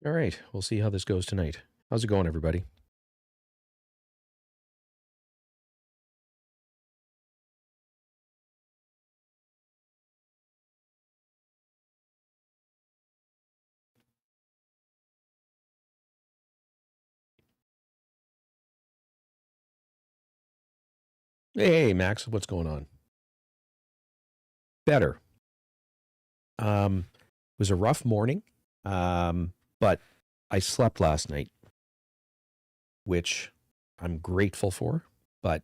All right, we'll see how this goes tonight. How's it going, everybody? Hey, Max, what's going on? Better. It was a rough morning, but I slept last night, which I'm grateful for, but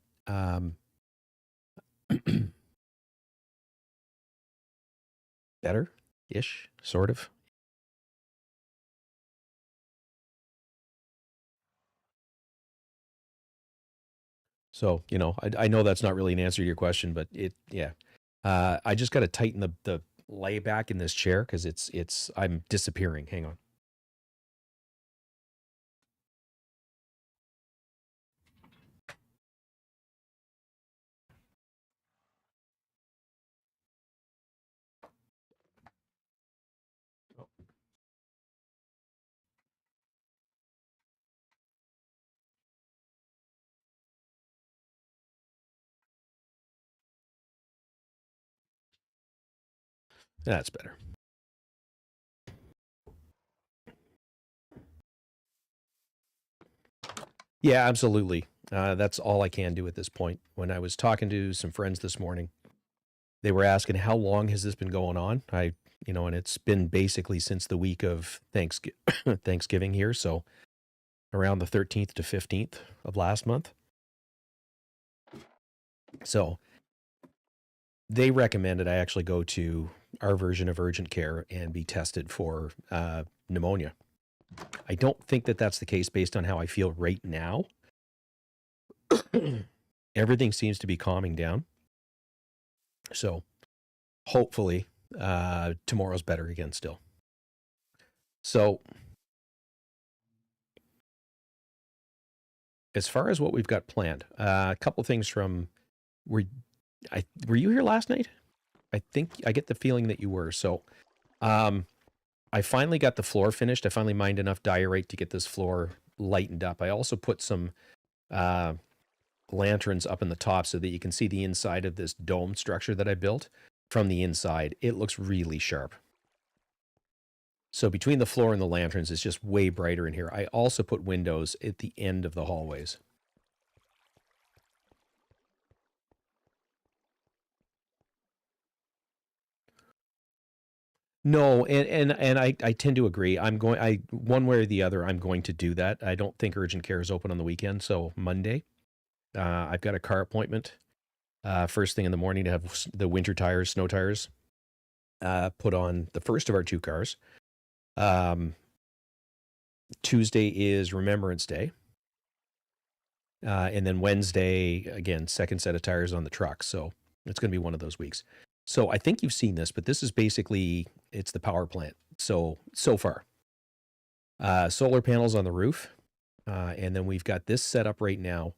better-ish, sort of. So, you know, I know that's not really an answer to your question, but yeah. I just got to tighten the lay back in this chair because I'm disappearing. Hang on. That's better. Yeah, absolutely. That's all I can do at this point. When I was talking to some friends this morning, they were asking, how long has this been going on? And it's been basically since the week of Thanksgiving here. So around the 13th to 15th of last month. So they recommended I actually go to our version of urgent care and be tested for pneumonia. I don't think that that's the case based on how I feel right now. Everything seems to be calming down. So hopefully tomorrow's better again still. So as far as what we've got planned, a couple things from were you here last night? I think I get the feeling that you were. So I finally got the floor finished. I finally mined enough diorite to get this floor lightened up. I also put some lanterns up in the top so that you can see the inside of this dome structure that I built from the inside. It looks really sharp. So between the floor and the lanterns, it's just way brighter in here. I also put windows at the end of the hallways. No, and I tend to agree. One way or the other, I'm going to do that. I don't think urgent care is open on the weekend, so Monday, I've got a car appointment first thing in the morning to have the winter tires, snow tires, put on the first of our two cars. Tuesday is Remembrance Day. And then Wednesday, again, second set of tires on the truck. So it's going to be one of those weeks. So I think you've seen this, but this is basically, it's the power plant. So far. Solar panels on the roof. And then we've got this set up right now.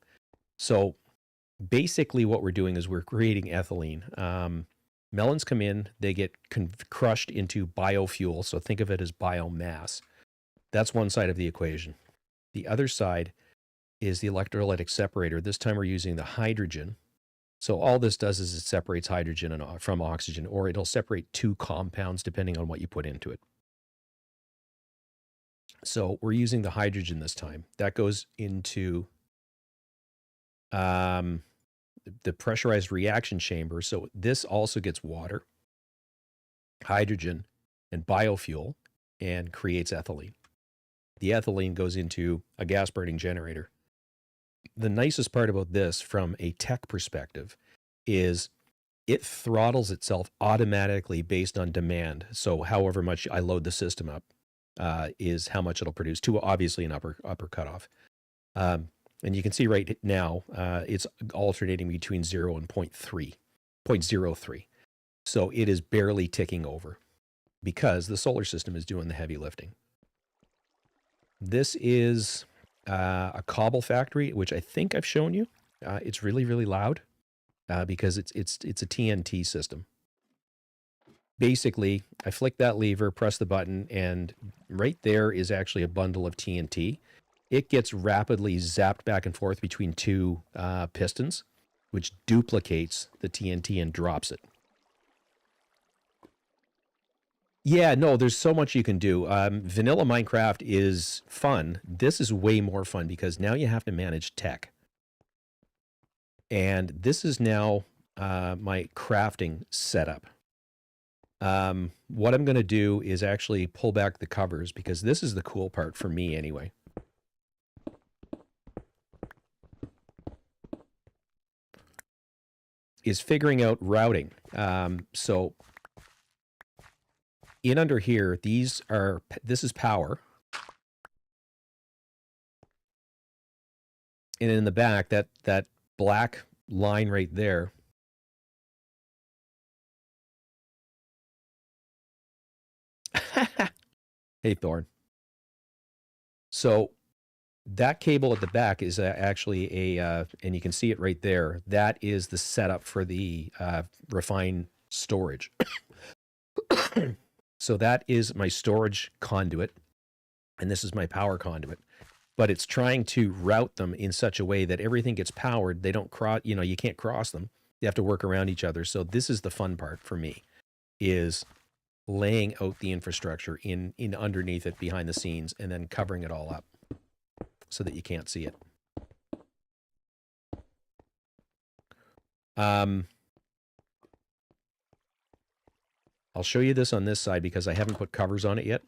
So basically what we're doing is we're creating ethylene. Melons come in, they get crushed into biofuel. So think of it as biomass. That's one side of the equation. The other side is the electrolytic separator. This time we're using the hydrogen. So all this does is it separates hydrogen from oxygen, or it'll separate two compounds depending on what you put into it. So we're using the hydrogen this time. That goes into the pressurized reaction chamber. So this also gets water, hydrogen, and biofuel and creates ethylene. The ethylene goes into a gas burning generator. The nicest part about this from a tech perspective is it throttles itself automatically based on demand. So however much I load the system up is how much it'll produce to obviously an upper cutoff. And you can see right now it's alternating between 0 and 0.03. So it is barely ticking over because the solar system is doing the heavy lifting. This is a cobble factory, which I think I've shown you. It's really, really loud because it's a TNT system. basically, I flick that lever, press the button, and right there is actually a bundle of TNT. It gets rapidly zapped back and forth between two pistons, which duplicates the TNT and drops it. Yeah, no, there's so much you can do. Vanilla Minecraft is fun. This is way more fun because now you have to manage tech. And this is now my crafting setup. What I'm going to do is actually pull back the covers because this is the cool part for me anyway. Is figuring out routing. So in under here, this is power. And in the back, that black line right there. Hey, Thorn. So that cable at the back is actually and you can see it right there. That is the setup for the refined storage. So that is my storage conduit, and this is my power conduit. But it's trying to route them in such a way that everything gets powered. They don't cross, you can't cross them. You have to work around each other. So this is the fun part for me, is laying out the infrastructure in underneath it, behind the scenes, and then covering it all up so that you can't see it. I'll show you this on this side because I haven't put covers on it yet.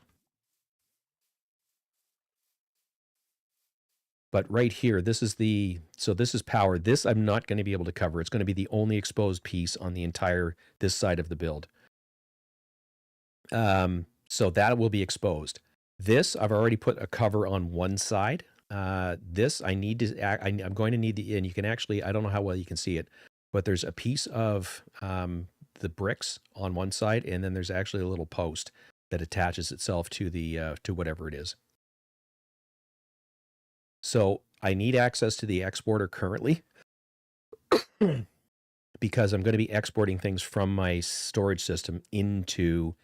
But right here, this is power. This I'm not going to be able to cover. It's going to be the only exposed piece on the entire, this side of the build. So that will be exposed. This, I've already put a cover on one side. This, I'm going to need and you can actually, I don't know how well you can see it, but there's a piece of the bricks on one side, and then there's actually a little post that attaches itself to the to whatever it is. So I need access to the exporter currently because I'm going to be exporting things from my storage system into,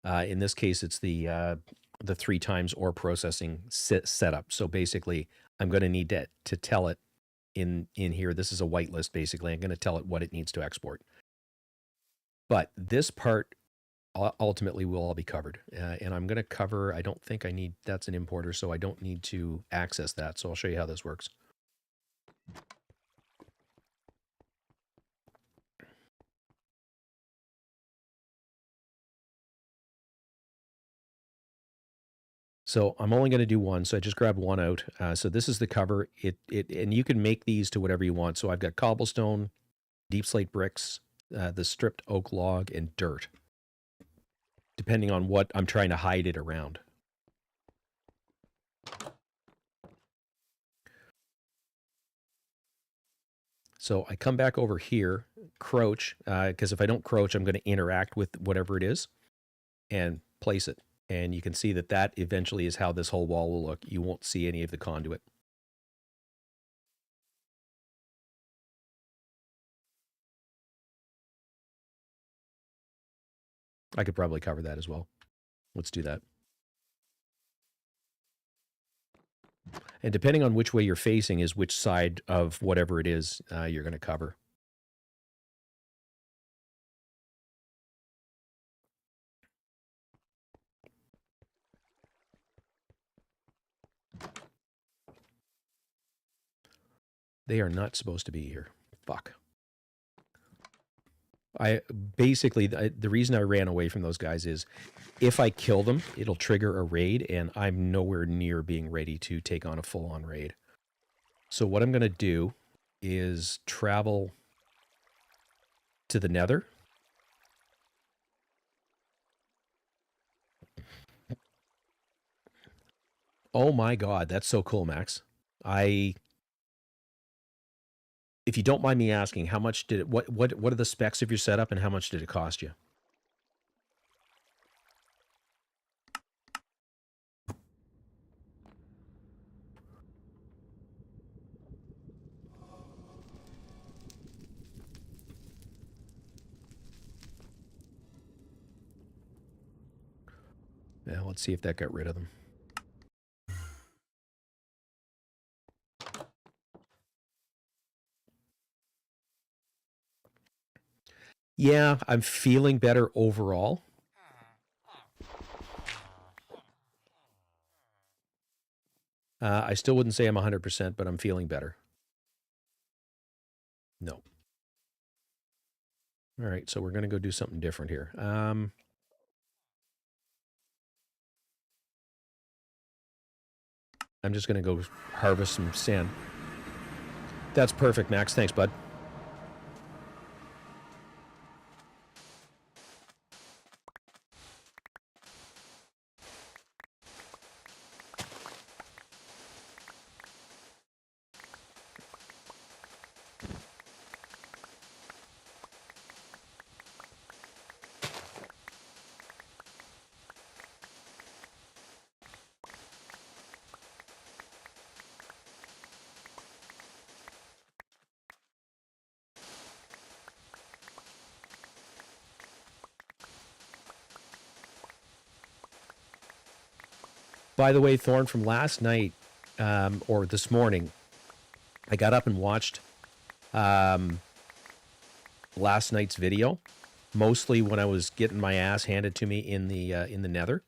in this case, it's the 3 times ore processing setup. So basically, I'm going to need to tell it in here. This is a whitelist, basically. I'm going to tell it what it needs to export. But this part ultimately will all be covered. And I'm going to cover, I don't think I need, that's an importer, so I don't need to access that. So I'll show you how this works. So I'm only going to do one. So I just grabbed one out. So this is the cover. And you can make these to whatever you want. So I've got cobblestone, deep slate bricks, the stripped oak log, and dirt, depending on what I'm trying to hide it around. So I come back over here, crouch, because if I don't crouch, I'm going to interact with whatever it is, and place it. And you can see that that eventually is how this whole wall will look. You won't see any of the conduit. I could probably cover that as well. Let's do that. And depending on which way you're facing is which side of whatever it is you're going to cover. They are not supposed to be here. Fuck. Basically, the reason I ran away from those guys is if I kill them, it'll trigger a raid, and I'm nowhere near being ready to take on a full-on raid. So what I'm going to do is travel to the Nether. Oh my god, that's so cool, Max. If you don't mind me asking, how much did it, what are the specs of your setup and how much did it cost you? Now let's see if that got rid of them. Yeah, I'm feeling better overall. I still wouldn't say I'm 100%, but I'm feeling better. No. All right, so we're going to go do something different here. I'm just going to go harvest some sand. That's perfect, Max. Thanks, bud. By the way, Thorn, from last night, or this morning, I got up and watched last night's video, mostly when I was getting my ass handed to me in the Nether,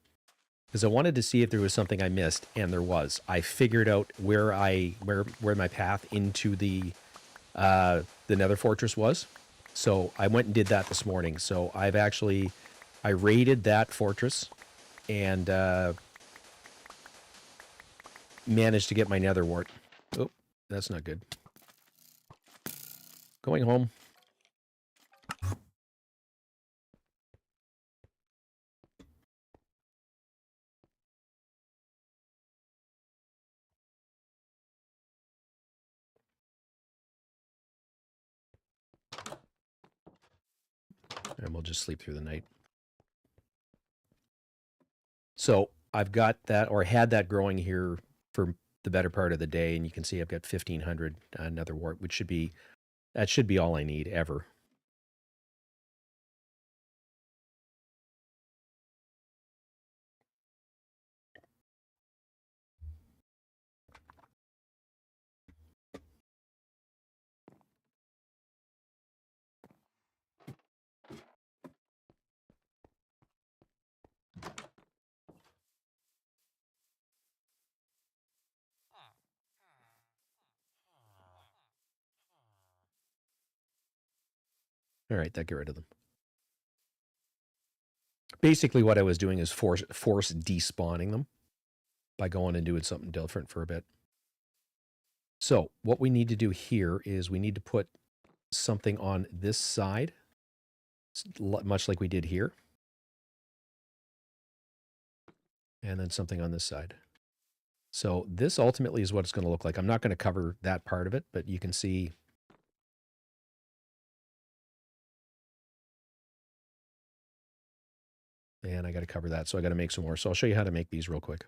because I wanted to see if there was something I missed, and there was. I figured out where my path into the Nether Fortress was, so I went and did that this morning. So I raided that fortress, and managed to get my nether wart. Oh, that's not good. Going home. And we'll just sleep through the night. So I've got that, or had that growing here for the better part of the day, and you can see I've got 1,500 nether wart, which should be all I need ever. All right, that get rid of them. Basically, what I was doing is force despawning them by going and doing something different for a bit. So what we need to do here is we need to put something on this side, much like we did here. And then something on this side. So this ultimately is what it's going to look like. I'm not going to cover that part of it, but you can see. And I got to cover that, so I got to make some more. So I'll show you how to make these real quick.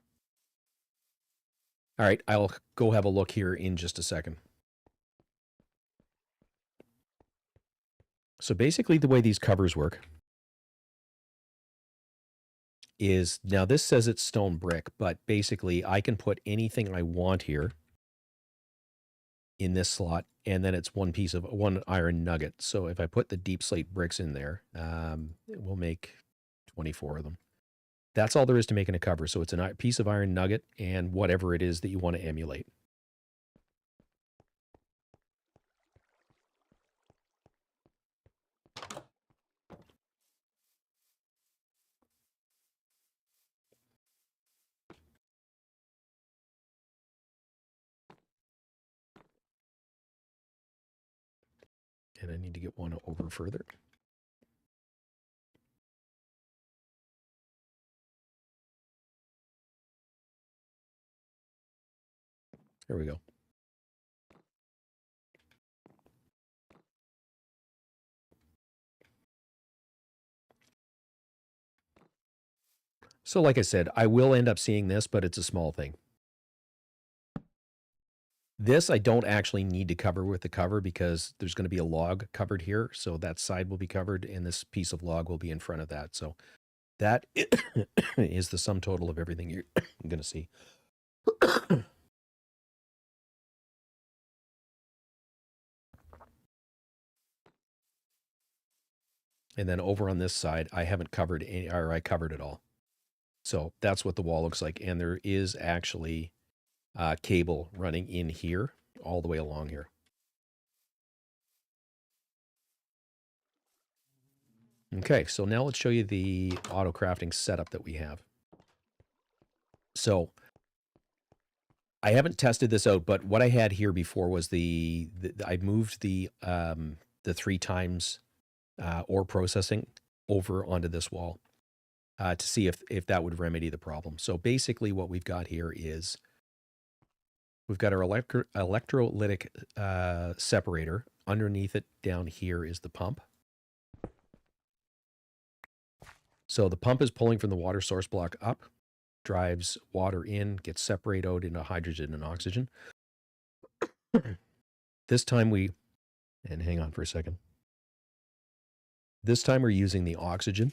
All right, I'll go have a look here in just a second. So basically the way these covers work is, now this says it's stone brick, but basically I can put anything I want here in this slot, and then it's one iron nugget. So if I put the deep slate bricks in there, we'll make 24 of them. That's all there is to making a cover. So it's a piece of iron nugget and whatever it is that you want to emulate. And I need to get one over further. There we go. So like I said, I will end up seeing this, but it's a small thing. This I don't actually need to cover with the cover because there's going to be a log covered here. So that side will be covered and this piece of log will be in front of that. So That is the sum total of everything you're going to see. And then over on this side, I haven't covered any, or I covered it all. So that's what the wall looks like. And there is actually cable running in here all the way along here. Okay, so now let's show you the auto crafting setup that we have. So I haven't tested this out, but what I had here before was I moved the 3 times ore processing over onto this wall to see if that would remedy the problem. So basically what we've got here is we've got our electrolytic separator. Underneath it down here is the pump. So the pump is pulling from the water source block up, drives water in, gets separated out into hydrogen and oxygen. This time and hang on for a second. This time we're using the oxygen.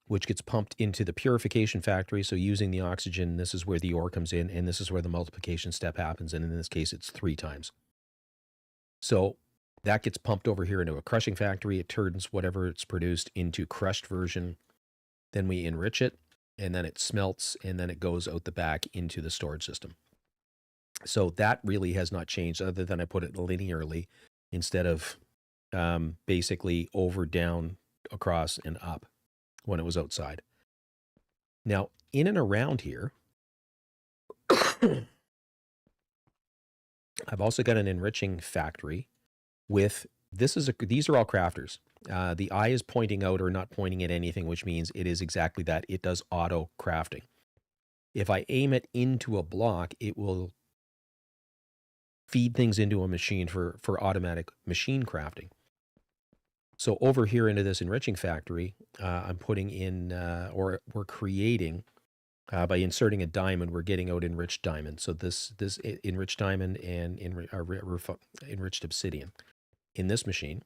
Which gets pumped into the purification factory. So using the oxygen, this is where the ore comes in, and this is where the multiplication step happens. And in this case, it's 3 times. So that gets pumped over here into a crushing factory. It turns whatever it's produced into crushed version. Then we enrich it, and then it smelts, and then it goes out the back into the storage system. So that really has not changed other than I put it linearly instead of basically over, down, across, and up when it was outside. Now, in and around here, I've also got an enriching factory with, these are all crafters. The eye is pointing out or not pointing at anything, which means it is exactly that. It does auto crafting. If I aim it into a block, it will feed things into a machine for automatic machine crafting. So over here into this enriching factory, I'm putting in, or we're creating, by inserting a diamond, we're getting out enriched diamond. So this enriched diamond and enriched obsidian in this machine.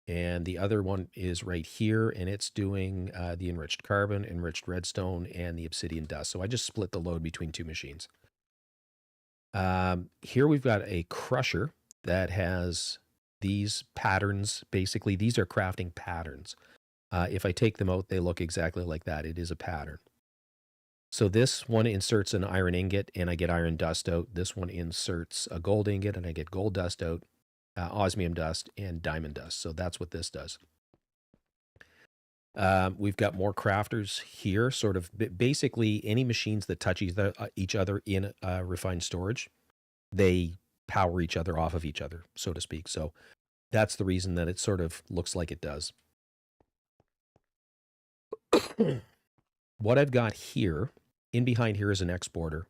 And the other one is right here, and it's doing the enriched carbon, enriched redstone, and the obsidian dust. So I just split the load between 2 machines. Here we've got a crusher that has these patterns. Basically, these are crafting patterns. If I take them out, they look exactly like that. It is a pattern. So this one inserts an iron ingot, and I get iron dust out. This one inserts a gold ingot, and I get gold dust out, osmium dust, and diamond dust. So that's what this does. We've got more crafters here, sort of basically any machines that touch each other in refined storage, they power each other off of each other, so to speak. So that's the reason that it sort of looks like it does. What I've got here, in behind here is an exporter.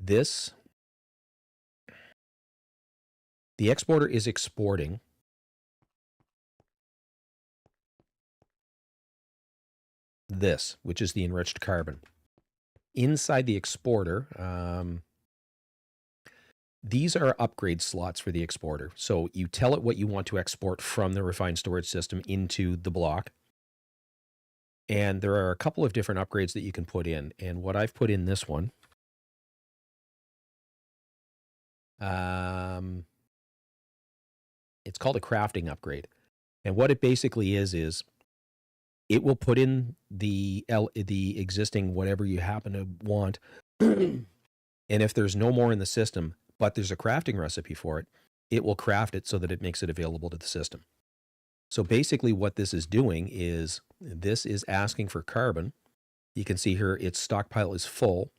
The exporter is exporting this, which is the enriched carbon. Inside the exporter, these are upgrade slots for the exporter. So you tell it what you want to export from the refined storage system into the block. And there are a couple of different upgrades that you can put in. And what I've put in this one, it's called a crafting upgrade. And what it basically is it will put in the existing whatever you happen to want. And if there's no more in the system, but there's a crafting recipe for it, it will craft it so that it makes it available to the system. So basically what this is doing is this is asking for carbon. You can see here its stockpile is full.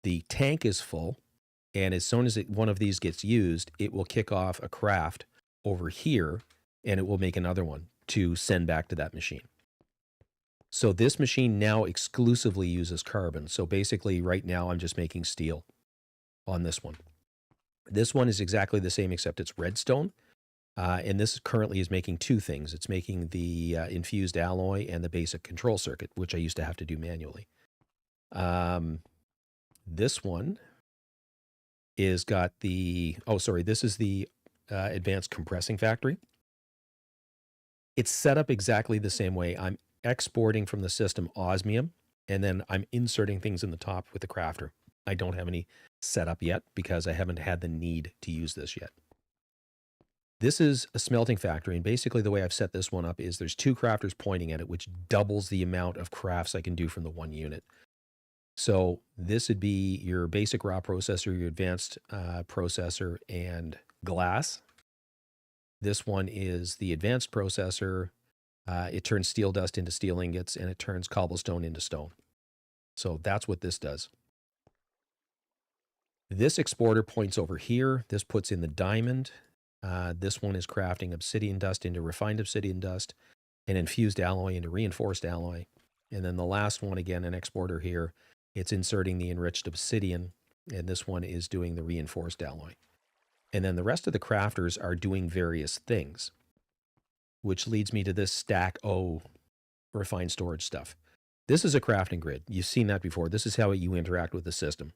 The tank is full. And as soon as one of these gets used, it will kick off a craft over here, and it will make another one to send back to that machine. So this machine now exclusively uses carbon. So basically right now I'm just making steel on this one. This one is exactly the same except it's redstone. And this currently is making 2 things. It's making the infused alloy and the basic control circuit, which I used to have to do manually. This one is got the, oh, sorry, this is the advanced compressing factory. It's set up exactly the same way. I'm exporting from the system osmium, and then I'm inserting things in the top with the crafter. I don't have any set up yet because I haven't had the need to use this yet. This is a smelting factory, and basically the way I've set this one up is there's two crafters pointing at it, which doubles the amount of crafts I can do from the one unit. So this would be your basic raw processor, your advanced processor, and glass. This one is the advanced processor. It turns steel dust into steel ingots, and it turns cobblestone into stone. So that's what this does. This exporter points over here. This puts in the diamond. This one is crafting obsidian dust into refined obsidian dust, and infused alloy into reinforced alloy. And then the last one, again, an exporter here, it's inserting the enriched obsidian, and this one is doing the reinforced alloy. And then the rest of the crafters are doing various things, which leads me to this stack O refined storage stuff. This is a crafting grid. You've seen that before. This is how you interact with the system.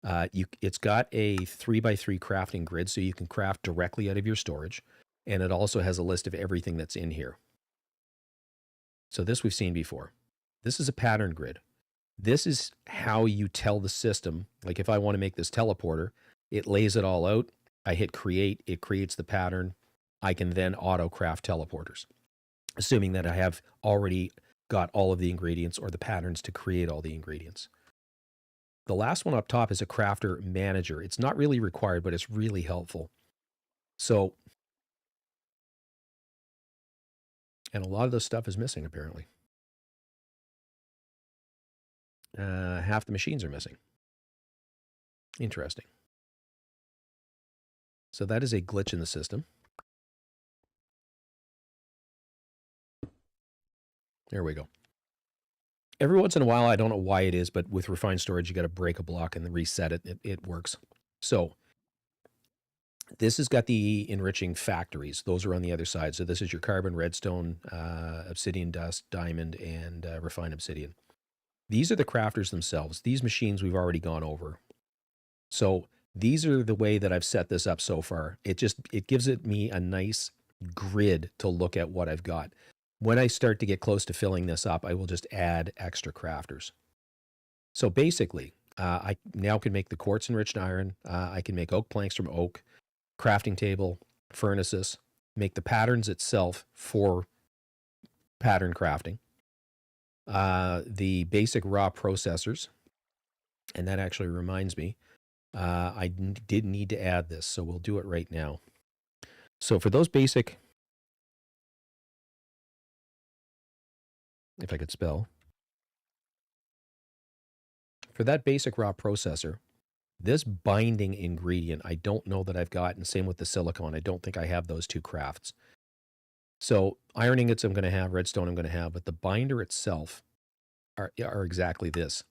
It's got a 3x3 crafting grid, so you can craft directly out of your storage. And it also has a list of everything that's in here. So this we've seen before. This is a pattern grid. This is how you tell the system, like if I want to make this teleporter, it lays it all out. I hit create, it creates the pattern. I can then auto craft teleporters, assuming that I have already got all of the ingredients or the patterns to create all the ingredients. The last one up top is a crafter manager. It's not really required, but it's really helpful. So, and a lot of this stuff is missing apparently. Half the machines are missing. Interesting. So that is a glitch in the system. There we go. Every once in a while, I don't know why it is, but with refined storage, you got to break a block and then reset it. It works. So this has got the enriching factories. Those are on the other side. So this is your carbon, redstone, obsidian dust, diamond, and refined obsidian. These are the crafters themselves. These machines we've already gone over. So these are the way that I've set this up so far. It gives me a nice grid to look at what I've got. When I start to get close to filling this up, I will just add extra crafters. So basically, I now can make the quartz enriched iron. I can make oak planks from oak, crafting table, furnaces, make the patterns itself for pattern crafting. The basic raw processors, and that actually reminds me, I did need to add this, so we'll do it right now. So for those basic, if I could spell, for that basic raw processor, this binding ingredient, I don't know that I've got, and same with the silicon. I don't think I have those two crafts. So iron ingots I'm going to have, redstone I'm going to have, but the binder itself are exactly this.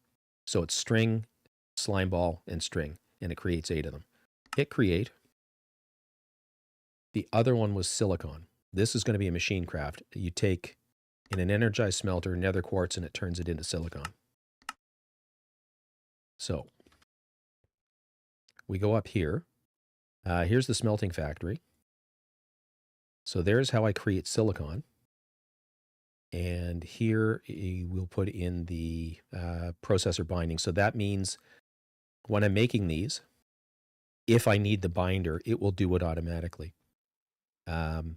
So it's string, slime ball, and string, and it creates 8 of them. Hit create. The other one was silicon. This is going to be a machine craft. You take in an energized smelter, nether quartz, and it turns it into silicon. So we go up here. Here's the smelting factory. So there's how I create silicon. And here we'll put in the processor binding. So that means when I'm making these, if I need the binder, it will do it automatically. And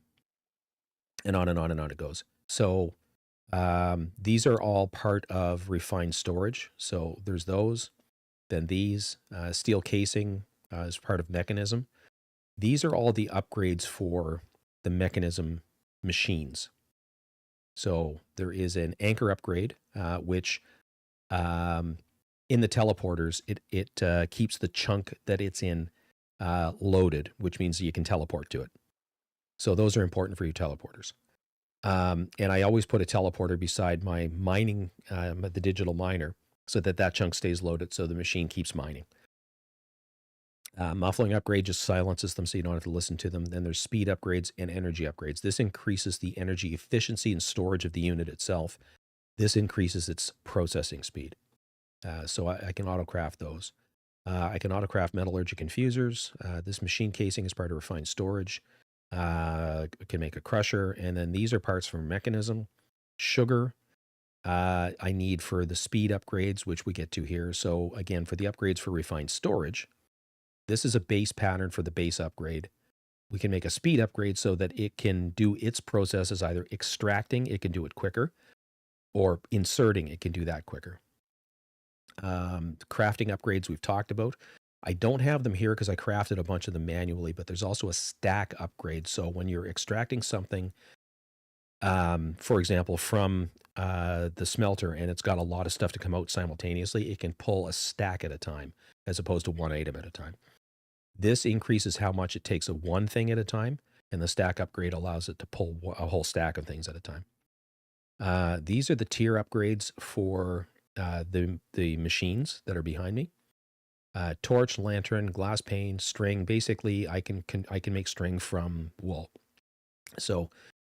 on and on and on it goes. So these are all part of refined storage. So there's those. Then these, steel casing is part of Mekanism. These are all the upgrades for the Mekanism machines. So there is an anchor upgrade, which in the teleporters, it keeps the chunk that it's in loaded, which means you can teleport to it. So those are important for your teleporters. And I always put a teleporter beside my mining, the digital miner, so that chunk stays loaded so the machine keeps mining. Muffling upgrade just silences them so you don't have to listen to them. Then there's speed upgrades and energy upgrades. This increases the energy efficiency and storage of the unit itself. This increases its processing speed. So I can auto-craft those. I can autocraft metallurgic infusers. This machine casing is part of refined storage. Can make a crusher. And then these are parts from Mekanism. Sugar, I need for the speed upgrades, which we get to here. So again, for the upgrades for refined storage, this is a base pattern for the base upgrade. We can make a speed upgrade so that it can do its processes, either extracting, it can do it quicker, or inserting, it can do that quicker. Crafting upgrades we've talked about. I don't have them here because I crafted a bunch of them manually, but there's also a stack upgrade. So when you're extracting something, for example, from the smelter, and it's got a lot of stuff to come out simultaneously, it can pull a stack at a time as opposed to one item at a time. This increases how much it takes of one thing at a time, and the stack upgrade allows it to pull a whole stack of things at a time. These are the tier upgrades for the machines that are behind me. Torch, lantern, glass pane, string. Basically, I can make string from wool. So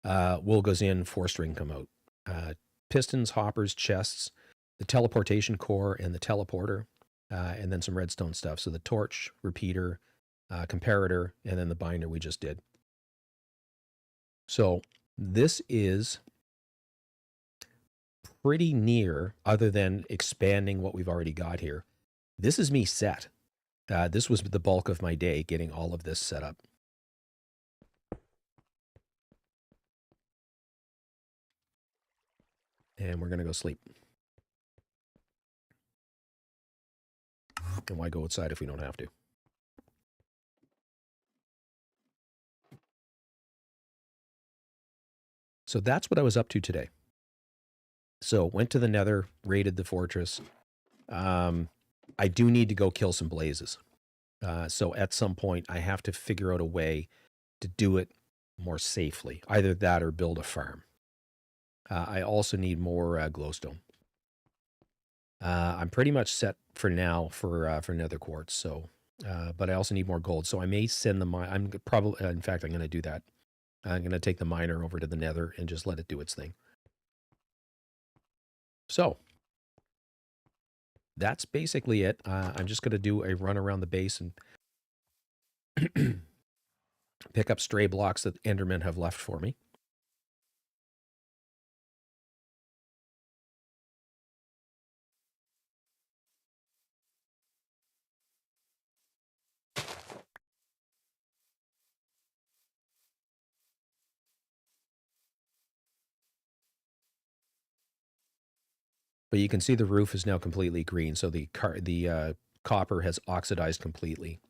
wool goes in, 4-string come out. Pistons, hoppers, chests, the teleportation core, and the teleporter, and then some redstone stuff. So the torch, repeater, comparator, and then the binder we just did. So this is pretty near, other than expanding what we've already got here. This is me set. This was the bulk of my day, getting all of this set up. And we're going to go sleep. And why go outside if we don't have to? So that's what I was up to today. So went to the Nether, raided the fortress. I do need to go kill some blazes. So at some point, I have to figure out a way to do it more safely. Either that or build a farm. I also need more glowstone. I'm pretty much set for now for nether quartz. So, but I also need more gold. So I may send the mine. I'm probably, in fact, I'm going to do that. I'm going to take the miner over to the Nether and just let it do its thing. So that's basically it. I'm just going to do a run around the base and pick up stray blocks that Endermen have left for me. But you can see the roof is now completely green, so the copper has oxidized completely.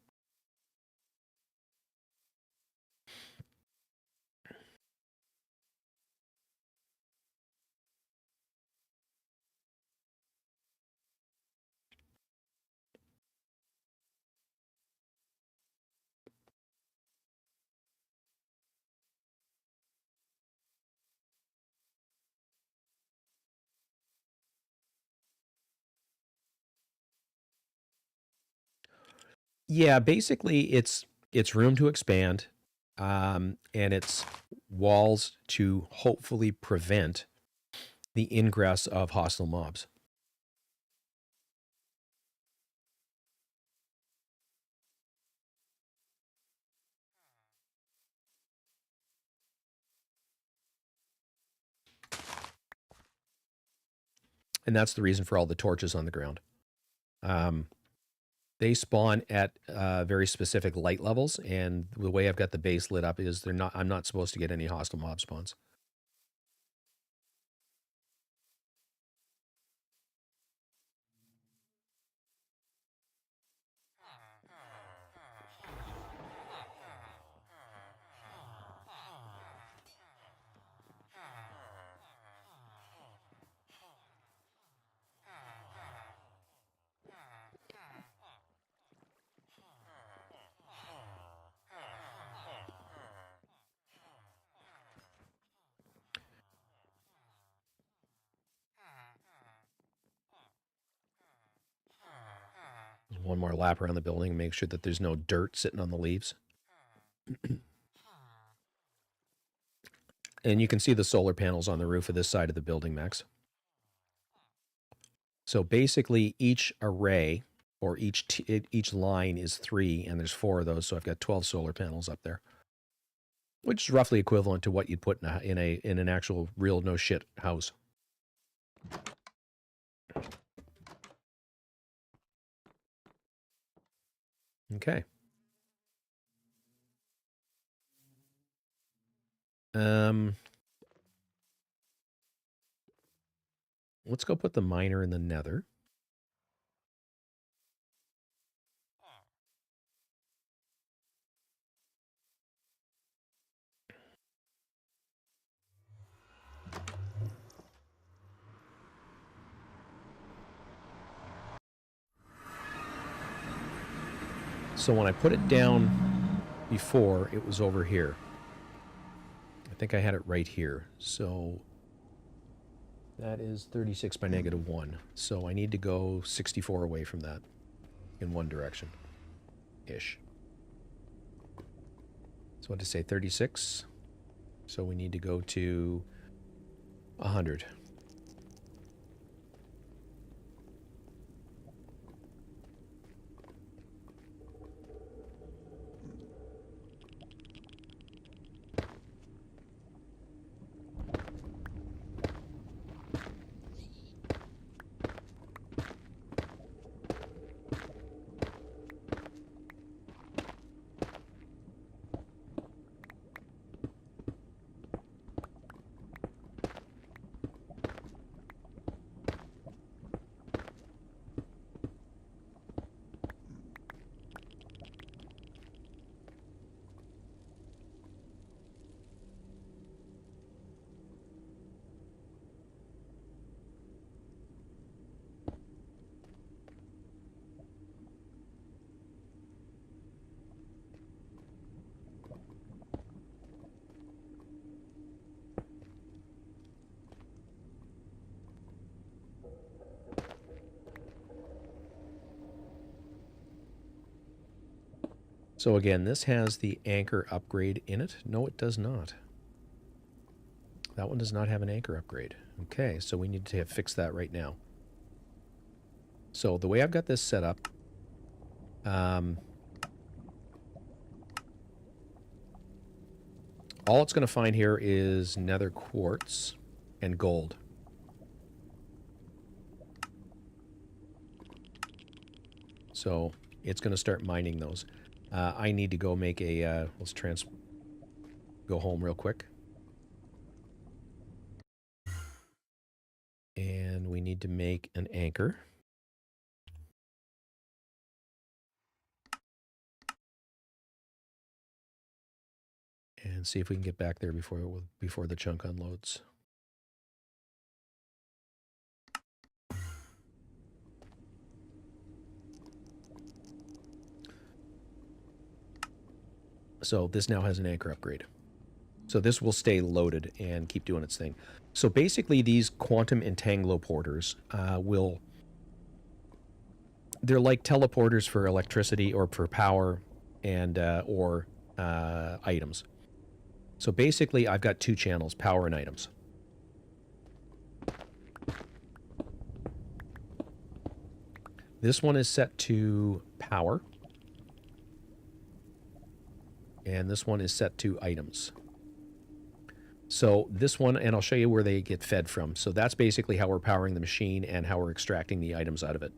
Yeah, basically it's room to expand, and it's walls to hopefully prevent the ingress of hostile mobs. And that's the reason for all the torches on the ground. They spawn at very specific light levels, and the way I've got the base lit up is I'm not supposed to get any hostile mob spawns. One more lap around the building and make sure that there's no dirt sitting on the leaves. And you can see the solar panels on the roof of this side of the building, Max. So basically each array or each line is 3, and there's 4 of those, so I've got 12 solar panels up there, which is roughly equivalent to what you'd put in an actual real no shit house. Okay. Let's go put the miner in the nether. So when I put it down before, it was over here. I think I had it right here. So that is 36 by -1. So I need to go 64 away from that in one direction-ish. So what did I say, 36? So we need to go to 100. So again, this has the anchor upgrade in it. No, it does not. That one does not have an anchor upgrade. Okay, so we need to fix that right now. So the way I've got this set up, all it's going to find here is nether quartz and gold. So it's going to start mining those. I need to go make a, let's go home real quick. And we need to make an anchor. And see if we can get back there before the chunk unloads. So this now has an anchor upgrade. So this will stay loaded and keep doing its thing. So basically these quantum entangloporters they're like teleporters for electricity or for power and or items. So basically I've got 2 channels, power and items. This one is set to power. And this one is set to items. So this one, and I'll show you where they get fed from. So that's basically how we're powering the machine and how we're extracting the items out of it.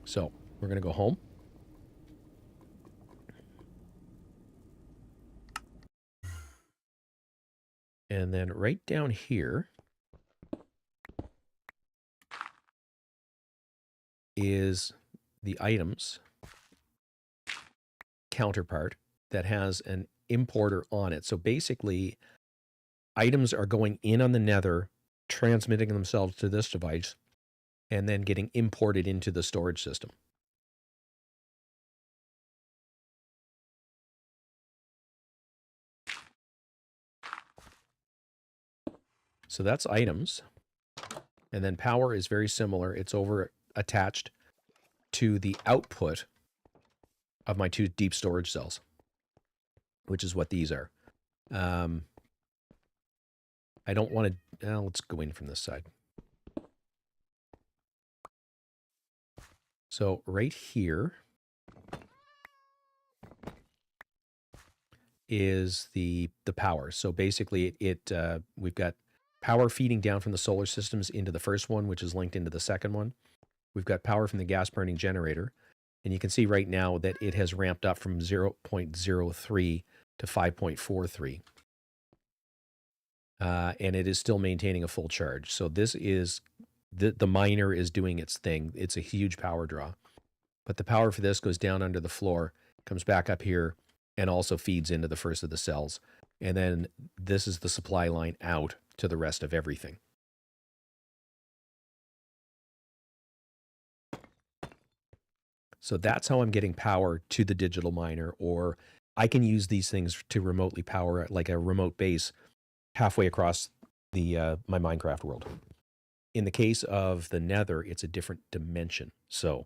So we're going to go home. And then right down here is the items counterpart that has an importer on it. So basically, items are going in on the nether, transmitting themselves to this device, and then getting imported into the storage system. So that's items. And then power is very similar. It's over attached to the output of my 2 deep storage cells, which is what these are. I don't want to... let's go in from this side. So right here is the power. So basically we've got power feeding down from the solar systems into the first one, which is linked into the second one. We've got power from the gas burning generator. And you can see right now that it has ramped up from 0.03 to 5.43. And it is still maintaining a full charge. So this is, the miner is doing its thing. It's a huge power draw. But the power for this goes down under the floor, comes back up here, and also feeds into the first of the cells. And then this is the supply line out to the rest of everything. So that's how I'm getting power to the digital miner, or I can use these things to remotely power like a remote base halfway across the my Minecraft world. In the case of the Nether, it's a different dimension. So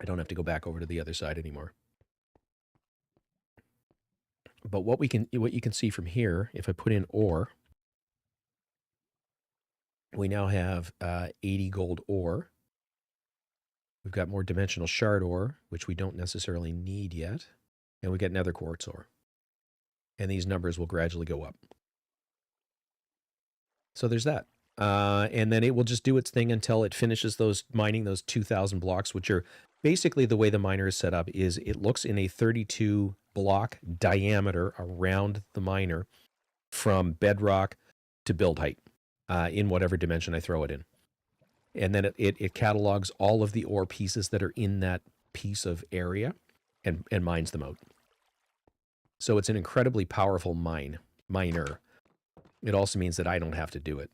I don't have to go back over to the other side anymore. But what you can see from here, if I put in ore, we now have 80 gold ore. We've got more dimensional shard ore, which we don't necessarily need yet. And we get nether quartz ore. And these numbers will gradually go up. So there's that. And then it will just do its thing until it finishes mining those 2,000 blocks, which are basically the way the miner is set up. Is it looks in a 32 block diameter around the miner from bedrock to build height in whatever dimension I throw it in. And then it catalogs all of the ore pieces that are in that piece of area and mines them out. So it's an incredibly powerful miner. It also means that I don't have to do it.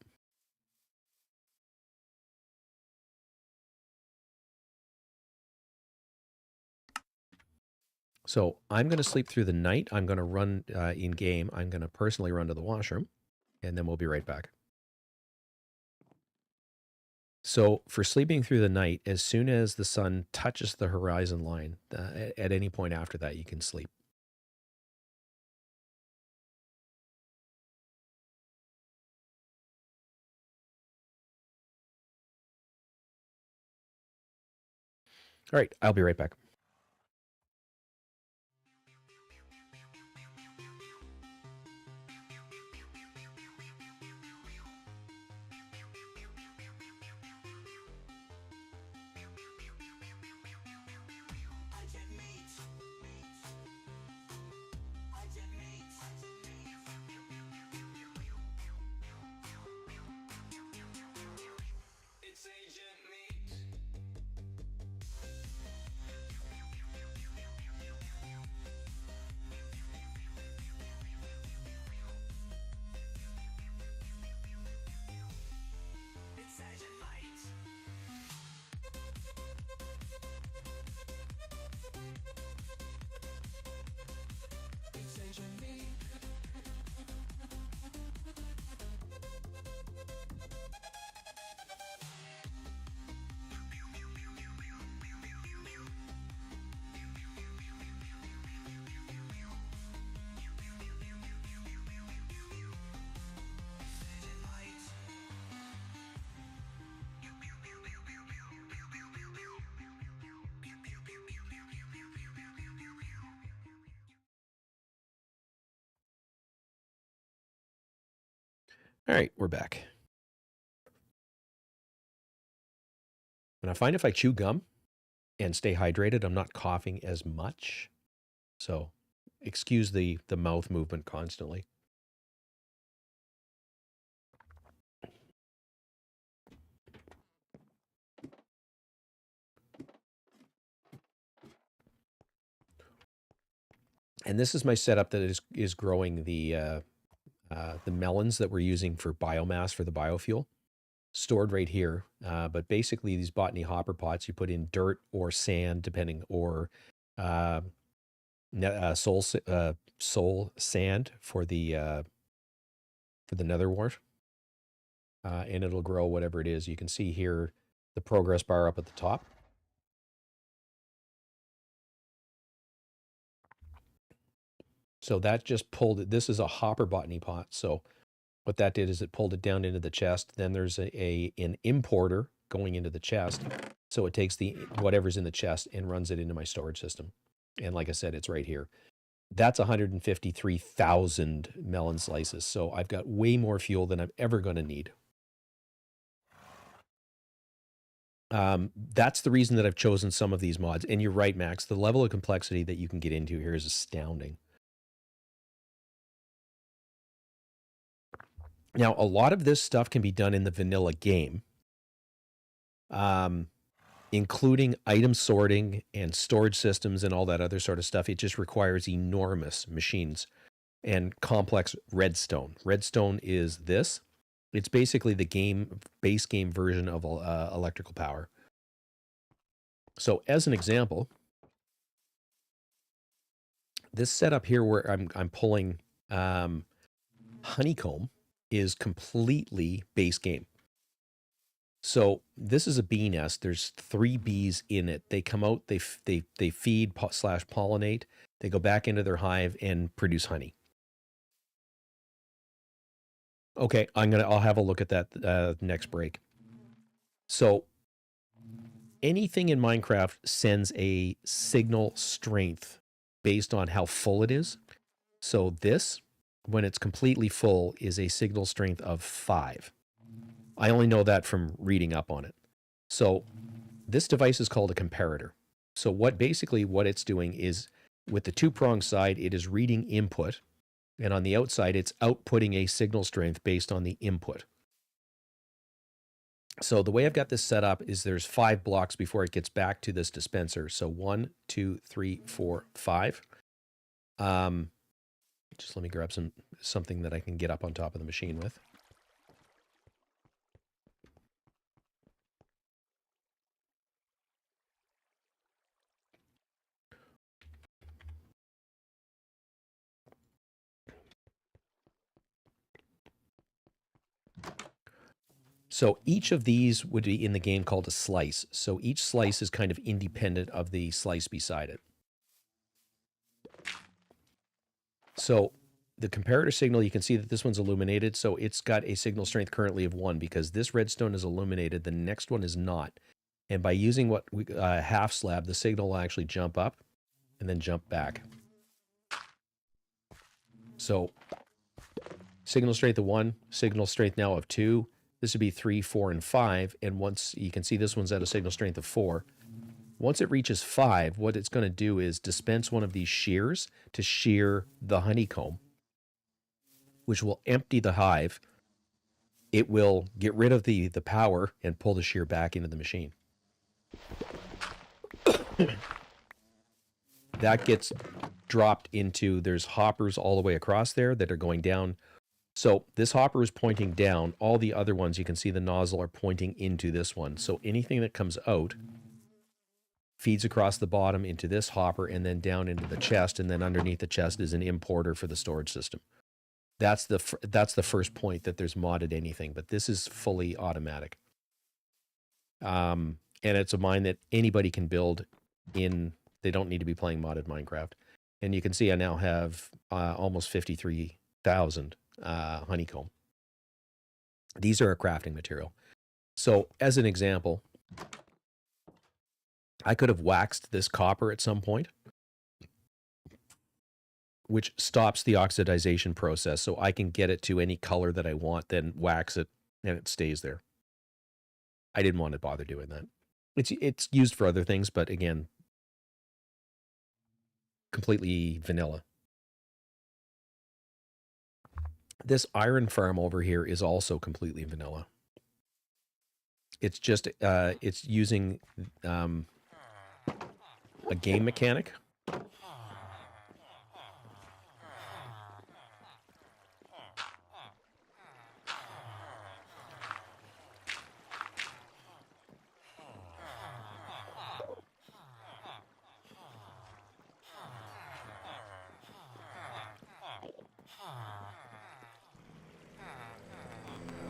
So I'm going to sleep through the night. I'm going to run in game. I'm going to personally run to the washroom, and then we'll be right back. So for sleeping through the night, as soon as the sun touches the horizon line, at any point after that, you can sleep. All right, I'll be right back. All right, we're back. And I find if I chew gum and stay hydrated, I'm not coughing as much. So excuse the mouth movement constantly. And this is my setup that is growing the melons that we're using for biomass for the biofuel, stored right here. But basically, these Botany hopper pots, you put in dirt or sand, depending, or soul sand for the nether wart, and it'll grow whatever it is. You can see here the progress bar up at the top. So that just pulled it. This is a hopper botany pot. So what that did is it pulled it down into the chest. Then there's an importer going into the chest. So it takes the whatever's in the chest and runs it into my storage system. And like I said, it's right here. That's 153,000 melon slices. So I've got way more fuel than I'm ever going to need. That's the reason that I've chosen some of these mods. And you're right, Max. The level of complexity that you can get into here is astounding. Now, a lot of this stuff can be done in the vanilla game, including item sorting and storage systems and all that other sort of stuff. It just requires enormous machines and complex redstone. Redstone is this. It's basically the base game version of electrical power. So as an example, this setup here where I'm pulling honeycomb is completely base game. So this is a bee nest. There's 3 bees in it. They come out, they feed / pollinate. They go back into their hive and produce honey. Okay, I'll have a look at that next break. So anything in Minecraft sends a signal strength based on how full it is. So this, when it's completely full, is a signal strength of 5. I only know that from reading up on it. So this device is called a comparator. So what it's doing is, with the 2-prong side, it is reading input, and on the outside, it's outputting a signal strength based on the input. So the way I've got this set up is there's 5 blocks before it gets back to this dispenser. So 1, 2, 3, 4, 5. Just let me grab something that I can get up on top of the machine with. So each of these would be in the game called a slice. So each slice is kind of independent of the slice beside it. So the comparator signal, you can see that this one's illuminated. So it's got a signal strength currently of 1 because this redstone is illuminated. The next one is not. And by using what we half slab, the signal will actually jump up and then jump back. So signal strength of 1, signal strength now of 2. This would be 3, 4, and 5. And once you can see this one's at a signal strength of 4. Once it reaches 5, what it's going to do is dispense one of these shears to shear the honeycomb, which will empty the hive. It will get rid of the power and pull the shear back into the machine. That gets dropped into, there's hoppers all the way across there that are going down. So this hopper is pointing down. All the other ones, you can see the nozzle are pointing into this one. So anything that comes out feeds across the bottom into this hopper and then down into the chest, and then underneath the chest is an importer for the storage system. That's the first point that there's modded anything, but this is fully automatic. And it's a mine that anybody can build in. They don't need to be playing modded Minecraft. And you can see I now have almost 53,000 honeycomb. These are a crafting material. So as an example, I could have waxed this copper at some point, which stops the oxidization process. So I can get it to any color that I want, then wax it, and it stays there. I didn't want to bother doing that. It's used for other things, but again, completely vanilla. This iron farm over here is also completely vanilla. It's just, it's using a game mechanic.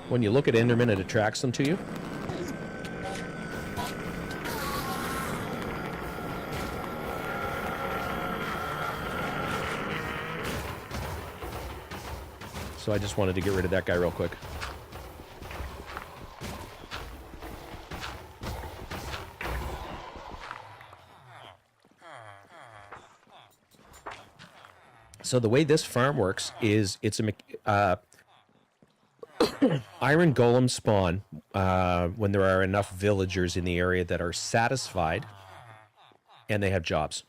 When you look at Enderman, it attracts them to you. So I just wanted to get rid of that guy real quick. So the way this farm works is it's a iron golem spawn when there are enough villagers in the area that are satisfied and they have jobs.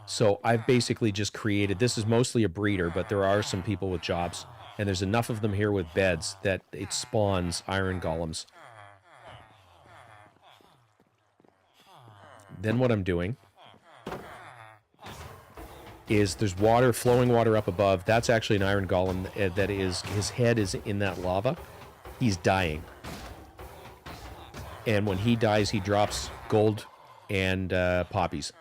So I've basically just created, this is mostly a breeder, but there are some people with jobs, and there's enough of them here with beds that it spawns iron golems. Then what I'm doing is there's water, flowing water up above. That's actually an iron golem that is, his head is in that lava. He's dying. And when he dies, he drops gold and poppies.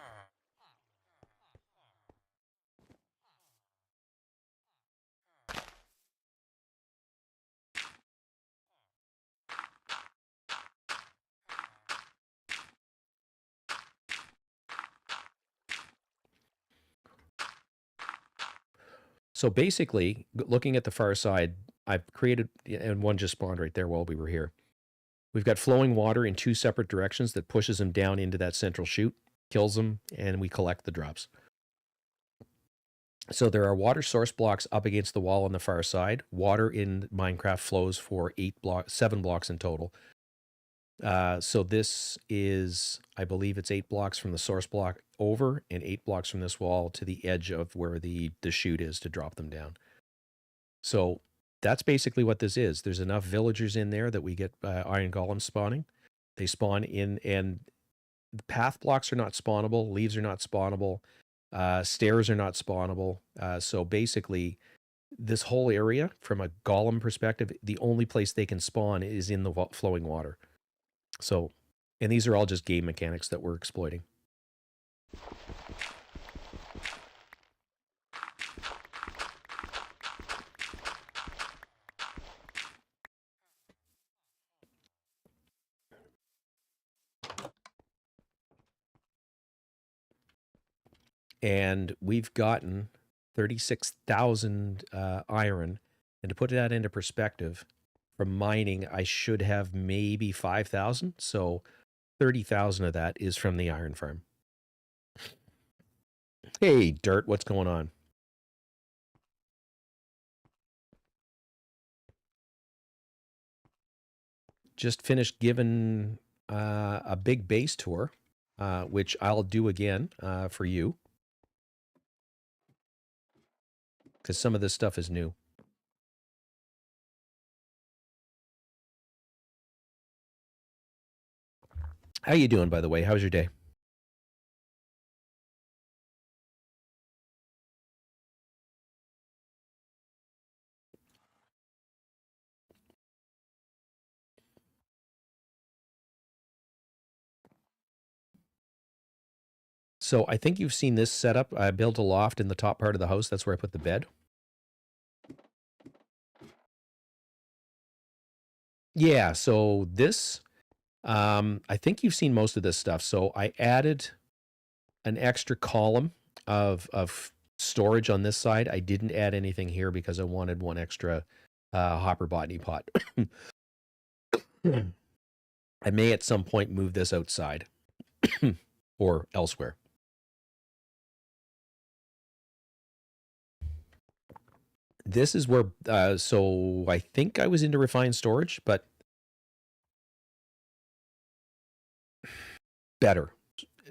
So basically, looking at the far side, I've created, and one just spawned right there while we were here. We've got flowing water in two separate directions that pushes them down into that central chute, kills them, and we collect the drops. So there are water source blocks up against the wall on the far side. Water in Minecraft flows for 7 blocks in total. So this is, I believe it's 8 blocks from the source block over and 8 blocks from this wall to the edge of where the chute is to drop them down. So that's basically what this is. There's enough villagers in there that we get iron golems spawning. They spawn in, and the path blocks are not spawnable. Leaves are not spawnable. Stairs are not spawnable. So basically, this whole area, from a golem perspective, the only place they can spawn is in the flowing water. So, and these are all just game mechanics that we're exploiting. And we've gotten 36,000 iron. And to put that into perspective, from mining, I should have maybe 5,000. So 30,000 of that is from the iron farm. Hey, Dirt, what's going on? Just finished giving a big base tour, which I'll do again for you, because some of this stuff is new. How you doing, by the way? How's your day? So I think you've seen this setup. I built a loft in the top part of the house. That's where I put the bed. Yeah, so this, I think you've seen most of this stuff. So I added an extra column of storage on this side. I didn't add anything here because I wanted one extra hopper botany pot. I may at some point move this outside or elsewhere. This is where, so I think I was into refined storage, but better.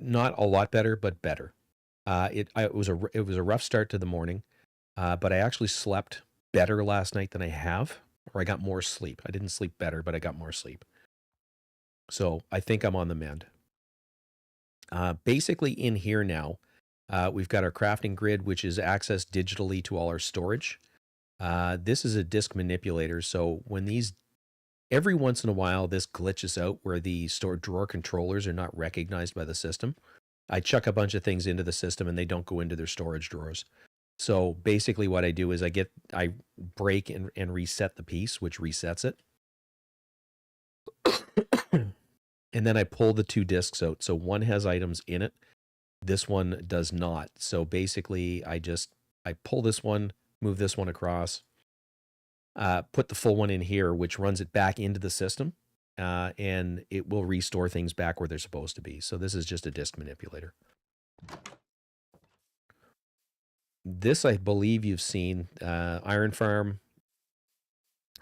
Not a lot better, but better. It was a rough start to the morning, but I actually slept better last night than I have, or I got more sleep. I didn't sleep better, but I got more sleep. So I think I'm on the mend. Basically in here now, we've got our crafting grid, which is accessed digitally to all our storage. This is a disk manipulator, so when these, every once in a while, this glitches out where the drawer controllers are not recognized by the system. I chuck a bunch of things into the system and they don't go into their storage drawers. So basically what I do is I break and reset the piece, which resets it. And then I pull the 2 disks out. So one has items in it. This one does not. So basically I just I pull this one, move this one across, put the full one in here, which runs it back into the system, and it will restore things back where they're supposed to be. So this is just a disk manipulator. This, I believe you've seen, Iron Farm.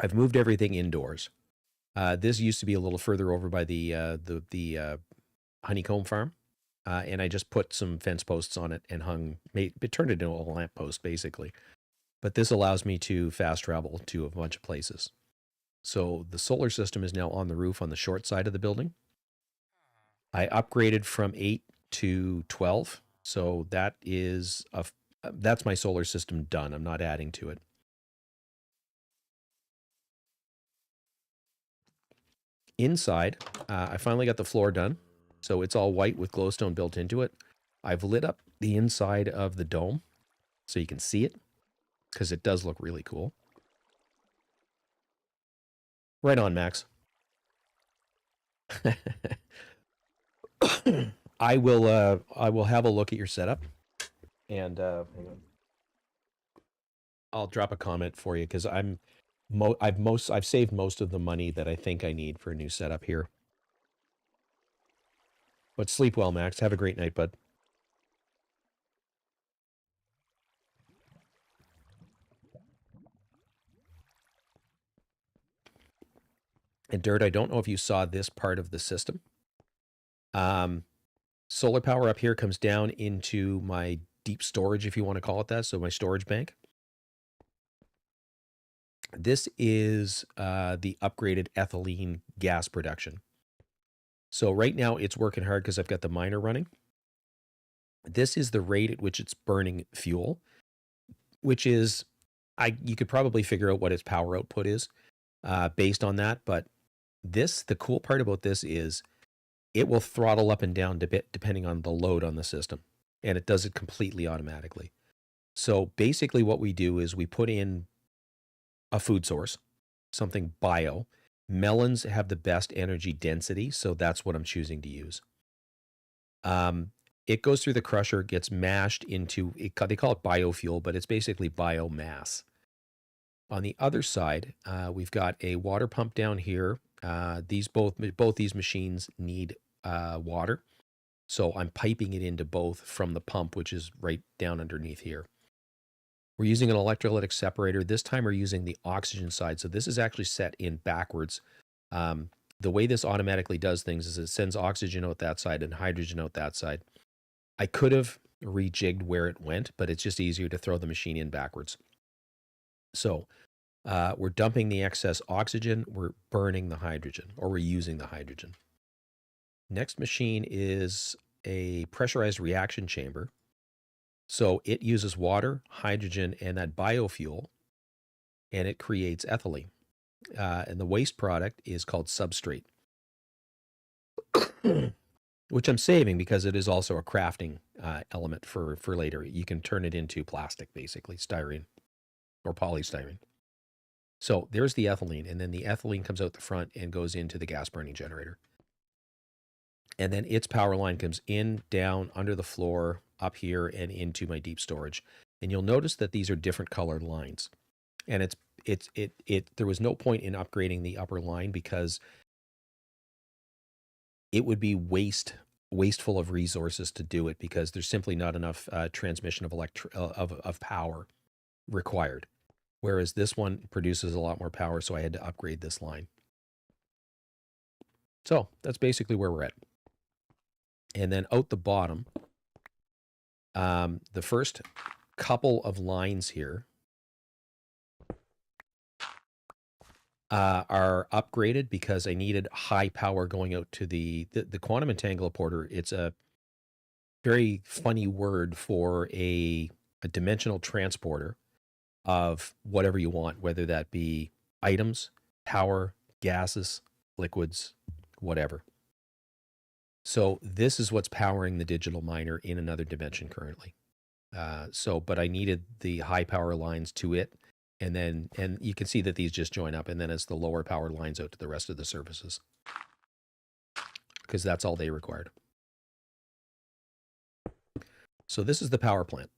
I've moved everything indoors. This used to be a little further over by the honeycomb farm, and I just put some fence posts on it and turned it into a lamp post basically. But this allows me to fast travel to a bunch of places. So the solar system is now on the roof on the short side of the building. I upgraded from 8 to 12, so that's my solar system done. I'm not adding to it. Inside, I finally got the floor done. So it's all white with glowstone built into it. I've lit up the inside of the dome so you can see it, because it does look really cool. Right on, Max. I will have a look at your setup, and hang on. I'll drop a comment for you, because I've saved most of the money that I think I need for a new setup here. But sleep well, Max. Have a great night, bud. And Dirt, I don't know if you saw this part of the system. Solar power up here comes down into my deep storage, if you want to call it that, so my storage bank. This is the upgraded ethylene gas production. So right now it's working hard because I've got the miner running. This is the rate at which it's burning fuel, which is, you could probably figure out what its power output is based on that. But the cool part about this is it will throttle up and down depending on the load on the system. And it does it completely automatically. So basically what we do is we put in a food source, something bio. Melons have the best energy density, so that's what I'm choosing to use. It goes through the crusher, gets mashed into, they call it biofuel, but it's basically biomass. On the other side, we've got a water pump down here. Both these machines need water, so I'm piping it into both from the pump, which is right down underneath here. We're using an electrolytic separator. This time we're using the oxygen side. So this is actually set in backwards. The way this automatically does things is it sends oxygen out that side and hydrogen out that side. I could have rejigged where it went, but it's just easier to throw the machine in backwards. So we're dumping the excess oxygen. We're burning the hydrogen, or we're using the hydrogen. Next machine is a pressurized reaction chamber. So it uses water, hydrogen, and that biofuel, and it creates ethylene. And the waste product is called substrate, which I'm saving because it is also a crafting element for later. You can turn it into plastic, basically, styrene or polystyrene. So there's the ethylene, and then the ethylene comes out the front and goes into the gas burning generator. And then its power line comes in, down, under the floor, up here, and into my deep storage. And you'll notice that these are different colored lines. And there was no point in upgrading the upper line because it would be wasteful of resources to do it, because there's simply not enough transmission of power required. Whereas this one produces a lot more power, so I had to upgrade this line. So that's basically where we're at. And then out the bottom, the first couple of lines here are upgraded because I needed high power going out to the quantum entangloporter. It's a very funny word for a dimensional transporter of whatever you want, whether that be items, power, gases, liquids, whatever. So this is what's powering the digital miner in another dimension currently. But I needed the high power lines to it. And you can see that these just join up, and then it's the lower power lines out to the rest of the surfaces, because that's all they required. So this is the power plant.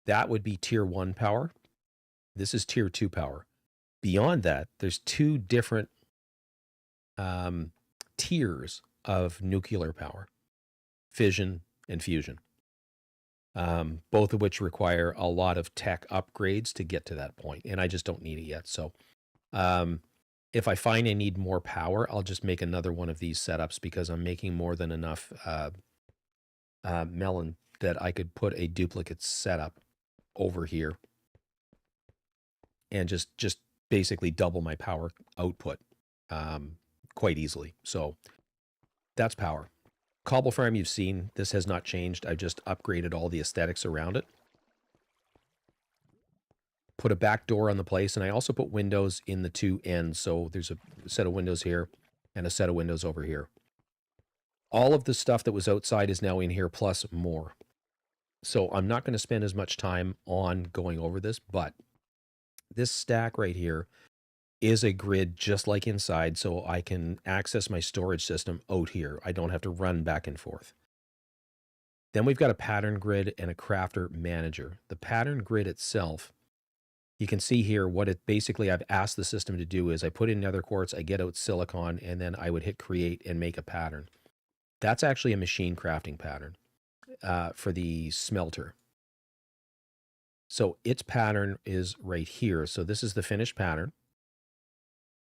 That would be tier 1 power. This is tier 2 power. Beyond that, there's 2 different tiers of nuclear power, fission and fusion, both of which require a lot of tech upgrades to get to that point, and I just don't need it yet. So if I find I need more power, I'll just make another one of these setups, because I'm making more than enough melon that I could put a duplicate setup over here and just basically double my power output quite easily. So that's power. Cobble farm you've seen. This has not changed. I've just upgraded all the aesthetics around it. Put a back door on the place, and I also put windows in the 2 ends. So there's a set of windows here and a set of windows over here. All of the stuff that was outside is now in here, plus more. So I'm not going to spend as much time on going over this, but this stack right here is a grid just like inside, so I can access my storage system out here. I don't have to run back and forth. Then we've got a pattern grid and a crafter manager. The pattern grid itself, you can see here what it basically I've asked the system to do is I put in nether quartz, I get out silicon, and then I would hit create and make a pattern. That's actually a machine crafting pattern for the smelter. So its pattern is right here. So this is the finished pattern.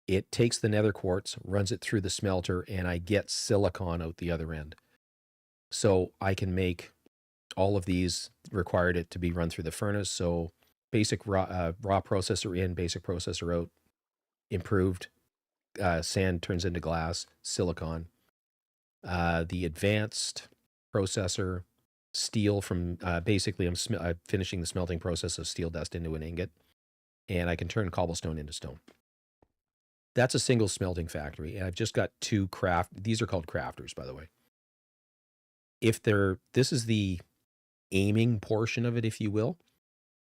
It takes the nether quartz, runs it through the smelter, and I get silicon out the other end. So I can make all of these, required it to be run through the furnace. So basic raw processor in, basic processor out, improved sand turns into glass, silicon. The advanced processor, steel from, basically I'm finishing the smelting process of steel dust into an ingot, and I can turn cobblestone into stone. That's a single smelting factory, and I've just got 2 these are called crafters, by the way. This is the aiming portion of it, if you will.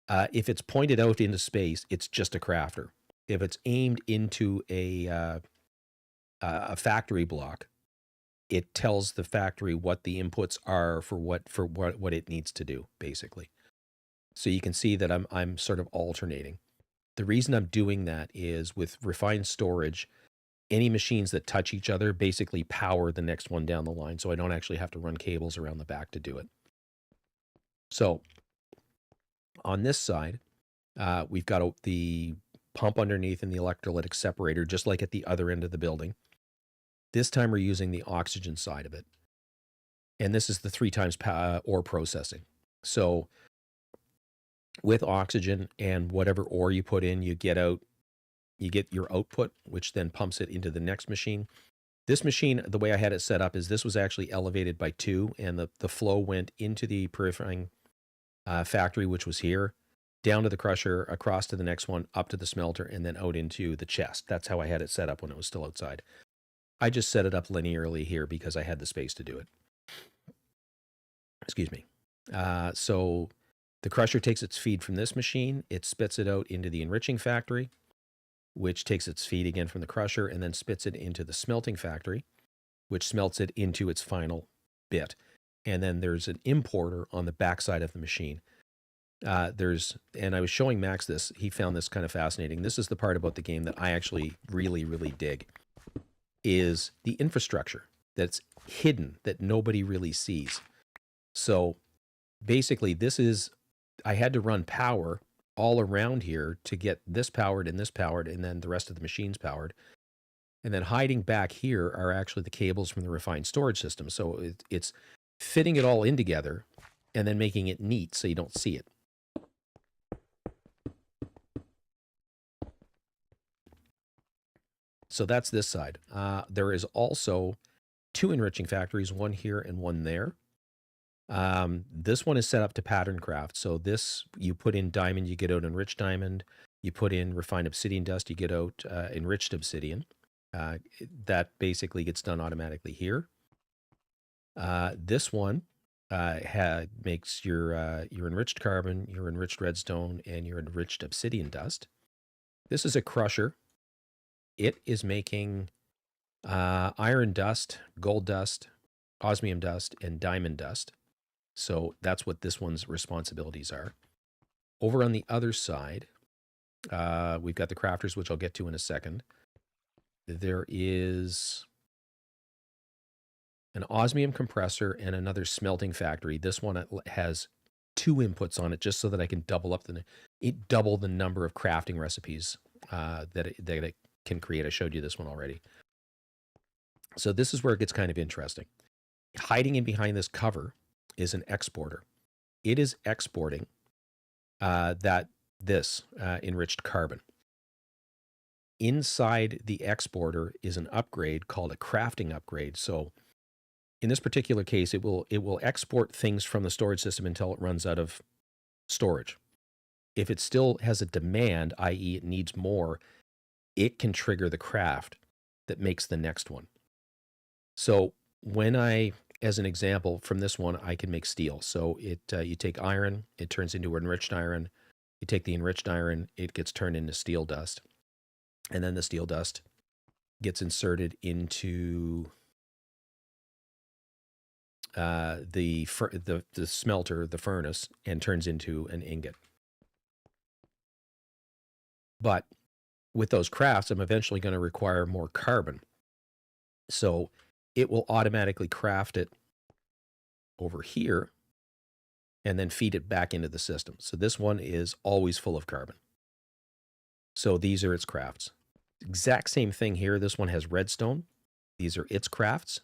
If it's pointed out into space, it's just a crafter. If it's aimed into a factory block, it tells the factory what the inputs are for what it needs to do, basically. So you can see that I'm sort of alternating. The reason I'm doing that is with refined storage, any machines that touch each other basically power the next one down the line, so I don't actually have to run cables around the back to do it. So on this side, we've got the pump underneath and the electrolytic separator, just like at the other end of the building. This time we're using the oxygen side of it. And this is the 3 times ore processing. So with oxygen and whatever ore you put in, you get your output, which then pumps it into the next machine. This machine, the way I had it set up is this was actually elevated by 2, and the flow went into the purifying factory, which was here, down to the crusher, across to the next one, up to the smelter, and then out into the chest. That's how I had it set up when it was still outside. I just set it up linearly here because I had the space to do it. Excuse me. So the crusher takes its feed from this machine. It spits it out into the enriching factory, which takes its feed again from the crusher and then spits it into the smelting factory, which smelts it into its final bit. And then there's an importer on the backside of the machine. And I was showing Max this. He found this kind of fascinating. This is the part about the game that I actually really, really dig, is the infrastructure that's hidden that nobody really sees. So basically I had to run power all around here to get this powered, and then the rest of the machines powered. And then hiding back here are actually the cables from the refined storage system. So it's fitting it all in together and then making it neat so you don't see it. So that's this side. There is also 2 enriching factories, one here and one there. This one is set up to pattern craft. So this, you put in diamond, you get out enriched diamond. You put in refined obsidian dust, you get out enriched obsidian. That basically gets done automatically here. This one makes your enriched carbon, your enriched redstone, and your enriched obsidian dust. This is a crusher. It is making iron dust, gold dust, osmium dust, and diamond dust. So that's what this one's responsibilities are. Over on the other side, we've got the crafters, which I'll get to in a second. There is an osmium compressor and another smelting factory. This one has 2 inputs on it, just so that I can double the number of crafting recipes that it can create. I showed you this one already. So this is where it gets kind of interesting. Hiding in behind this cover is an exporter. It is exporting this enriched carbon. Inside the exporter is an upgrade called a crafting upgrade. So in this particular case, it will export things from the storage system until it runs out of storage. If it still has a demand, i.e. it needs more, it can trigger the craft that makes the next one. So when as an example from this one, I can make steel. So you take iron, it turns into enriched iron. You take the enriched iron, it gets turned into steel dust. And then the steel dust gets inserted into the smelter, the furnace, and turns into an ingot. But with those crafts, I'm eventually going to require more carbon. So it will automatically craft it over here and then feed it back into the system. So this one is always full of carbon. So these are its crafts. Exact same thing here. This one has redstone. These are its crafts.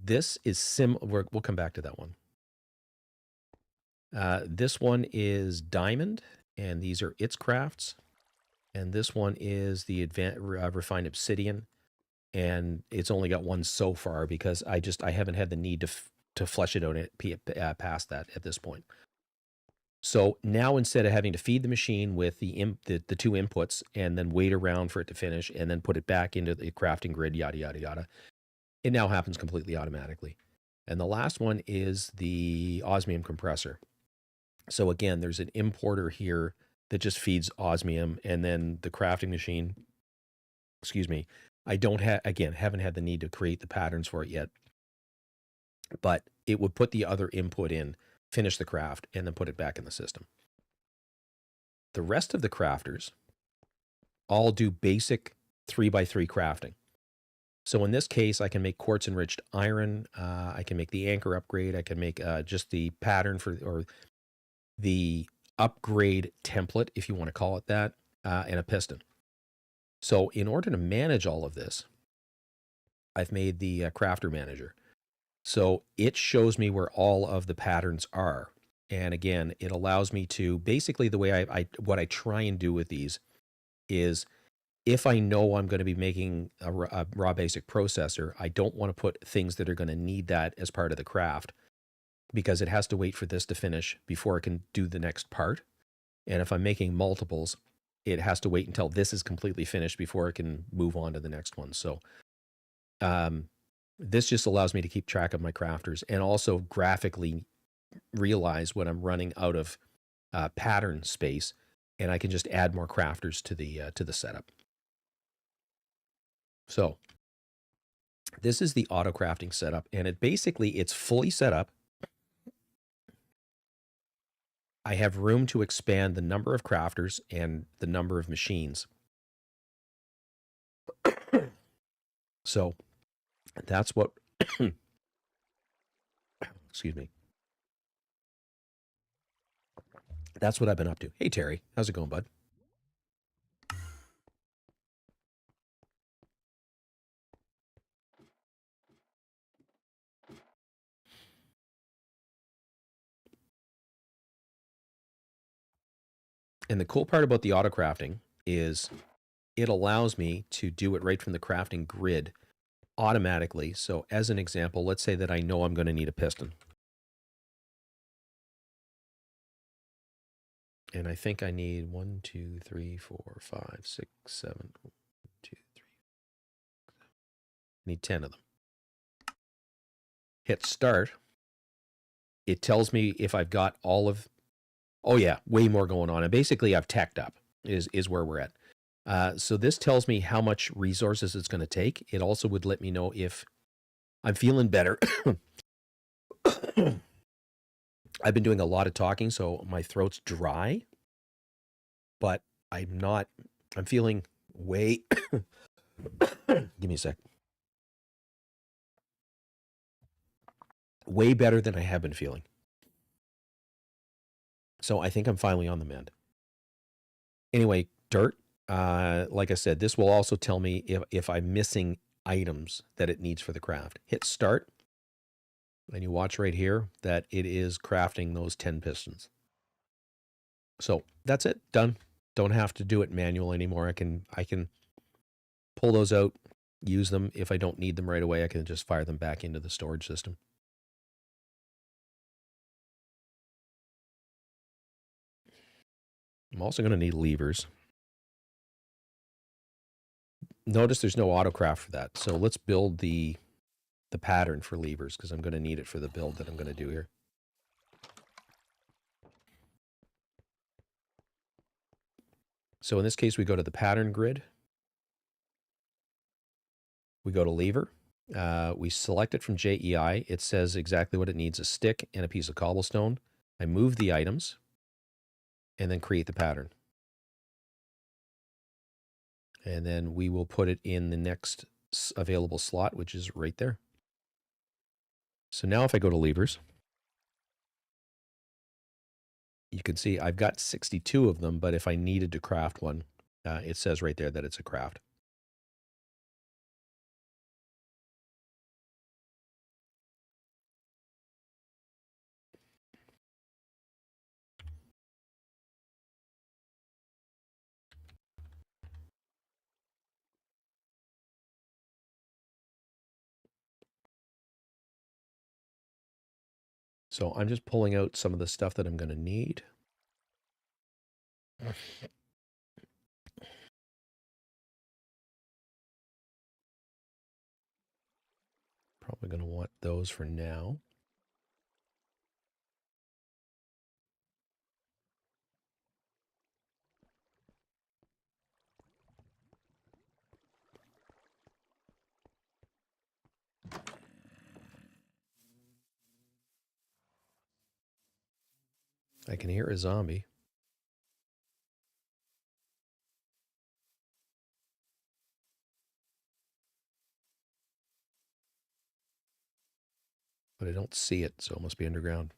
This is we'll come back to that one. This one is diamond, and these are its crafts. And this one is the refined obsidian, and it's only got one so far because I haven't had the need to flesh it out past that at this point. So now instead of having to feed the machine with the 2 inputs and then wait around for it to finish and then put it back into the crafting grid, yada, yada, yada, it now happens completely automatically. And the last one is the osmium compressor. So again, there's an importer here that just feeds osmium, and then the crafting machine, I haven't had the need to create the patterns for it yet, but it would put the other input in, finish the craft, and then put it back in the system. The rest of the crafters all do basic 3x3 crafting. So in this case, I can make quartz enriched iron. I can make the anchor upgrade. I can make just the pattern or the upgrade template, if you want to call it that, and a piston. So in order to manage all of this, I've made the crafter manager. So it shows me where all of the patterns are. And again, it allows me to, basically the way what I try and do with these is, if I know I'm going to be making a raw basic processor, I don't want to put things that are going to need that as part of the craft, because it has to wait for this to finish before it can do the next part. And if I'm making multiples, it has to wait until this is completely finished before it can move on to the next one. So this just allows me to keep track of my crafters and also graphically realize when I'm running out of pattern space, and I can just add more crafters to the setup. So this is the auto crafting setup, and it's fully set up. I have room to expand the number of crafters and the number of machines. So that's what, excuse me. That's what I've been up to. Hey, Terry, how's it going, bud? And the cool part about the auto crafting is it allows me to do it right from the crafting grid automatically. So as an example, let's say that I know I'm going to need a piston. And I think I need 1, 2, 3, 4, 5, 6, 7, 1, 2, 3. I need 10 of them. Hit start. It tells me if I've got all of, oh yeah, way more going on. And basically I've teched up is where we're at. So this tells me how much resources it's going to take. It also would let me know if I'm feeling better. I've been doing a lot of talking, so my throat's dry, but I'm feeling way, give me a sec, way better than I have been feeling. So I think I'm finally on the mend. Anyway, dirt, like I said, this will also tell me if I'm missing items that it needs for the craft. Hit start, and you watch right here that it is crafting those 10 pistons. So that's it, done. Don't have to do it manual anymore. I can pull those out, use them. If I don't need them right away, I can just fire them back into the storage system. I'm also going to need levers. Notice there's no autocraft for that. So let's build the pattern for levers, because I'm going to need it for the build that I'm going to do here. So in this case, we go to the pattern grid. We go to lever. We select it from JEI. It says exactly what it needs: a stick and a piece of cobblestone. I move the items and then create the pattern. And then we will put it in the next available slot, which is right there. So now if I go to levers, you can see I've got 62 of them, but if I needed to craft one, it says right there that it's a craft. So I'm just pulling out some of the stuff that I'm going to need. Probably going to want those for now. I can hear a zombie. But I don't see it, so it must be underground.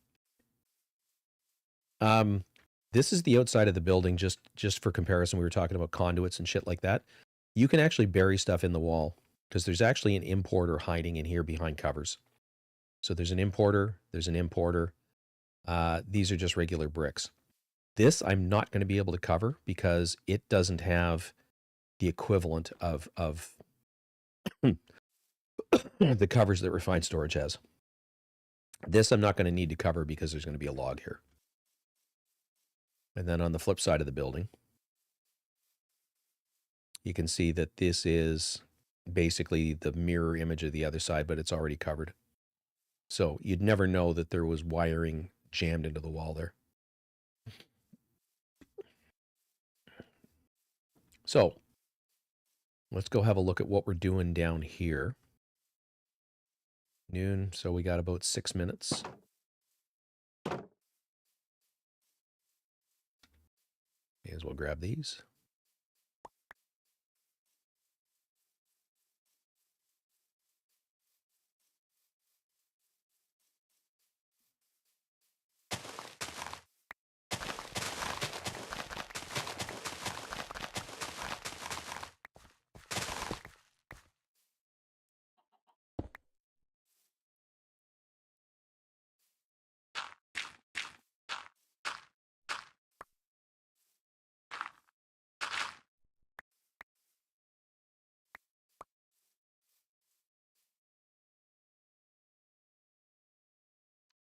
This is the outside of the building, just for comparison. We were talking about conduits and shit like that. You can actually bury stuff in the wall, because there's actually an importer hiding in here behind covers. So there's an importer, there's an importer. These are just regular bricks. This I'm not going to be able to cover because it doesn't have the equivalent of the covers that refined storage has. This I'm not going to need to cover because there's going to be a log here. And then on the flip side of the building, you can see that this is basically the mirror image of the other side, but it's already covered. So you'd never know that there was wiring jammed into the wall there. So let's go have a look at what we're doing down here. Noon, so we got about 6 minutes. May as well grab these.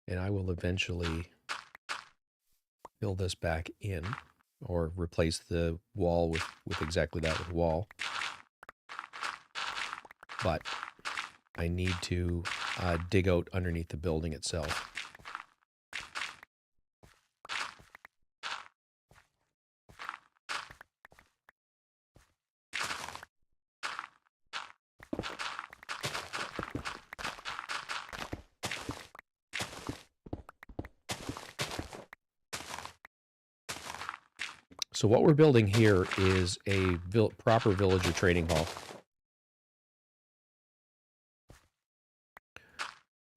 And I will eventually fill this back in, or replace the wall with exactly that, with wall. But I need to dig out underneath the building itself. So what we're building here is a proper villager trading hall.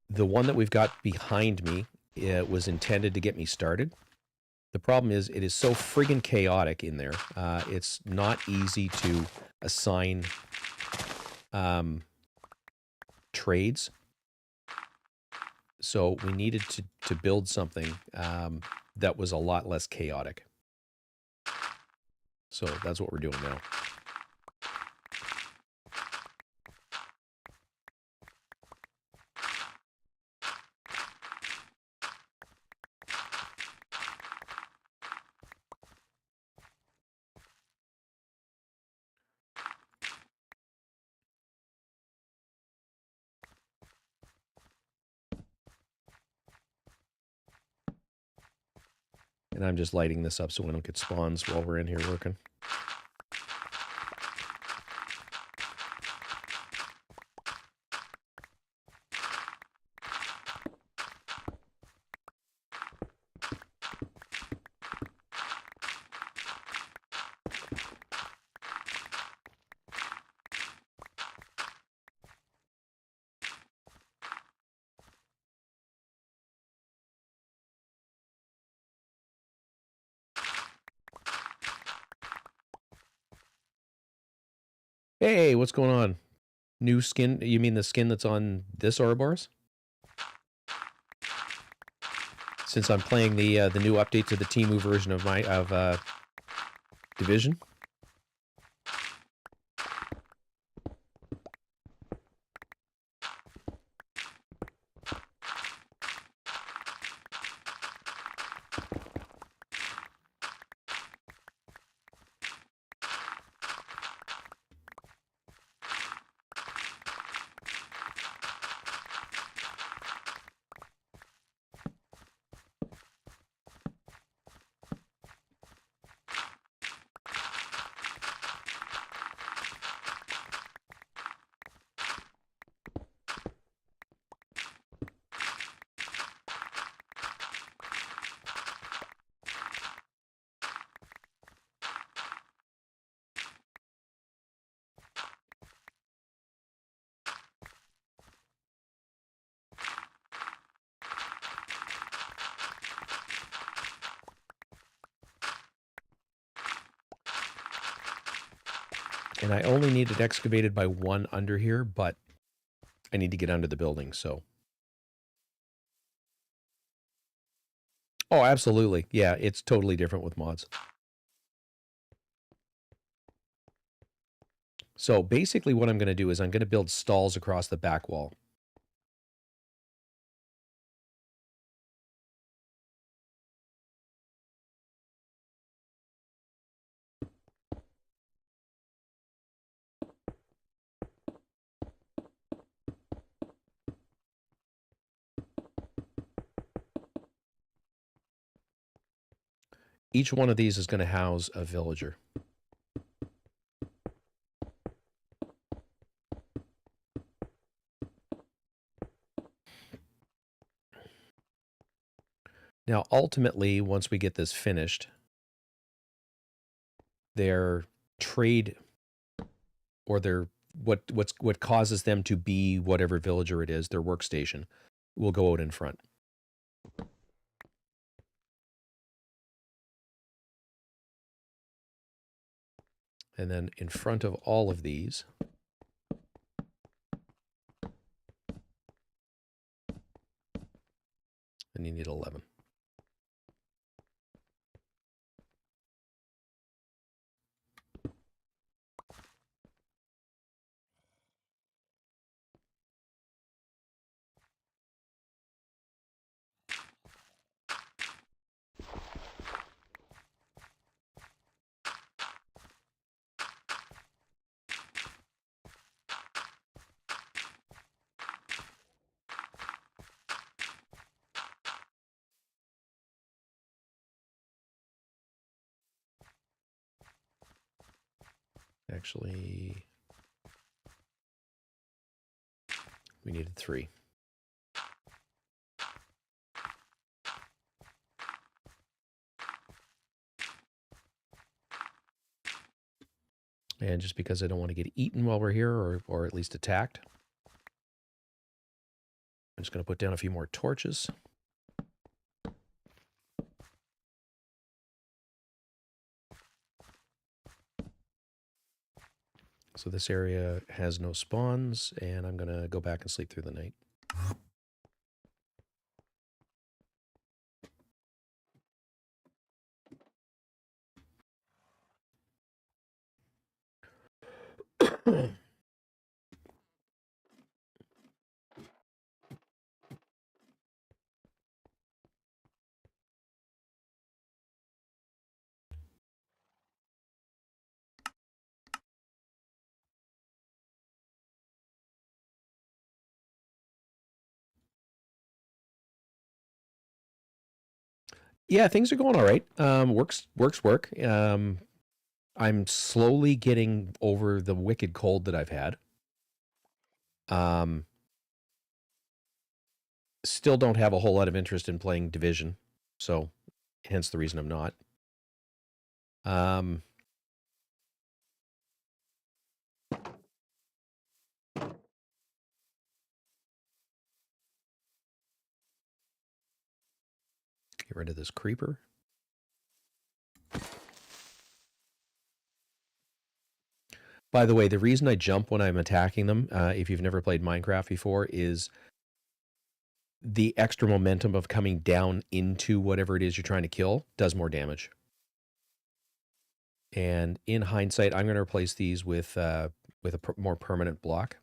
The one that we've got behind me, it was intended to get me started. The problem is it is so friggin' chaotic in there. It's not easy to assign trades. So we needed to build something that was a lot less chaotic. So that's what we're doing now. And I'm just lighting this up so we don't get spawns while we're in here working. Hey, what's going on? New skin? You mean the skin that's on this Ouroboros? Since I'm playing the new update to the Temu version of my Division. And I only need it excavated by one under here, but I need to get under the building, so. Oh, absolutely. Yeah, it's totally different with mods. So basically what I'm going to do is I'm going to build stalls across the back wall. Each one of these is going to house a villager. Now, ultimately, once we get this finished, their trade or their what causes them to be whatever villager it is, their workstation, will go out in front. And then in front of all of these, and you need 11. Actually, we needed 3. And just because I don't want to get eaten while we're here, or at least attacked, I'm just going to put down a few more torches. So this area has no spawns, and I'm going to go back and sleep through the night. Yeah, things are going all right. Work. I'm slowly getting over the wicked cold that I've had. Still don't have a whole lot of interest in playing Division, so hence the reason I'm not. Get rid of this creeper. By the way, the reason I jump when I'm attacking them, if you've never played Minecraft before, is the extra momentum of coming down into whatever it is you're trying to kill does more damage. And in hindsight, I'm going to replace these with a more permanent block.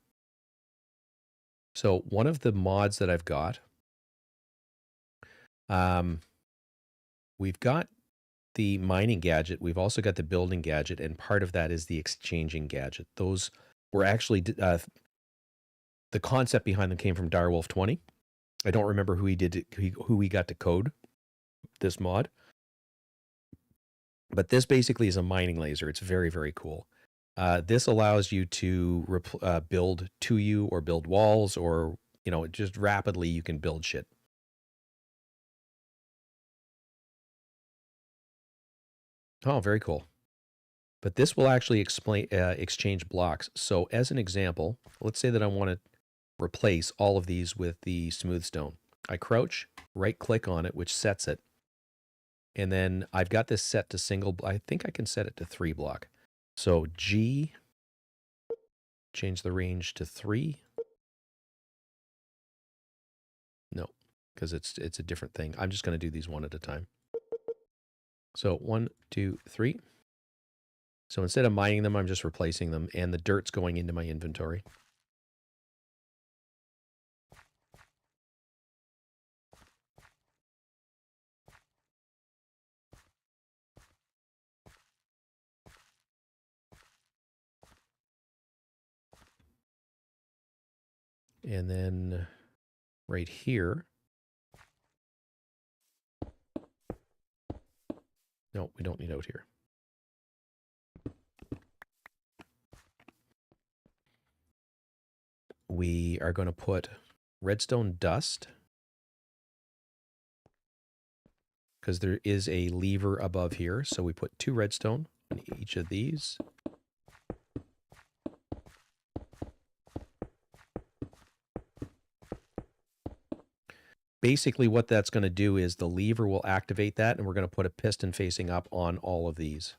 So one of the mods that I've got, we've got the mining gadget. We've also got the building gadget, and part of that is the exchanging gadget. Those were actually the concept behind them came from Direwolf 20. I don't remember who he got to code this mod, but this basically is a mining laser. It's very, very cool. This allows you to build to you or build walls, or just rapidly you can build shit. Oh, very cool. But this will actually exchange blocks. So as an example, let's say that I want to replace all of these with the smooth stone. I crouch, right click on it, which sets it. And then I've got this set to single. I think I can set it to 3 block. So G, change the range to 3. No, because it's a different thing. I'm just going to do these one at a time. So 1, 2, 3. So instead of mining them, I'm just replacing them, and the dirt's going into my inventory. And then right here, no, we don't need out here. We are going to put redstone dust, because there is a lever above here. So we put 2 redstone on each of these. Basically what that's going to do is the lever will activate that, and we're going to put a piston facing up on all of these.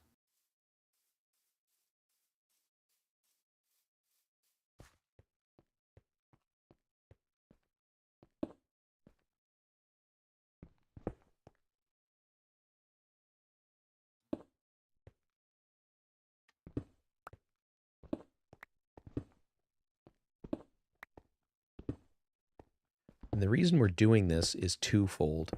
And the reason we're doing this is twofold.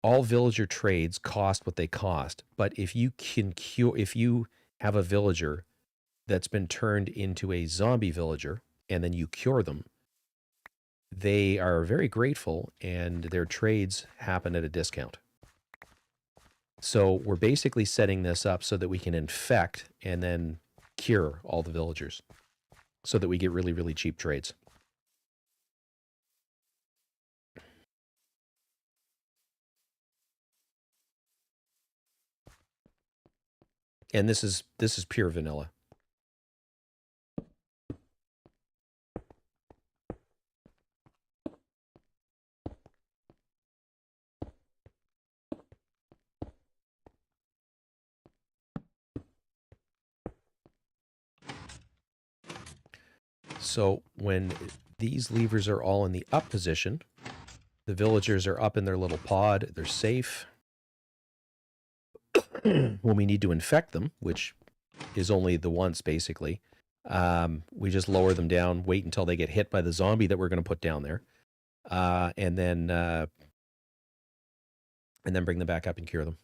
All villager trades cost what they cost, but if you have a villager that's been turned into a zombie villager and then you cure them, they are very grateful and their trades happen at a discount. So we're basically setting this up so that we can infect and then cure all the villagers so that we get really, really cheap trades. And this is pure vanilla. So when these levers are all in the up position, the villagers are up in their little pod, they're safe. When we need to infect them, which is only the once basically, we just lower them down, wait until they get hit by the zombie that we're going to put down there, and then bring them back up and cure them.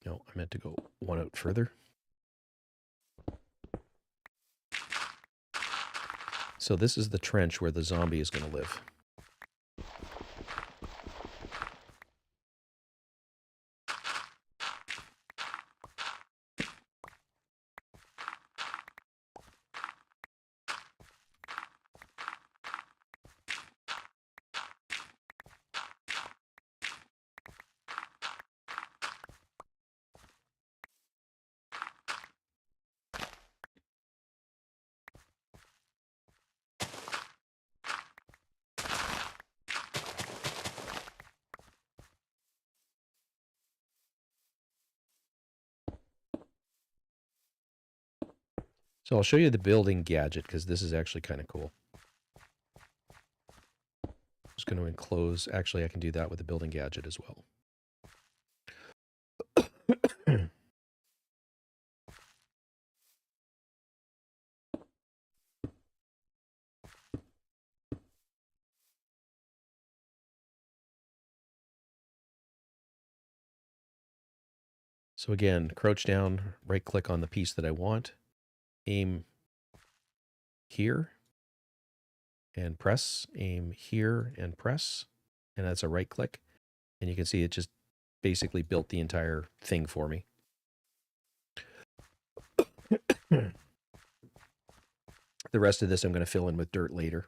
No, I meant to go one out further. So this is the trench where the zombie is going to live. So I'll show you the building gadget because this is actually kind of cool. I'm just going to enclose. Actually, I can do that with the building gadget as well. So again, crouch down, right click on the piece that I want, aim here and press, aim here and press, and that's a right click. And you can see it just basically built the entire thing for me. The rest of this I'm going to fill in with dirt later.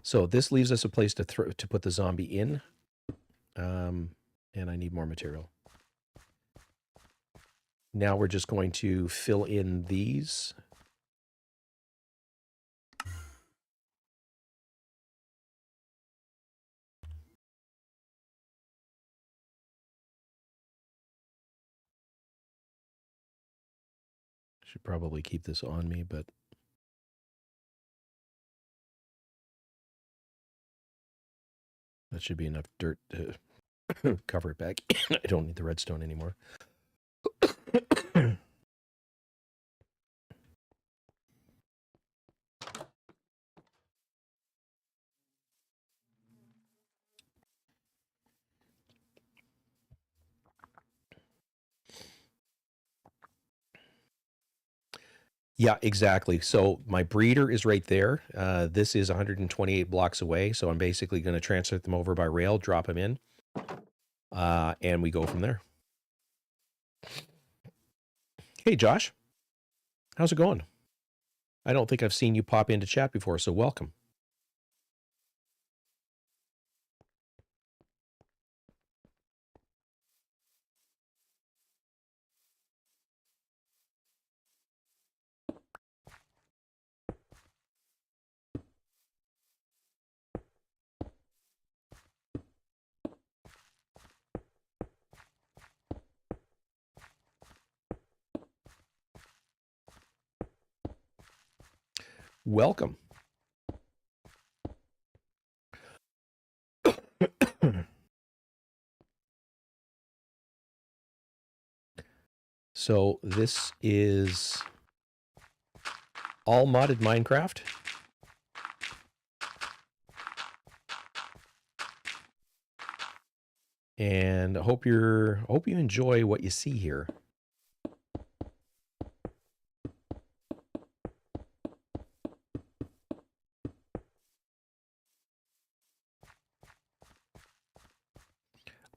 So this leaves us a place to put the zombie in, and I need more material. Now we're just going to fill in these. Should probably keep this on me, but that should be enough dirt to cover it back. I don't need the redstone anymore. Yeah, exactly. So my breeder is right there. This is 128 blocks away. So I'm basically going to transfer them over by rail, drop them in, and we go from there. Hey, Josh. How's it going? I don't think I've seen you pop into chat before, so welcome. Welcome. So this is all modded Minecraft. And I hope you enjoy what you see here.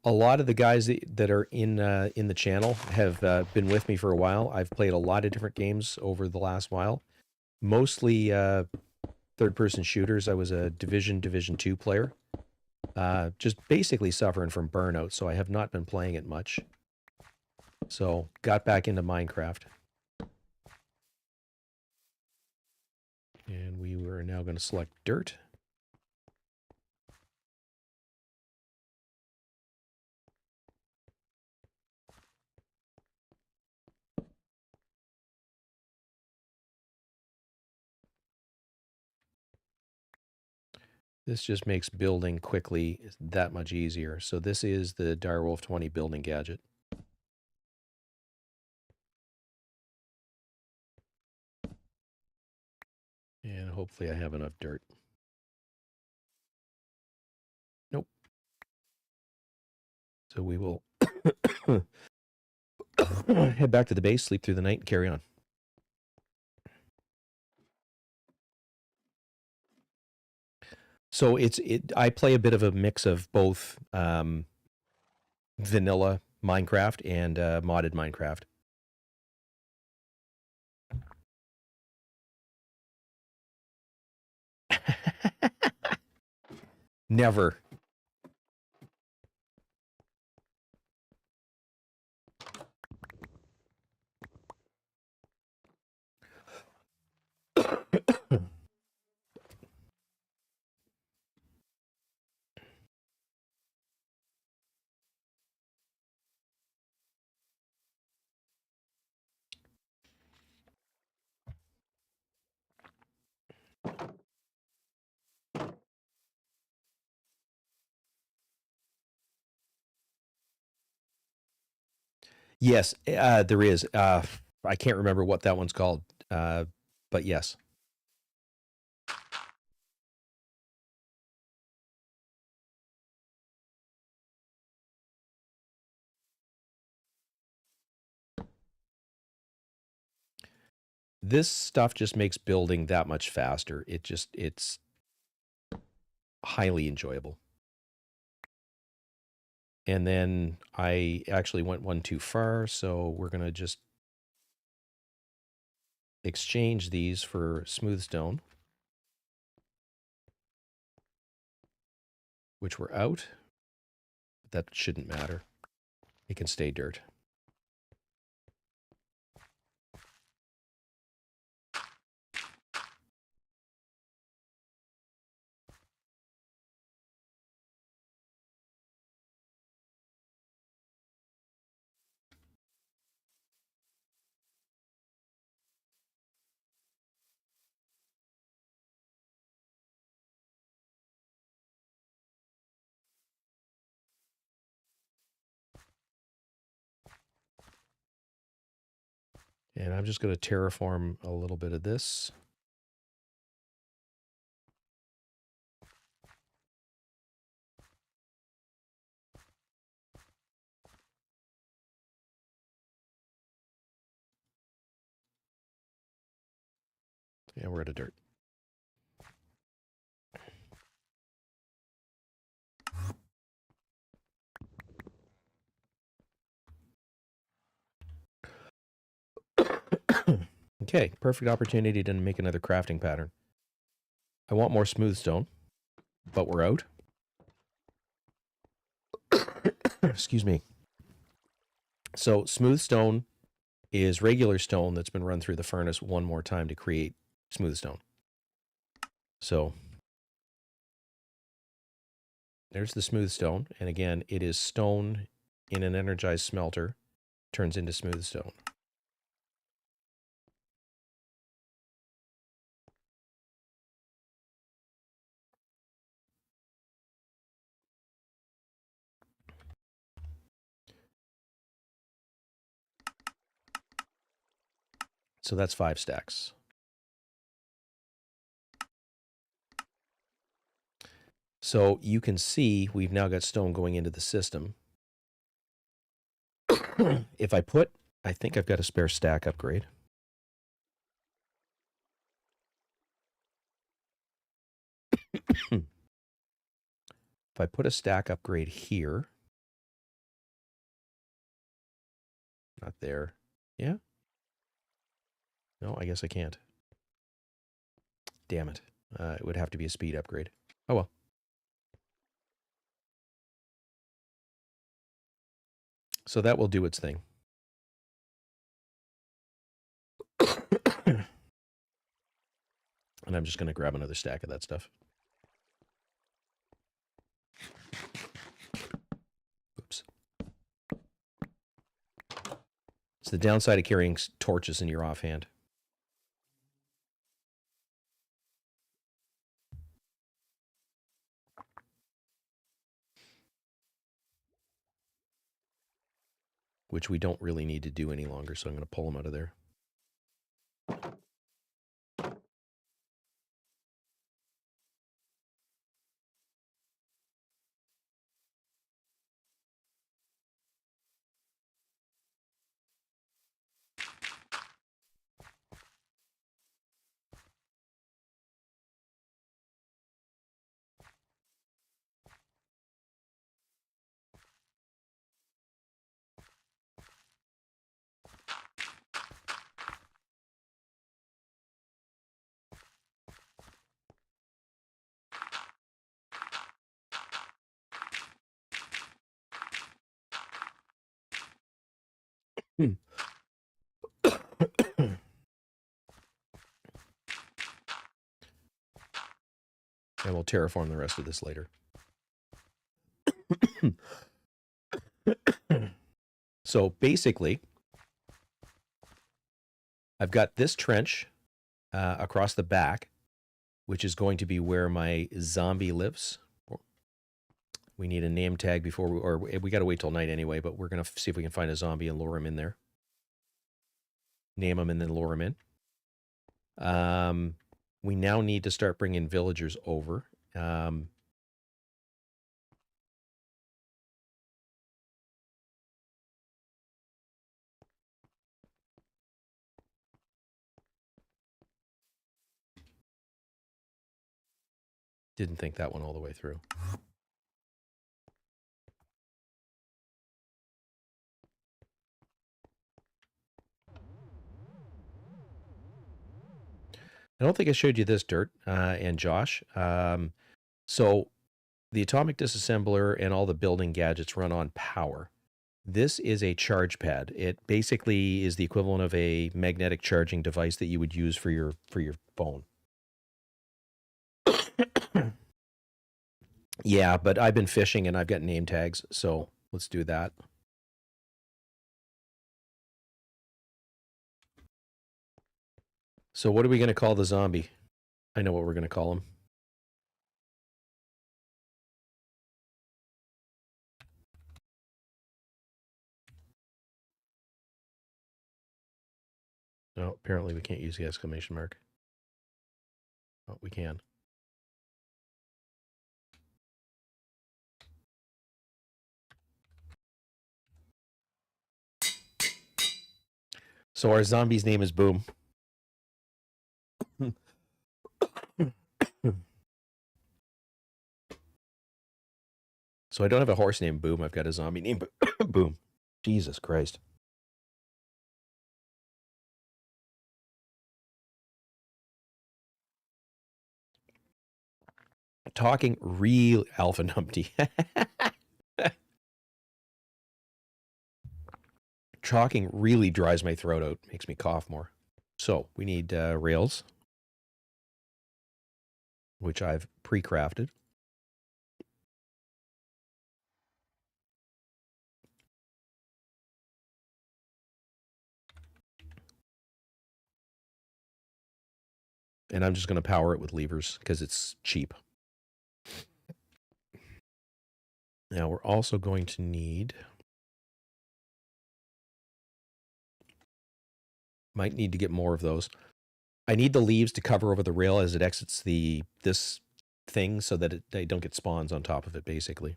A lot of the guys that are in the channel have been with me for a while. I've played a lot of different games over the last while, mostly third-person shooters. I was a Division 2 player, just basically suffering from burnout, so I have not been playing it much. So got back into Minecraft. And we were now going to select dirt. This just makes building quickly that much easier. So this is the Direwolf 20 building gadget. And hopefully I have enough dirt. Nope. So we will head back to the base, sleep through the night, and carry on. So I play a bit of a mix of both vanilla Minecraft and modded Minecraft. Never. Yes, there is. I can't remember what that one's called, but yes. This stuff just makes building that much faster. It's highly enjoyable. And then I actually went one too far, so we're going to just exchange these for smooth stone, which were out. But that shouldn't matter. It can stay dirt. And I'm just going to terraform a little bit of this. And we're out of dirt. Okay, perfect opportunity to make another crafting pattern. I want more smooth stone, but we're out. Excuse me. So smooth stone is regular stone that's been run through the furnace one more time to create smooth stone. So there's the smooth stone. And again, it is stone in an energized smelter, turns into smooth stone. So that's 5 stacks. So you can see we've now got stone going into the system. If I think I've got a spare stack upgrade. If I put a stack upgrade here, Not there. Yeah? No, I guess I can't. Damn it. It would have to be a speed upgrade. Oh well. So that will do its thing. And I'm just going to grab another stack of that stuff. Oops. It's the downside of carrying torches in your offhand. Which we don't really need to do any longer, so I'm going to pull them out of there. And we'll terraform the rest of this later. So basically, I've got this trench across the back, which is going to be where my zombie lives. We need a name tag before we got to wait till night anyway, but we're going to see if we can find a zombie and lure him in there. Name him and then lure him in. We now need to start bringing villagers over. Didn't think that one all the way through. I don't think I showed you this, Dirt and Josh. So the atomic disassembler and all the building gadgets run on power. This is a charge pad. It basically is the equivalent of a magnetic charging device that you would use for your phone. Yeah, but I've been fishing and I've got name tags, so let's do that. So what are we going to call the zombie? I know what we're going to call him. No, apparently we can't use the exclamation mark. Oh, we can. So our zombie's name is Boom. So I don't have a horse named Boom. I've got a zombie named Boom. Jesus Christ. Talking real Alpha Numpty. Talking really dries my throat out. Makes me cough more. So we need rails, which I've pre-crafted. And I'm just going to power it with levers because it's cheap. Now we're also going to need... Might need to get more of those. I need the leaves to cover over the rail as it exits this thing so that they don't get spawns on top of it, basically.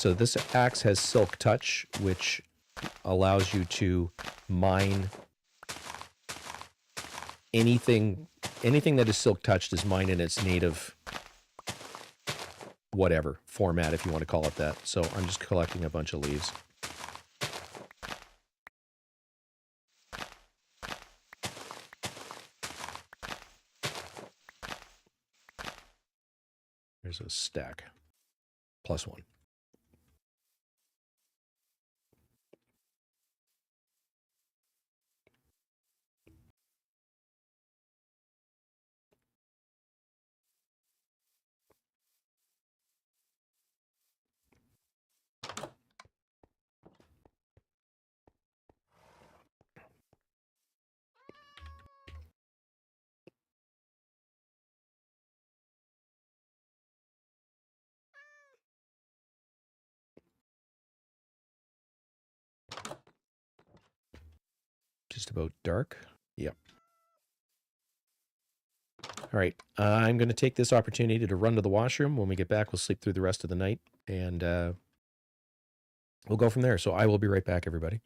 So this axe has Silk Touch, which allows you to mine anything that is silk touched is mined in its native whatever format, if you want to call it that. So I'm just collecting a bunch of leaves. There's a stack. +1. Just about dark. Yep. All right. I'm going to take this opportunity to run to the washroom. When we get back, we'll sleep through the rest of the night, and we'll go from there. So I will be right back, everybody.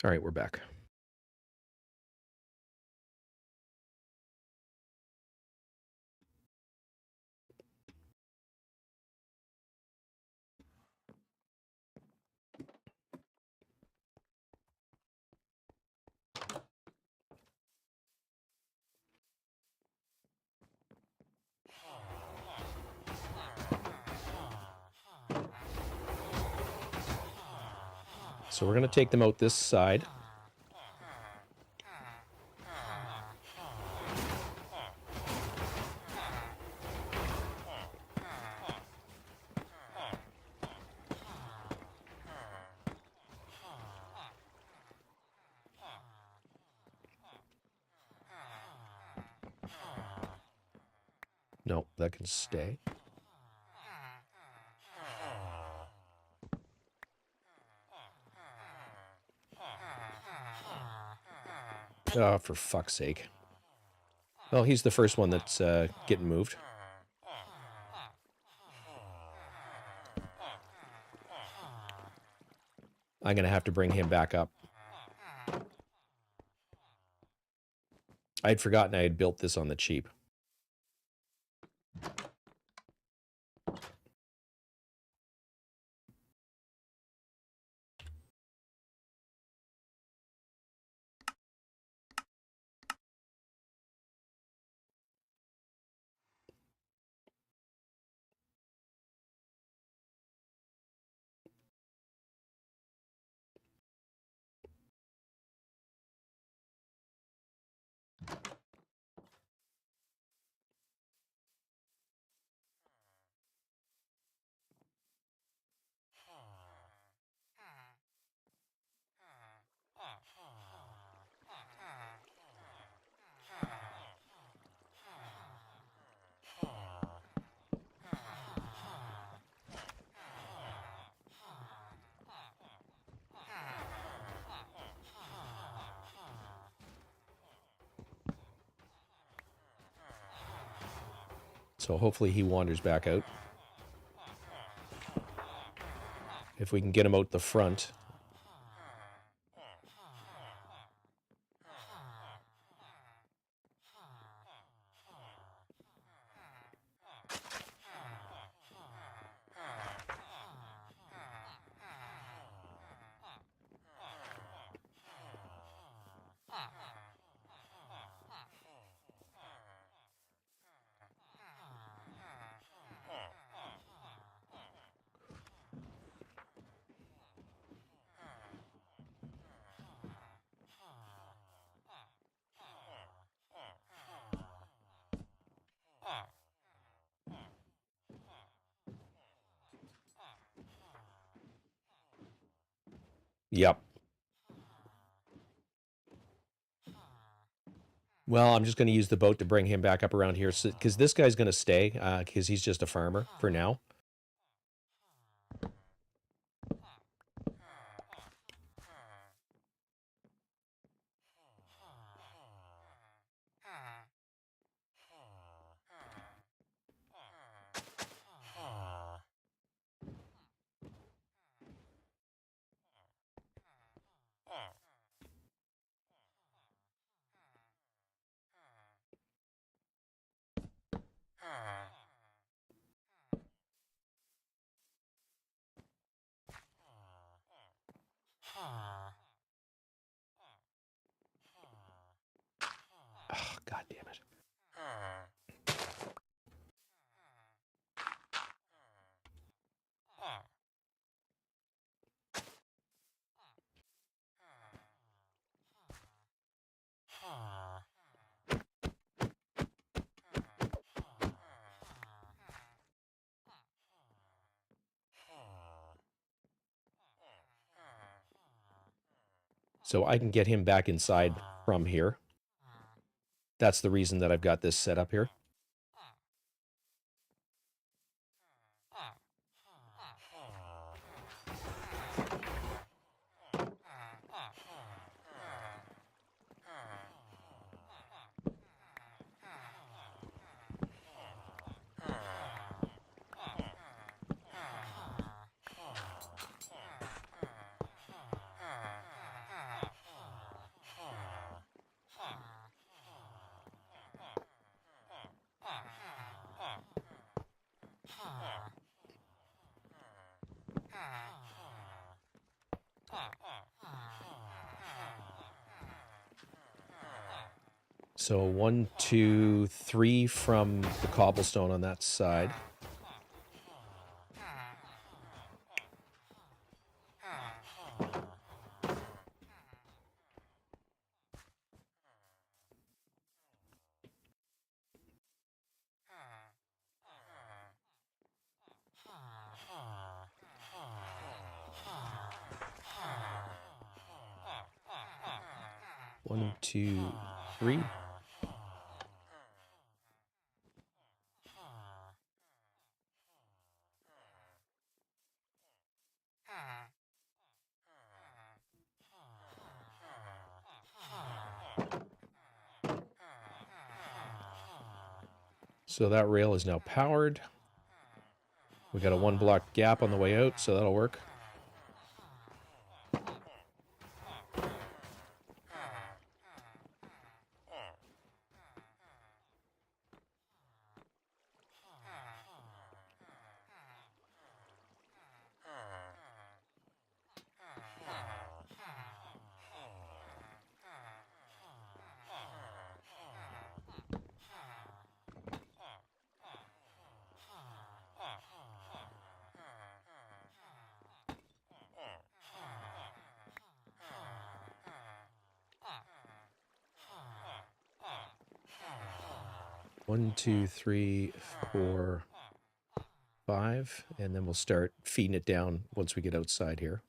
All right, we're back. So we're going to take them out this side. No, that can stay. Oh, for fuck's sake. Well, he's the first one that's getting moved. I'm going to have to bring him back up. I'd forgotten I had built this on the cheap. So hopefully he wanders back out. If we can get him out the front. Yep. Well, I'm just going to use the boat to bring him back up around here, because this guy's going to stay, because he's just a farmer for now. Oh, God damn it. So I can get him back inside from here. That's the reason that I've got this set up here. So 1, 2, 3 from the cobblestone on that side. One, two, three. So that rail is now powered. We got a 1 block gap on the way out, so that'll work. One, two, three, 4, 5, and then we'll start feeding it down once we get outside here.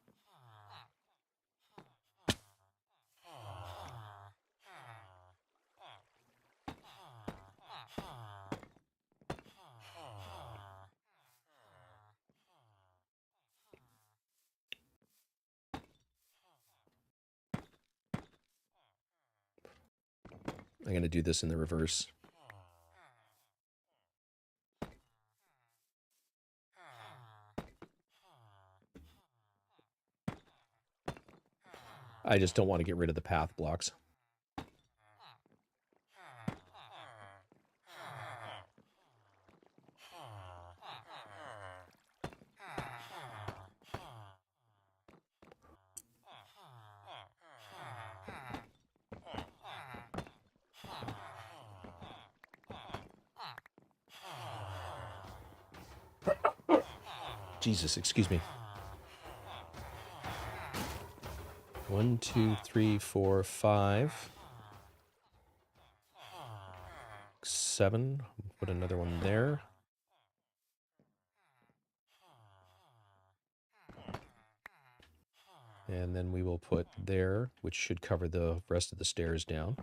I'm going to do this in the reverse. I just don't want to get rid of the path blocks. Jesus, excuse me. 1, 2, 3, 4, 5, 7. Put another one there. And then we will put there, which should cover the rest of the stairs down.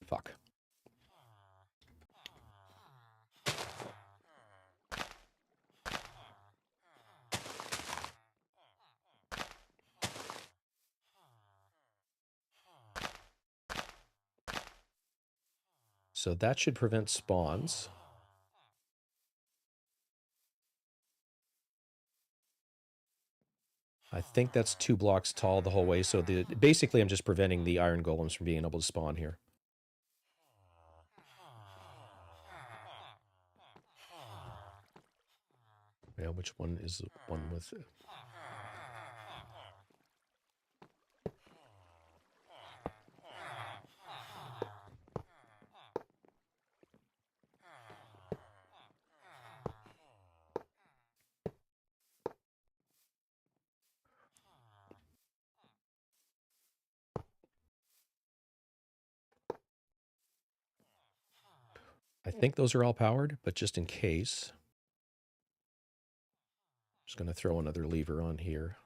Fuck. So that should prevent spawns. I think that's 2 blocks tall the whole way. So basically I'm just preventing the iron golems from being able to spawn here. Yeah, which one is the one with it? I think those are all powered, but just in case, I'm just going to throw another lever on here.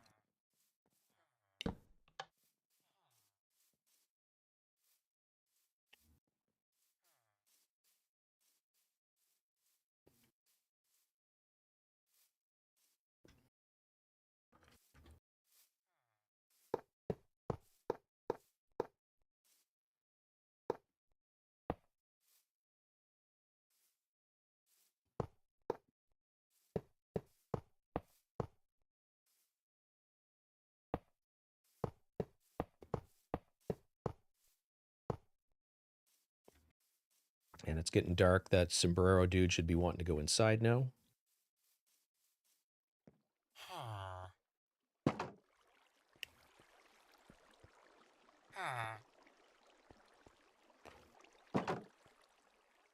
And it's getting dark. That sombrero dude should be wanting to go inside now.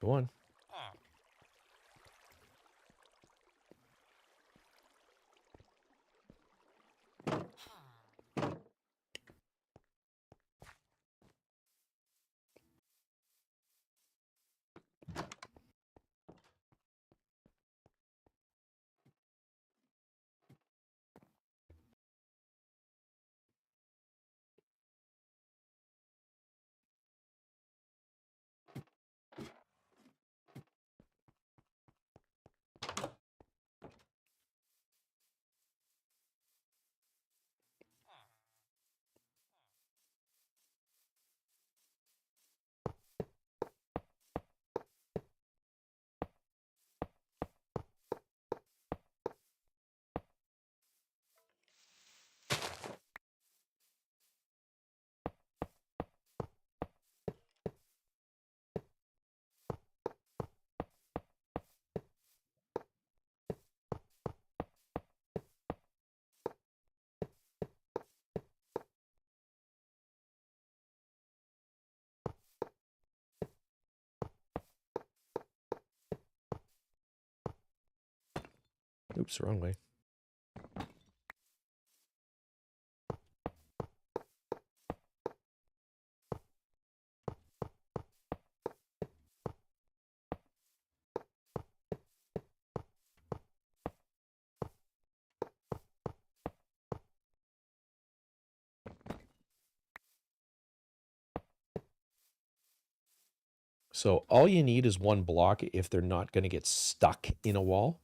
Go on. Oops, wrong way. So all you need is 1 block if they're not going to get stuck in a wall.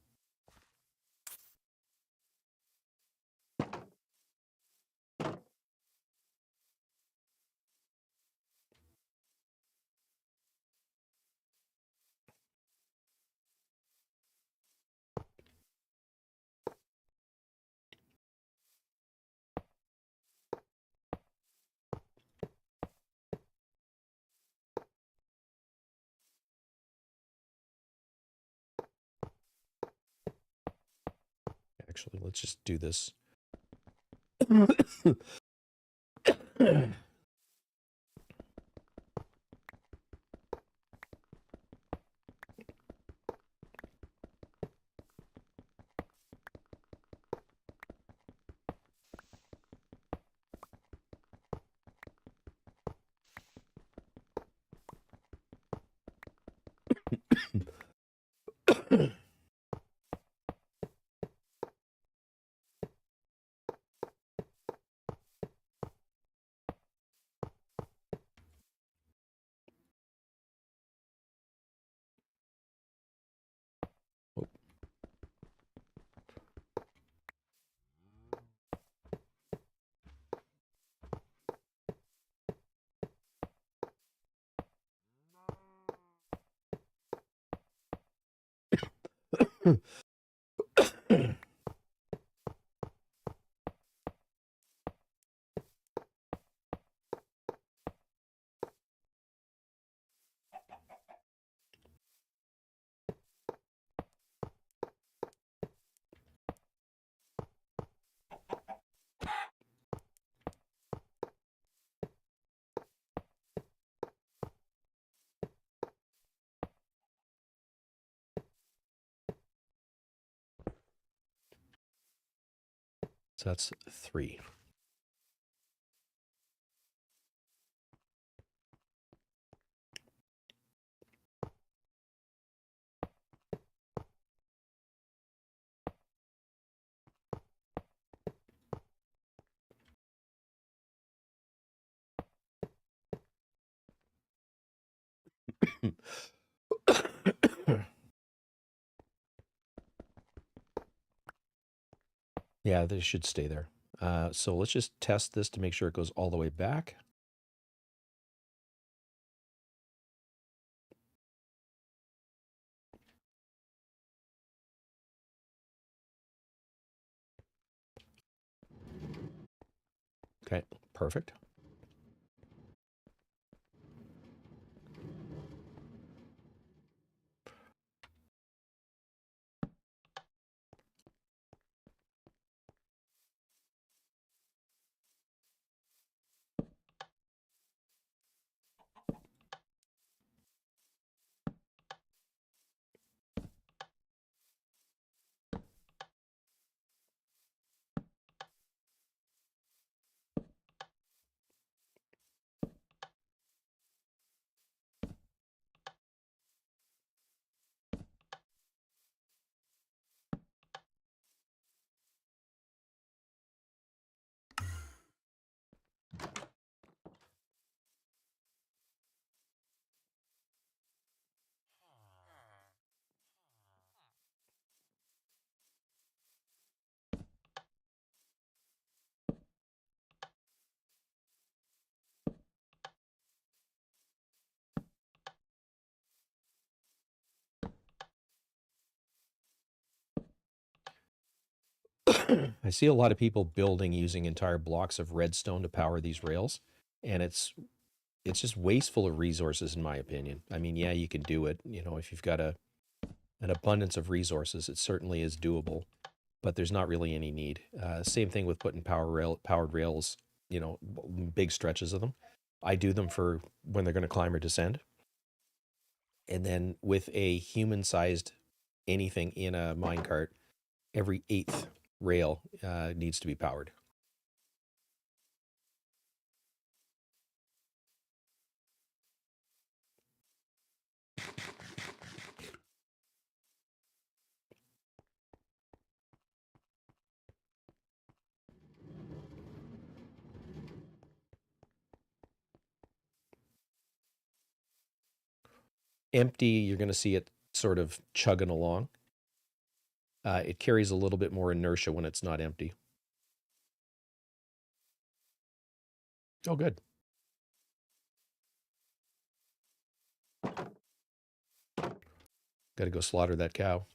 Actually, let's just do this. So that's 3. Yeah, this should stay there. So let's just test this to make sure it goes all the way back. Okay, perfect. I see a lot of people building using entire blocks of redstone to power these rails, and it's just wasteful of resources in my opinion. I mean, yeah, you can do it. You know, if you've got an abundance of resources, it certainly is doable, but there's not really any need. Same thing with putting powered rails, you know, big stretches of them. I do them for when they're going to climb or descend. And then with a human-sized anything in a minecart, every 8th rail needs to be powered. Empty, you're going to see it sort of chugging along. It carries a little bit more inertia when it's not empty. Oh, good. Got to go slaughter that cow.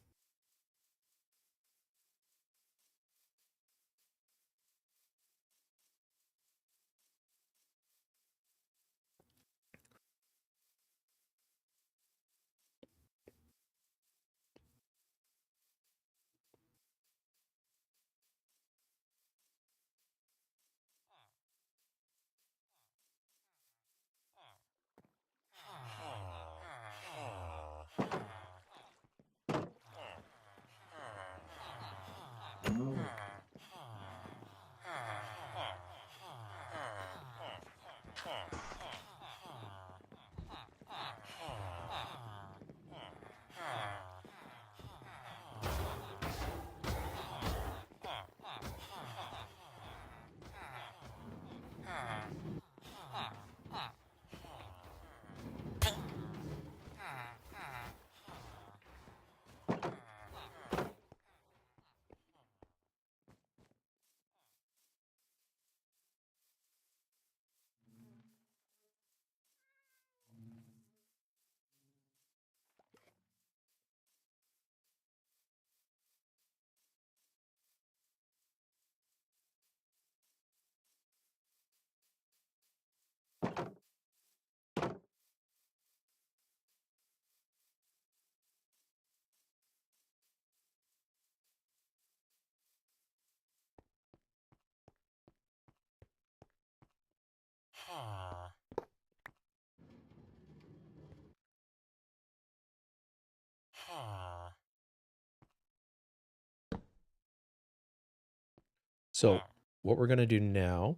So what we're going to do now.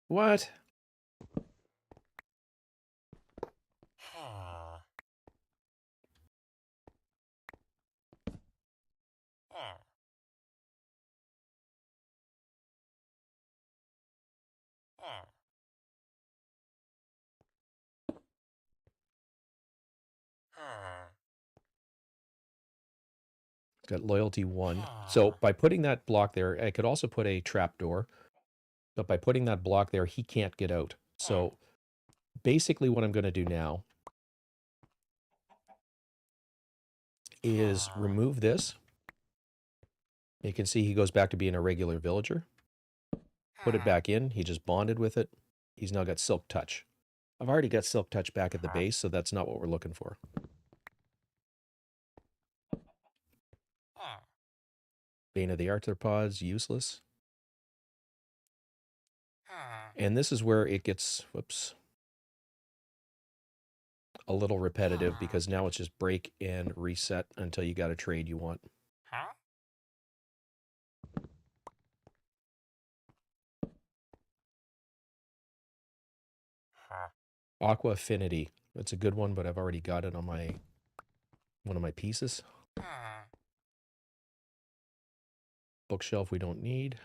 What? Got loyalty 1. So by putting that block there, I could also put a trapdoor. But by putting that block there, he can't get out. So basically what I'm going to do now is remove this. You can see he goes back to being a regular villager. Put it back in. He just bonded with it. He's now got Silk Touch. I've already got Silk Touch back at the base, so that's not what we're looking for. Bane of the Arthropods, useless. And this is where it gets, whoops, a little repetitive because now it's just break and reset until you got a trade you want. Aqua Affinity. That's a good one, but I've already got it on my one of my pieces. Bookshelf we don't need.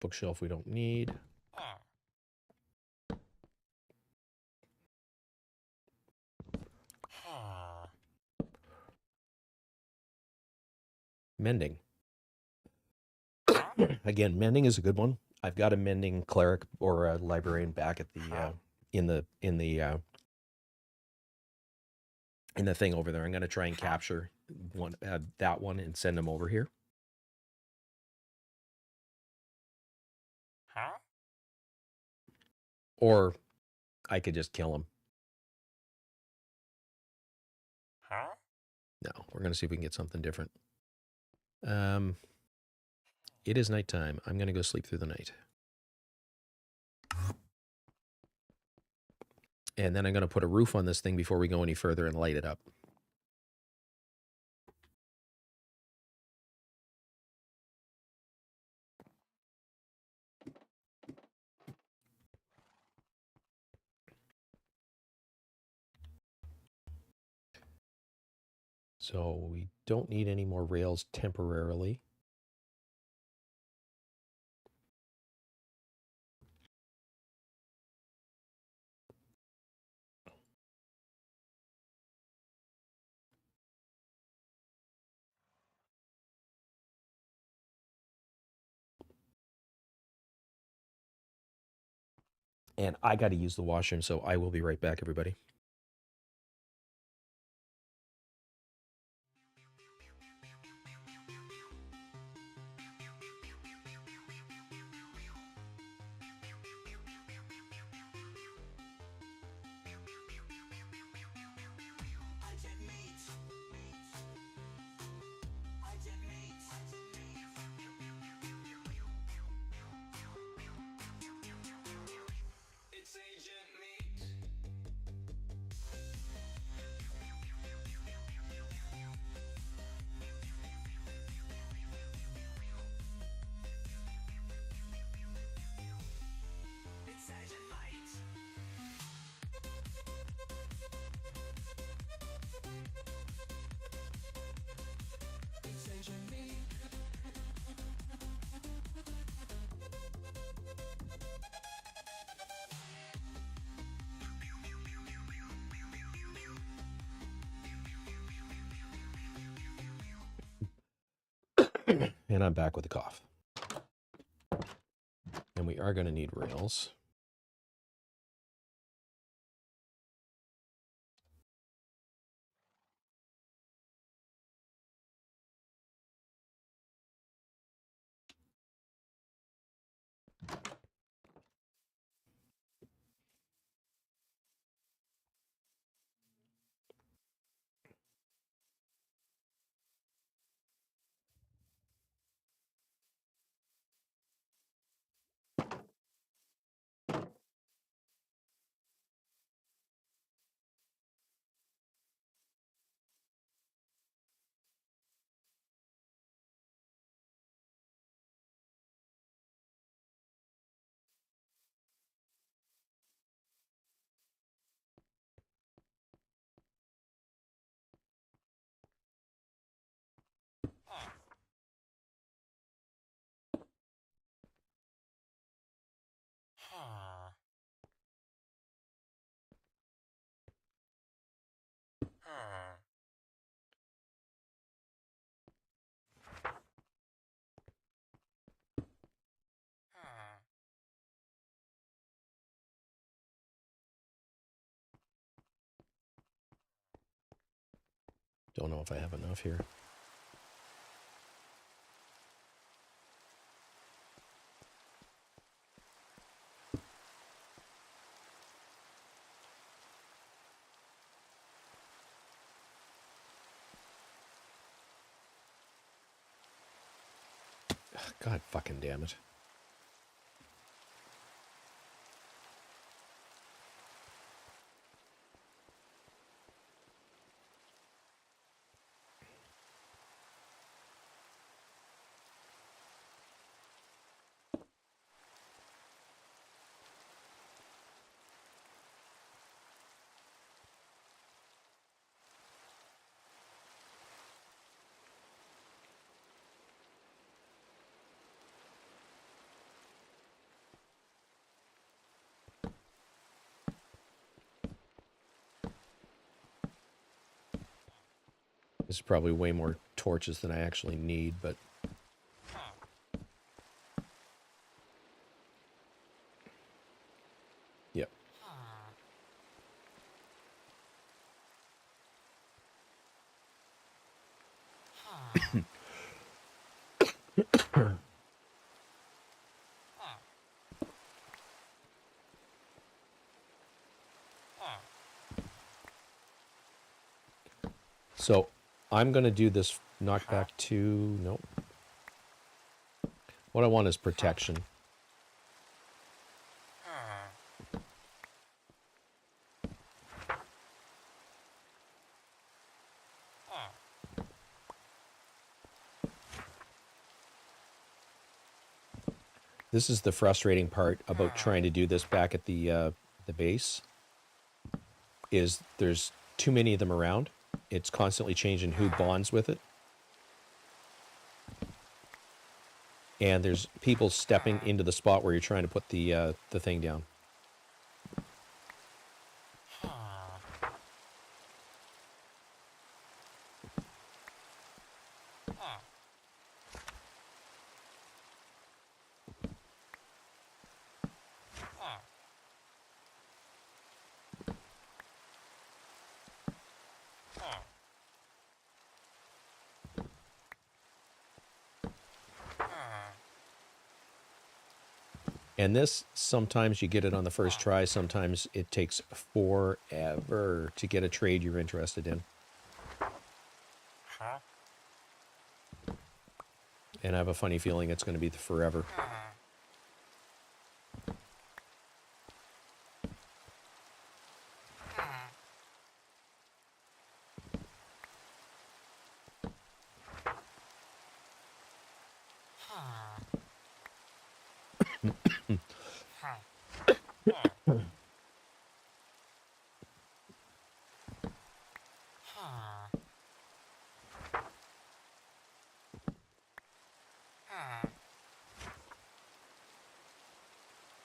Bookshelf we don't need. Mending. Again, mending is a good one. I've got a mending cleric or a librarian back at the in the thing over there. I'm going to try and capture one that one and send them over here. Or I could just kill him. No, we're going to see if we can get something different. It is nighttime. I'm going to go sleep through the night. And then I'm going to put a roof on this thing before we go any further and light it up. So we don't need any more rails temporarily. And I got to use the washroom, so I will be right back, everybody. And I'm back with a cough. And we are going to need rails. Don't know if I have enough here. God fucking damn it. This is probably way more torches than I actually need, but... Yep. So, I'm going to do this knockback 2. Nope. What I want is protection. This is the frustrating part about trying to do this back at the base, is there's too many of them around. It's constantly changing who bonds with it. And there's people stepping into the spot where you're trying to put the thing down. And this, sometimes you get it on the first try, sometimes it takes forever to get a trade you're interested in. And I have a funny feeling it's going to be forever.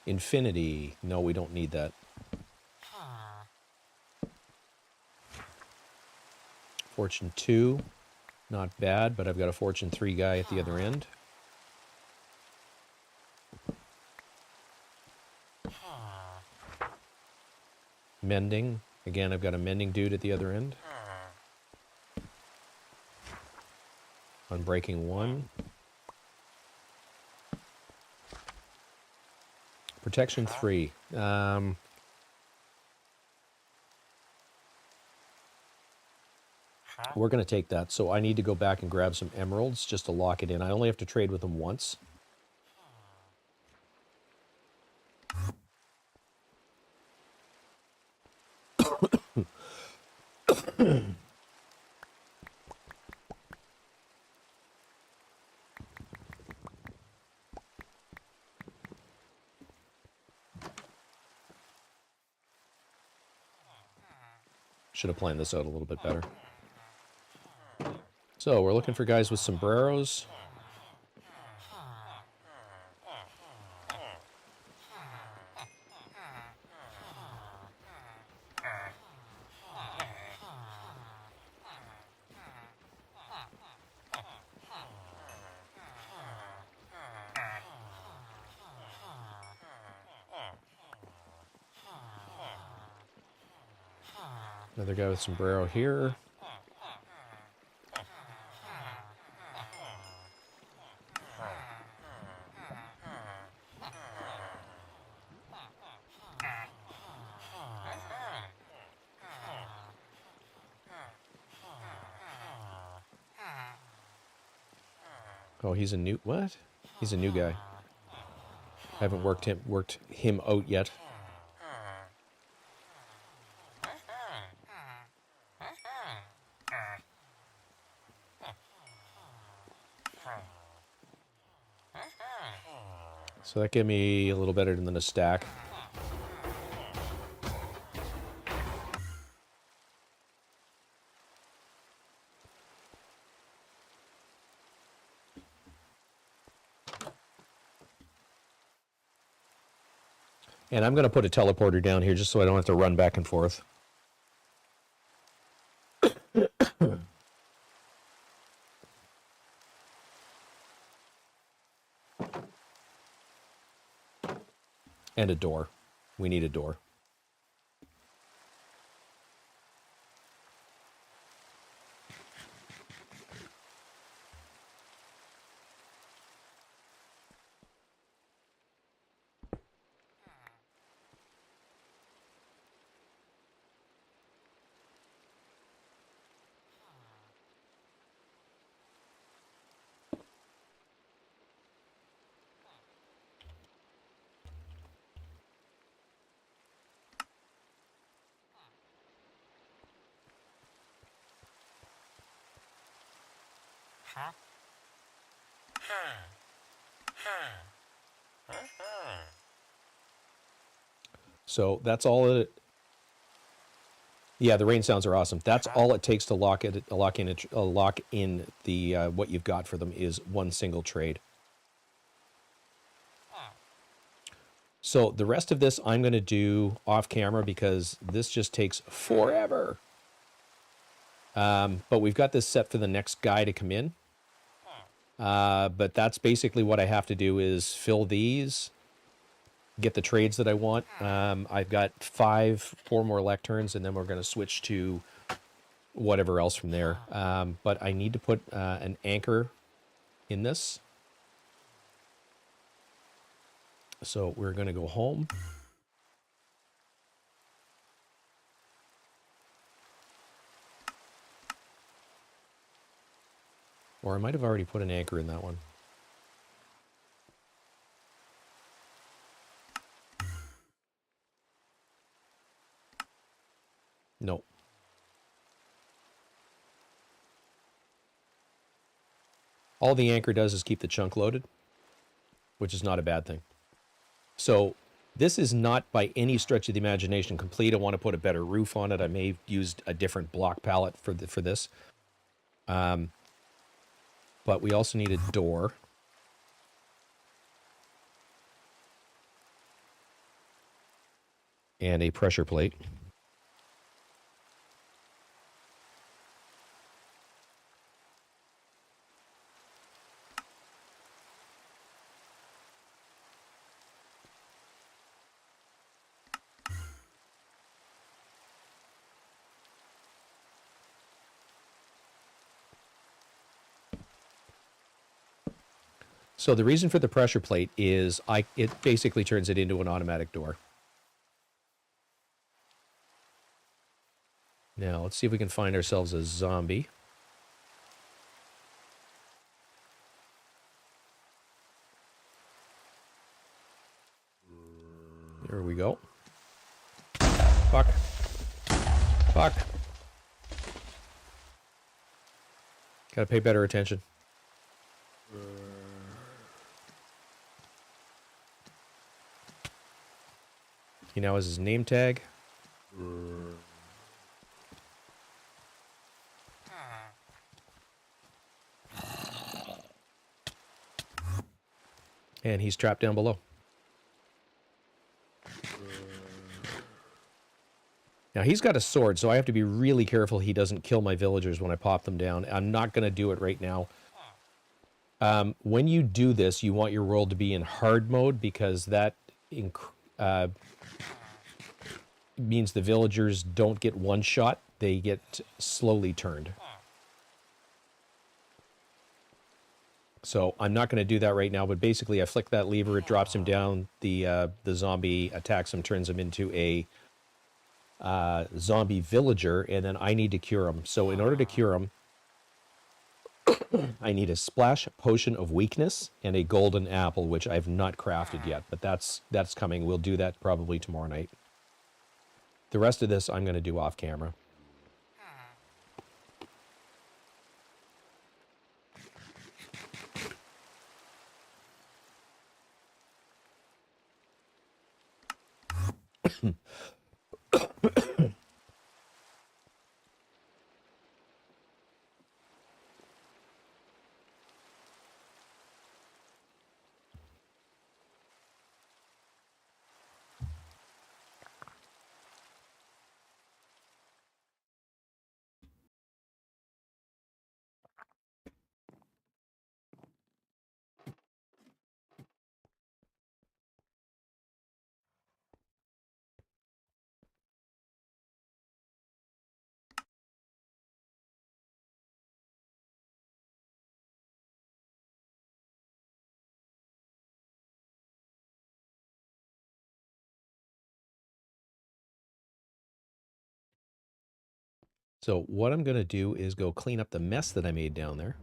Infinity. No, we don't need that. Fortune 2. Not bad, but I've got a Fortune 3 guy at the other end. Mending. Again, I've got a mending dude at the other end. Unbreaking 1. Protection 3. We're going to take that. So I need to go back and grab some emeralds just to lock it in. I only have to trade with them once. Should have planned this out a little bit better. So we're looking for guys with sombreros. Another guy with sombrero here. Oh, he's a new... What? He's a new guy. I haven't worked him out yet. So that gave me a little better than a stack. And I'm going to put a teleporter down here just so I don't have to run back and forth. And a door. We need a door. So that's all it... Yeah, the rain sounds are awesome. That's all it takes to lock in the what you've got for them is one single trade. So the rest of this I'm going to do off camera because this just takes forever. But we've got this set for the next guy to come in. But that's basically what I have to do is fill these, get the trades that I want. I've got 4 more lecterns, and then we're going to switch to whatever else from there. But I need to put an anchor in this. So we're going to go home. Or I might have already put an anchor in that one. Nope. All the anchor does is keep the chunk loaded, which is not a bad thing. So this is not by any stretch of the imagination complete. I want to put a better roof on it. I may have used a different block palette for this. But we also need a door. And a pressure plate. So the reason for the pressure plate is it basically turns it into an automatic door. Now, let's see if we can find ourselves a zombie. There we go. Fuck. Fuck. Gotta pay better attention. He now has his name tag. And he's trapped down below. Now he's got a sword, so I have to be really careful he doesn't kill my villagers when I pop them down. I'm not going to do it right now. When you do this, you want your world to be in hard mode because that means the villagers don't get one shot. They get slowly turned. So I'm not going to do that right now, but basically I flick that lever, it drops him down, the zombie attacks him, turns him into a zombie villager, and then I need to cure him. So in order to cure him, I need a splash potion of weakness and a golden apple, which I've not crafted yet, but that's coming. We'll do that probably tomorrow night. The rest of this I'm going to do off camera. So what I'm going to do is go clean up the mess that I made down there.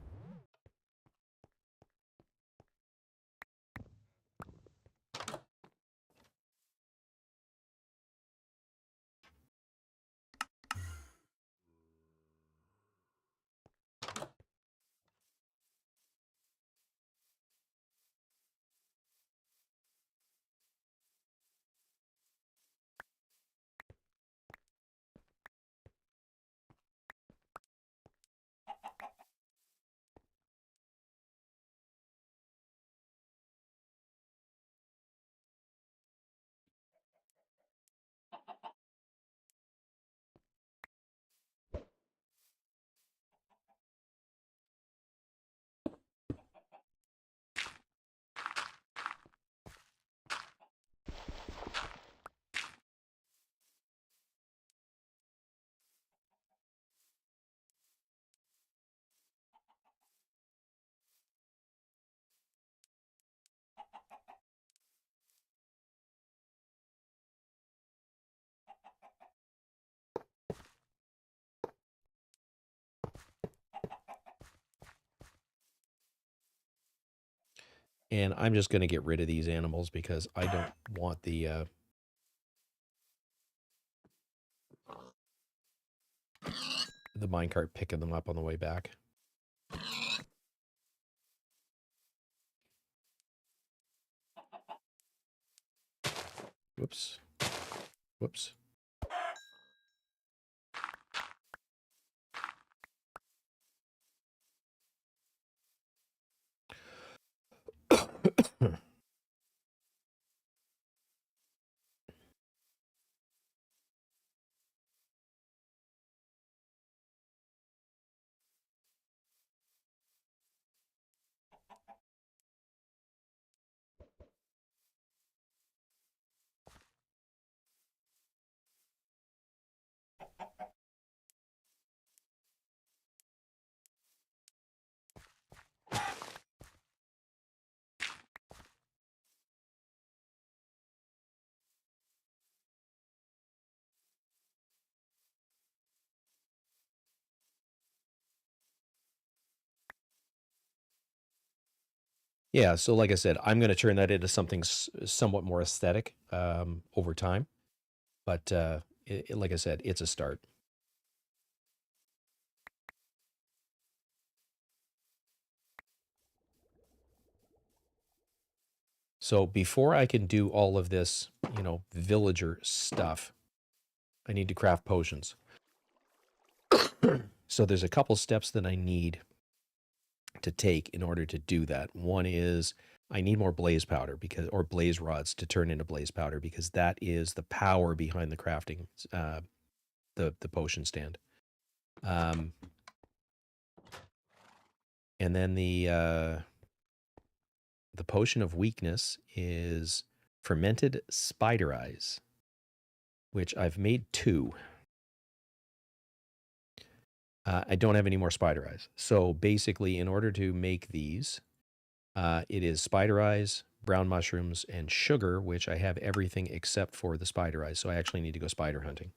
And I'm just going to get rid of these animals because I don't want the minecart picking them up on the way back. Whoops. Whoops. Yeah, so like I said, I'm going to turn that into something somewhat more aesthetic over time. But like I said, it's a start. So before I can do all of this, villager stuff, I need to craft potions. So there's a couple steps that I need to take in order to do that. One is I need more blaze powder or blaze rods to turn into blaze powder because that is the power behind the crafting, the potion stand. And then the potion of weakness is fermented spider eyes, which I've made 2. I don't have any more spider eyes. So basically, in order to make these, it is spider eyes, brown mushrooms, and sugar, which I have everything except for the spider eyes. So I actually need to go spider hunting.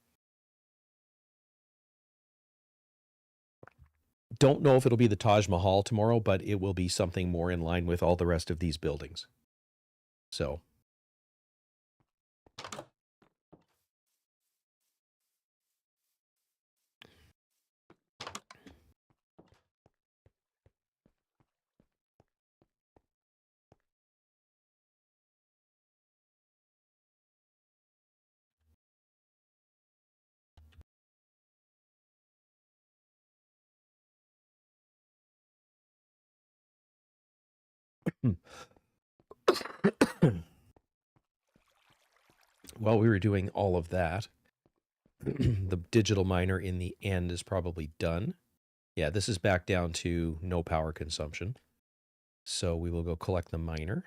Don't know if it'll be the Taj Mahal tomorrow, but it will be something more in line with all the rest of these buildings. So while we were doing all of that, the digital miner in the end is probably done. Yeah, this is back down to no power consumption. So we will go collect the miner.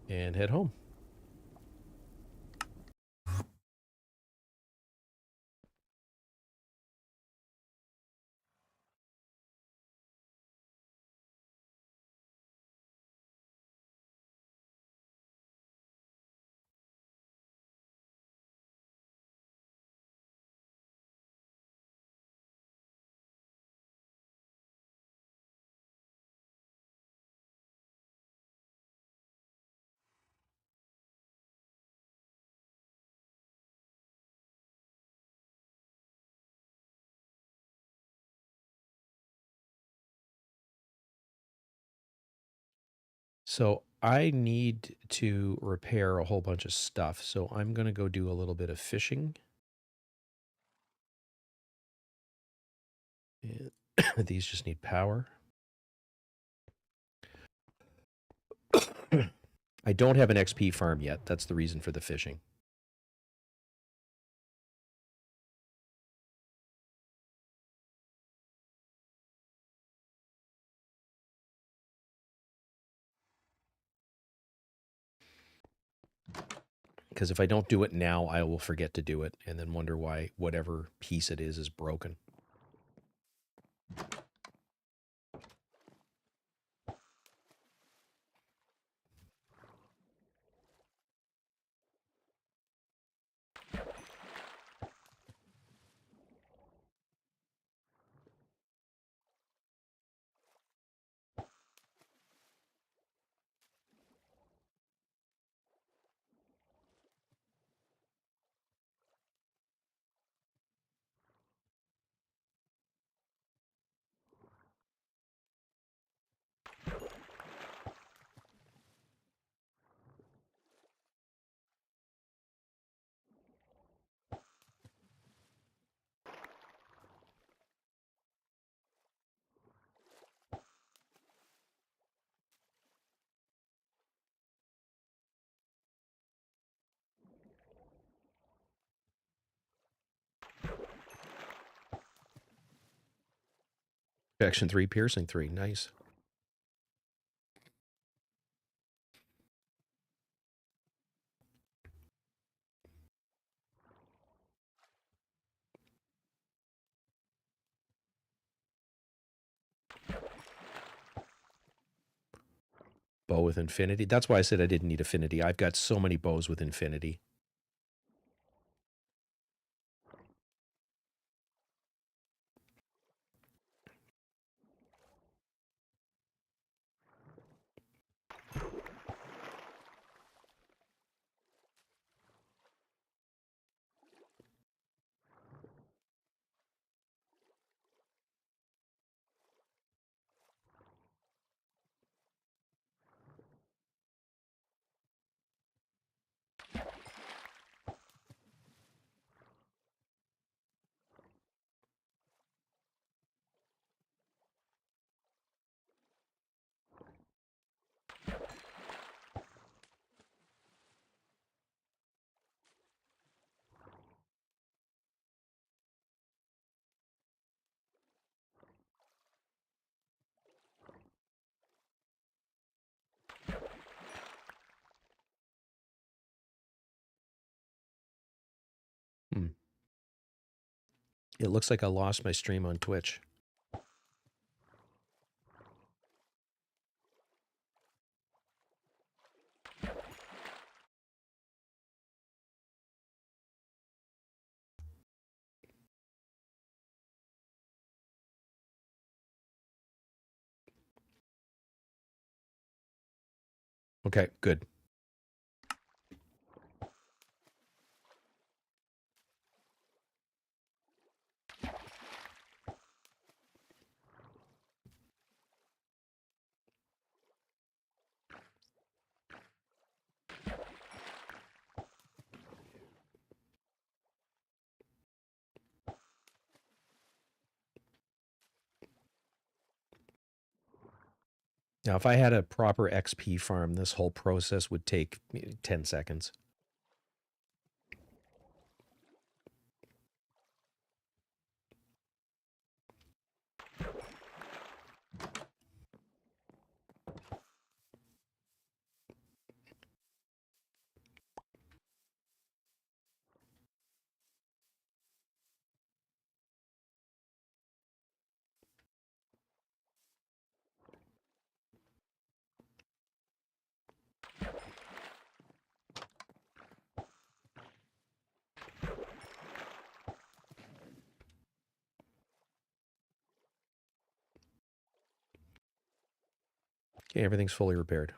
And head home. So I need to repair a whole bunch of stuff. So I'm going to go do a little bit of fishing. And these just need power. I don't have an XP farm yet. That's the reason for the fishing. Because if I don't do it now, I will forget to do it and then wonder why whatever piece it is broken. Protection 3, piercing 3. Nice. Bow with infinity. That's why I said I didn't need affinity. I've got so many bows with infinity. It looks like I lost my stream on Twitch. Okay, good. Now, if I had a proper XP farm, this whole process would take 10 seconds. Okay, everything's fully repaired.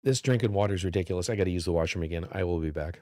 This drinking water is ridiculous. I got to use the washroom again. I will be back.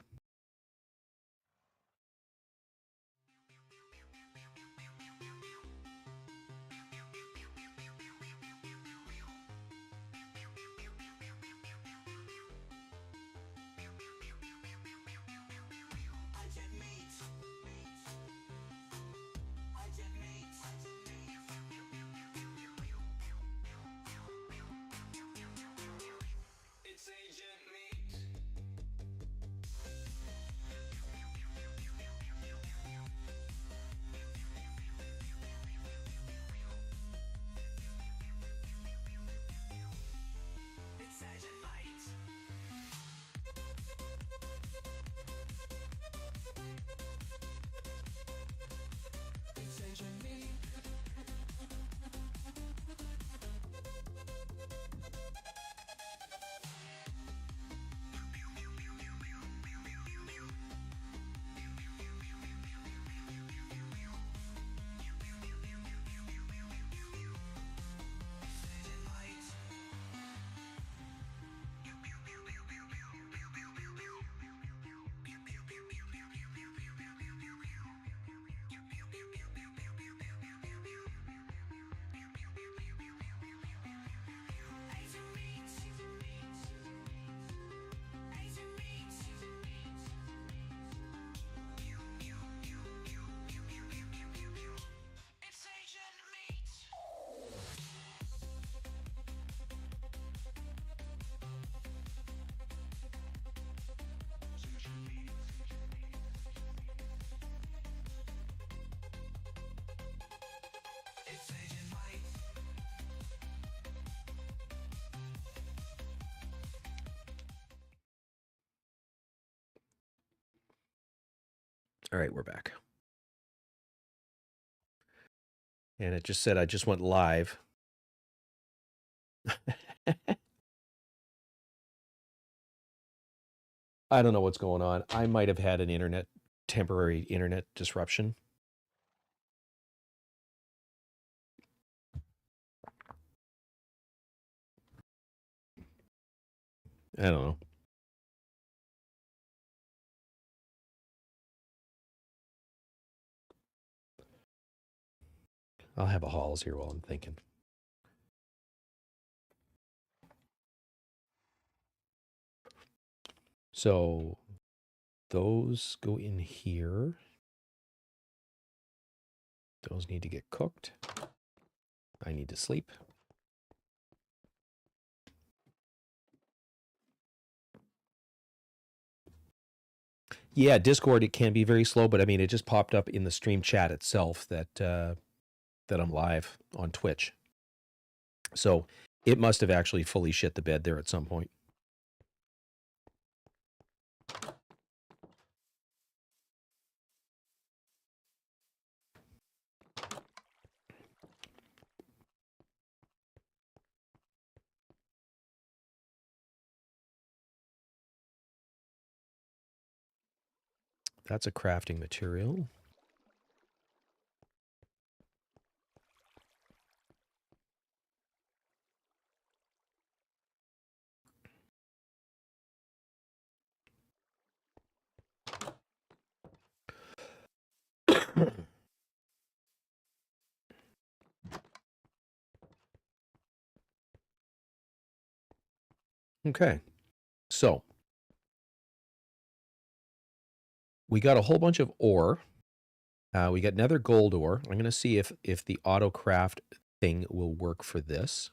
All right, we're back. And it just said I just went live. I don't know what's going on. I might have had an temporary internet disruption. I don't know. I'll have a Halls here while I'm thinking. So those go in here. Those need to get cooked. I need to sleep. Yeah, Discord, it can be very slow, but I mean, it just popped up in the stream chat itself that that I'm live on Twitch. So it must have actually fully shit the bed there at some point. That's a crafting material. Okay, so we got a whole bunch of ore. We got nether gold ore. I'm going to see if the auto craft thing will work for this.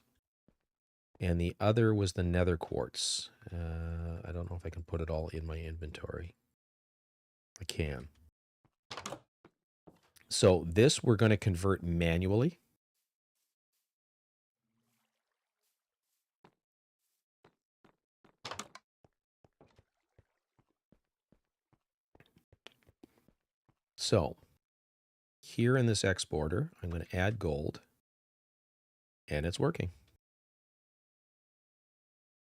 And the other was the nether quartz. I don't know if I can put it all in my inventory. I can. So this we're going to convert manually. So here in this exporter, I'm going to add gold. And it's working.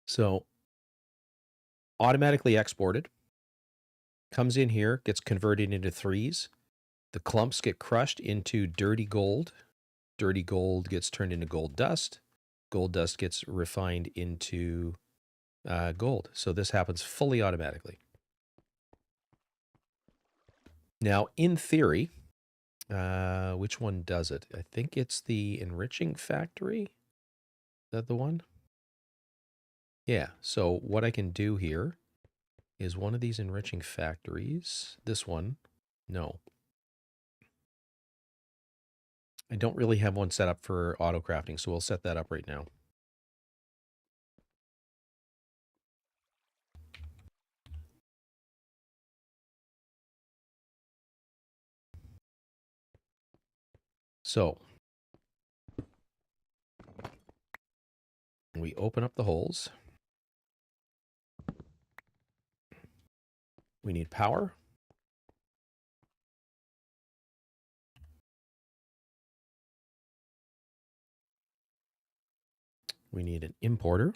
So automatically exported. Comes in here, gets converted into threes. The clumps get crushed into dirty gold. Dirty gold gets turned into gold dust. Gold dust gets refined into gold. So this happens fully automatically. Now, in theory, which one does it? I think it's the enriching factory. Is that the one? Yeah. So what I can do here is one of these enriching factories. This one. No. I don't really have one set up for auto crafting, so we'll set that up right now. So we open up the holes. We need power. We need an importer.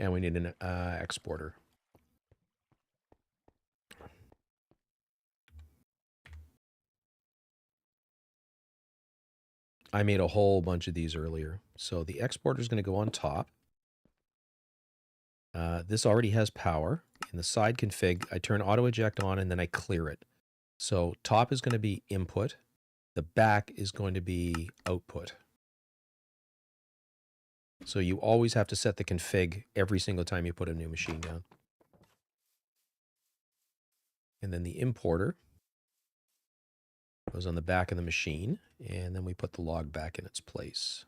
And we need an exporter. I made a whole bunch of these earlier. So the exporter is going to go on top. This already has power. In the side config, I turn auto eject on and then I clear it. So top is going to be input. The back is going to be output. So you always have to set the config every single time you put a new machine down. And then the importer goes on the back of the machine, and then we put the log back in its place.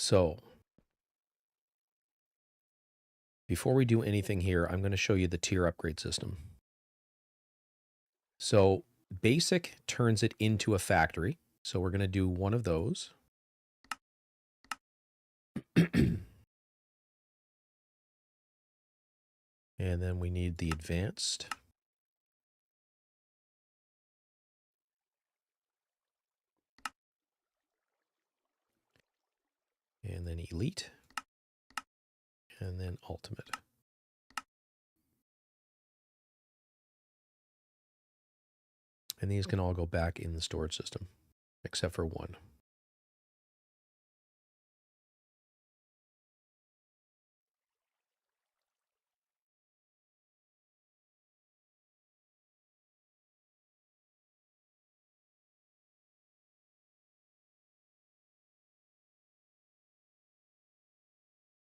So before we do anything here, I'm going to show you the tier upgrade system. So basic turns it into a factory. So we're going to do one of those. And then we need the advanced. And then elite. And then ultimate. And these can all go back in the storage system, except for one.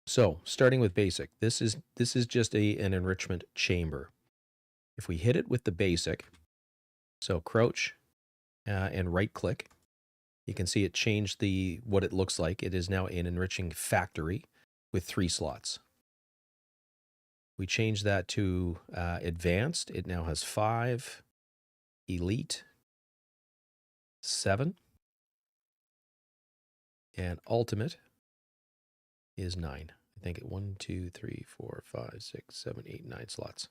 So starting with basic, this is just an enrichment chamber. If we hit it with the basic, so crouch and right click, you can see it changed what it looks like. It is now an enriching factory with 3 slots. We change that to advanced. It now has 5, elite, 7, and ultimate is 9. I think it 1, 2, 3, 4, 5, 6, 7, 8, 9 slots.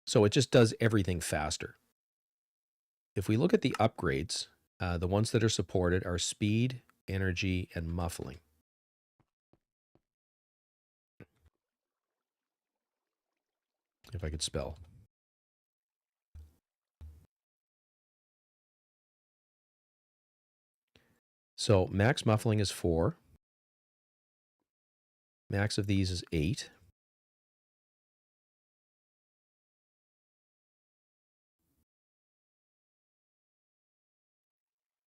So it just does everything faster. If we look at the upgrades, the ones that are supported are speed, energy, and muffling. If I could spell. So max muffling is 4. Max of these is 8.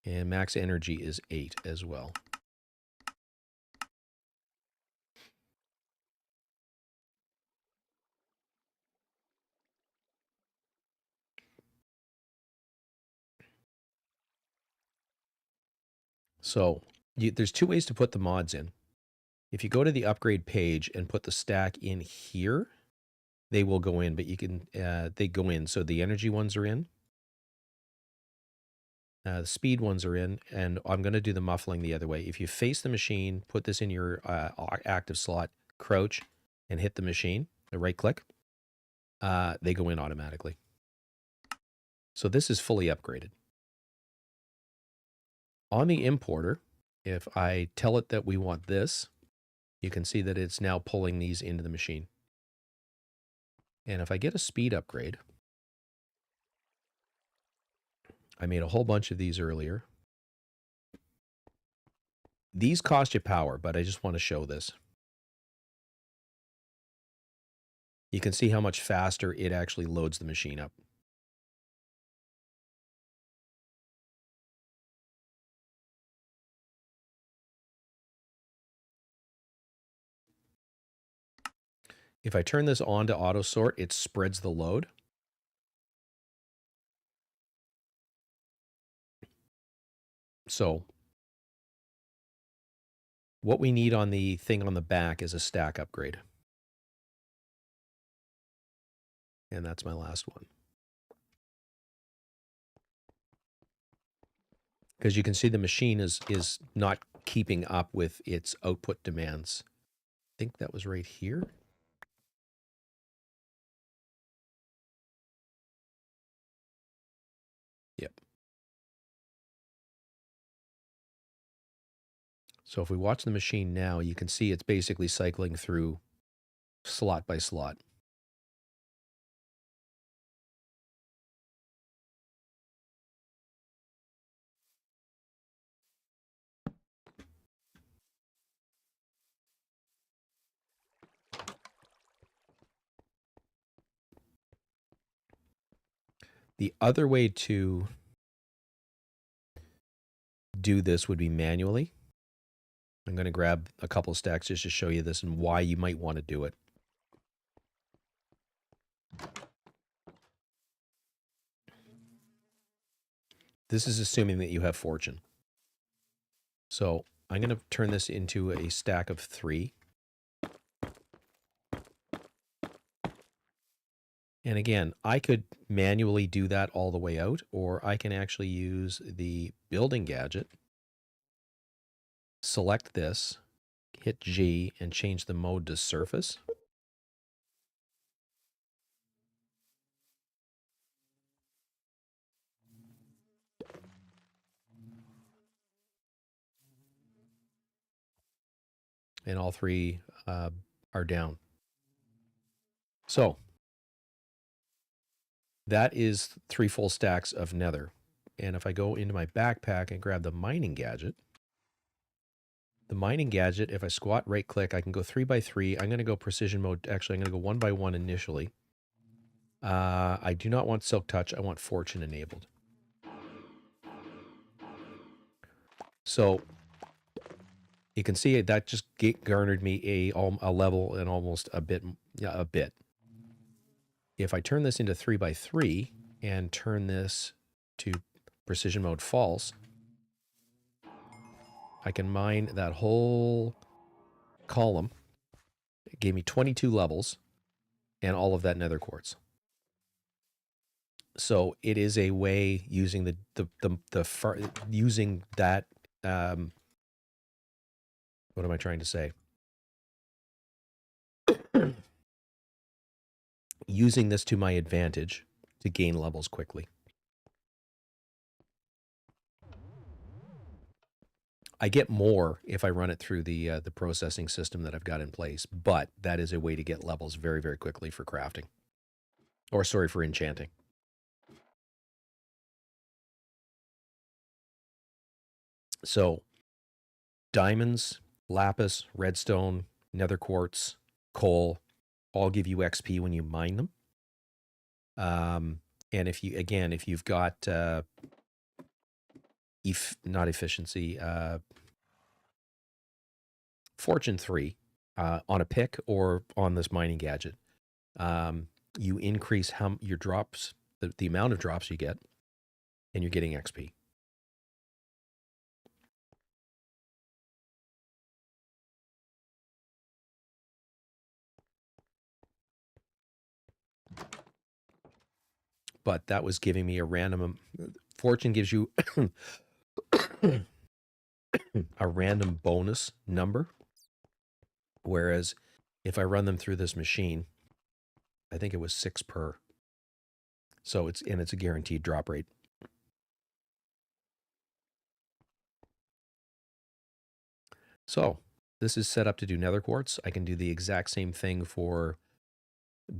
And max energy is 8 as well. So there's 2 ways to put the mods in. If you go to the upgrade page and put the stack in here, they will go in, but you can, they go in. So the energy ones are in. The speed ones are in, and I'm going to do the muffling the other way. If you face the machine, put this in your active slot, crouch, and hit the machine, right click, they go in automatically. So this is fully upgraded. On the importer, if I tell it that we want this, you can see that it's now pulling these into the machine. And if I get a speed upgrade, I made a whole bunch of these earlier. These cost you power, but I just want to show this. You can see how much faster it actually loads the machine up. If I turn this on to auto sort, it spreads the load. So what we need on the thing on the back is a stack upgrade. And that's my last one. Because you can see the machine is not keeping up with its output demands. I think that was right here. Yep. So if we watch the machine now, you can see it's basically cycling through slot by slot. The other way to do this would be manually. I'm going to grab a couple stacks just to show you this and why you might want to do it. This is assuming that you have fortune. So I'm going to turn this into a stack of 3. And again, I could manually do that all the way out, or I can actually use the building gadget, select this, hit G, and change the mode to surface. And all 3 are down. So that is 3 full stacks of nether. And if I go into my backpack and grab the mining gadget, if I squat right click, I can go 3 by 3. I'm going to go precision mode. Actually, I'm going to go 1 by 1 initially. I do not want silk touch. I want fortune enabled. So You can see that just garnered me a level and almost a bit, a bit. If I turn this into 3x3 and turn this to precision mode false, I can mine that whole column. It gave me 22 levels and all of that nether quartz. So it is a way using using that. What am I trying to say? Using this to my advantage to gain levels quickly. I get more if I run it through the processing system that I've got in place, but that is a way to get levels very, very quickly for crafting. Or sorry, for enchanting. So diamonds, lapis, redstone, nether quartz, coal, all give you XP when you mine them. And if you've got not efficiency, fortune 3 on a pick or on this mining gadget, you increase your drops, the amount of drops you get, and you're getting XP. But that was giving me a random. Fortune gives you a random bonus number, whereas if I run them through this machine, I think it was 6 per. So it's a guaranteed drop rate. So this is set up to do nether quartz. I can do the exact same thing for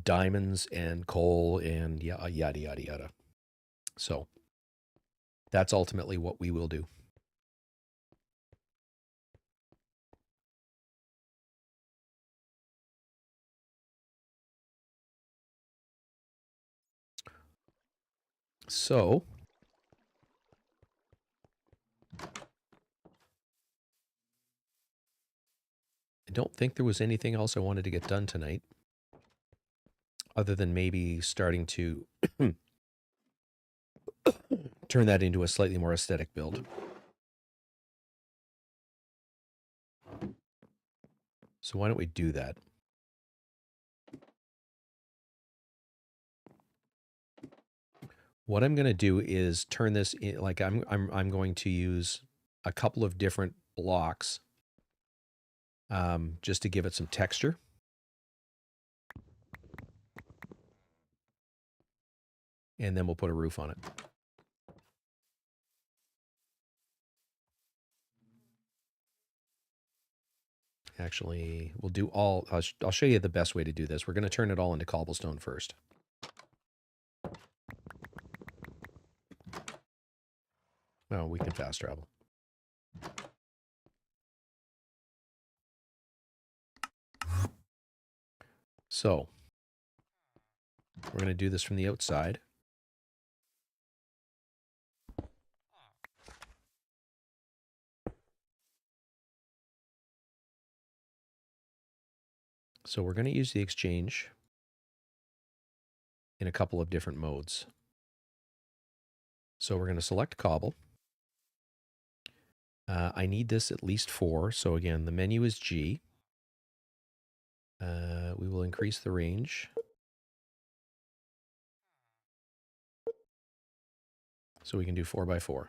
diamonds and coal and yada, yada, yada. So that's ultimately what we will do. So I don't think there was anything else I wanted to get done tonight, other than maybe starting to turn that into a slightly more aesthetic build. So why don't we do that? What I'm going to do is turn this in, like I'm going to use a couple of different blocks just to give it some texture. And then we'll put a roof on it. Actually, we'll do all, I'll show you the best way to do this. We're going to turn it all into cobblestone first. Oh, we can fast travel. So we're going to do this from the outside. So we're going to use the exchange in a couple of different modes. So we're going to select cobble. I need this at least 4. So again, the menu is G. We will increase the range. So we can do 4x4.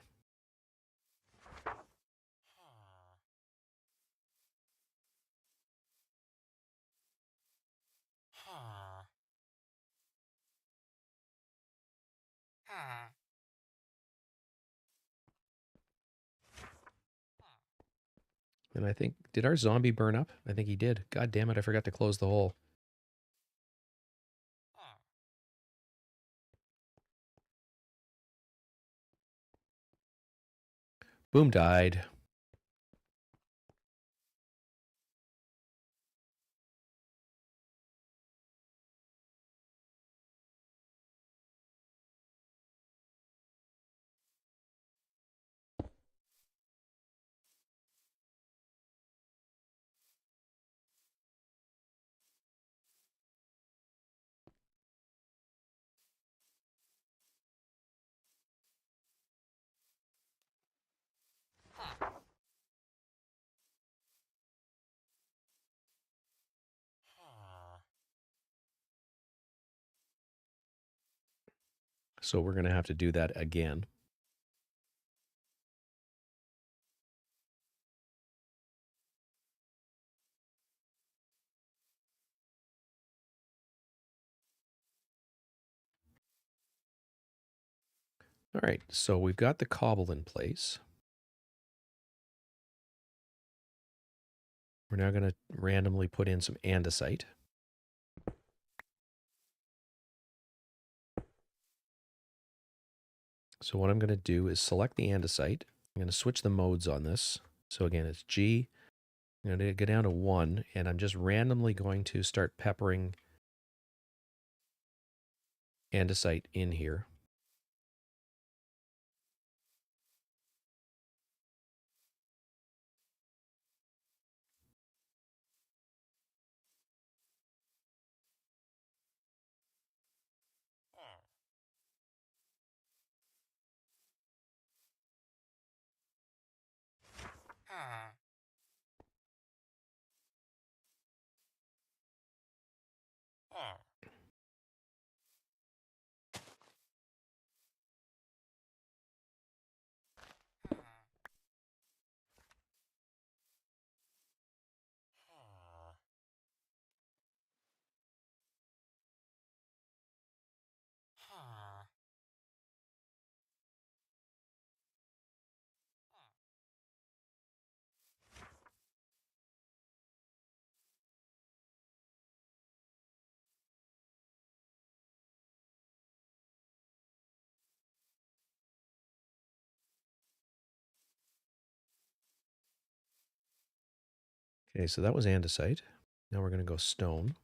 And I think, did our zombie burn up? I think he did. God damn it, I forgot to close the hole. Boom, died. So we're going to have to do that again. All right, so we've got the cobble in place. We're now going to randomly put in some andesite. So what I'm going to do is select the andesite. I'm going to switch the modes on this. So again, it's G. I'm going to go down to 1, and I'm just randomly going to start peppering andesite in here. Okay, so that was andesite. Now we're going to go stone.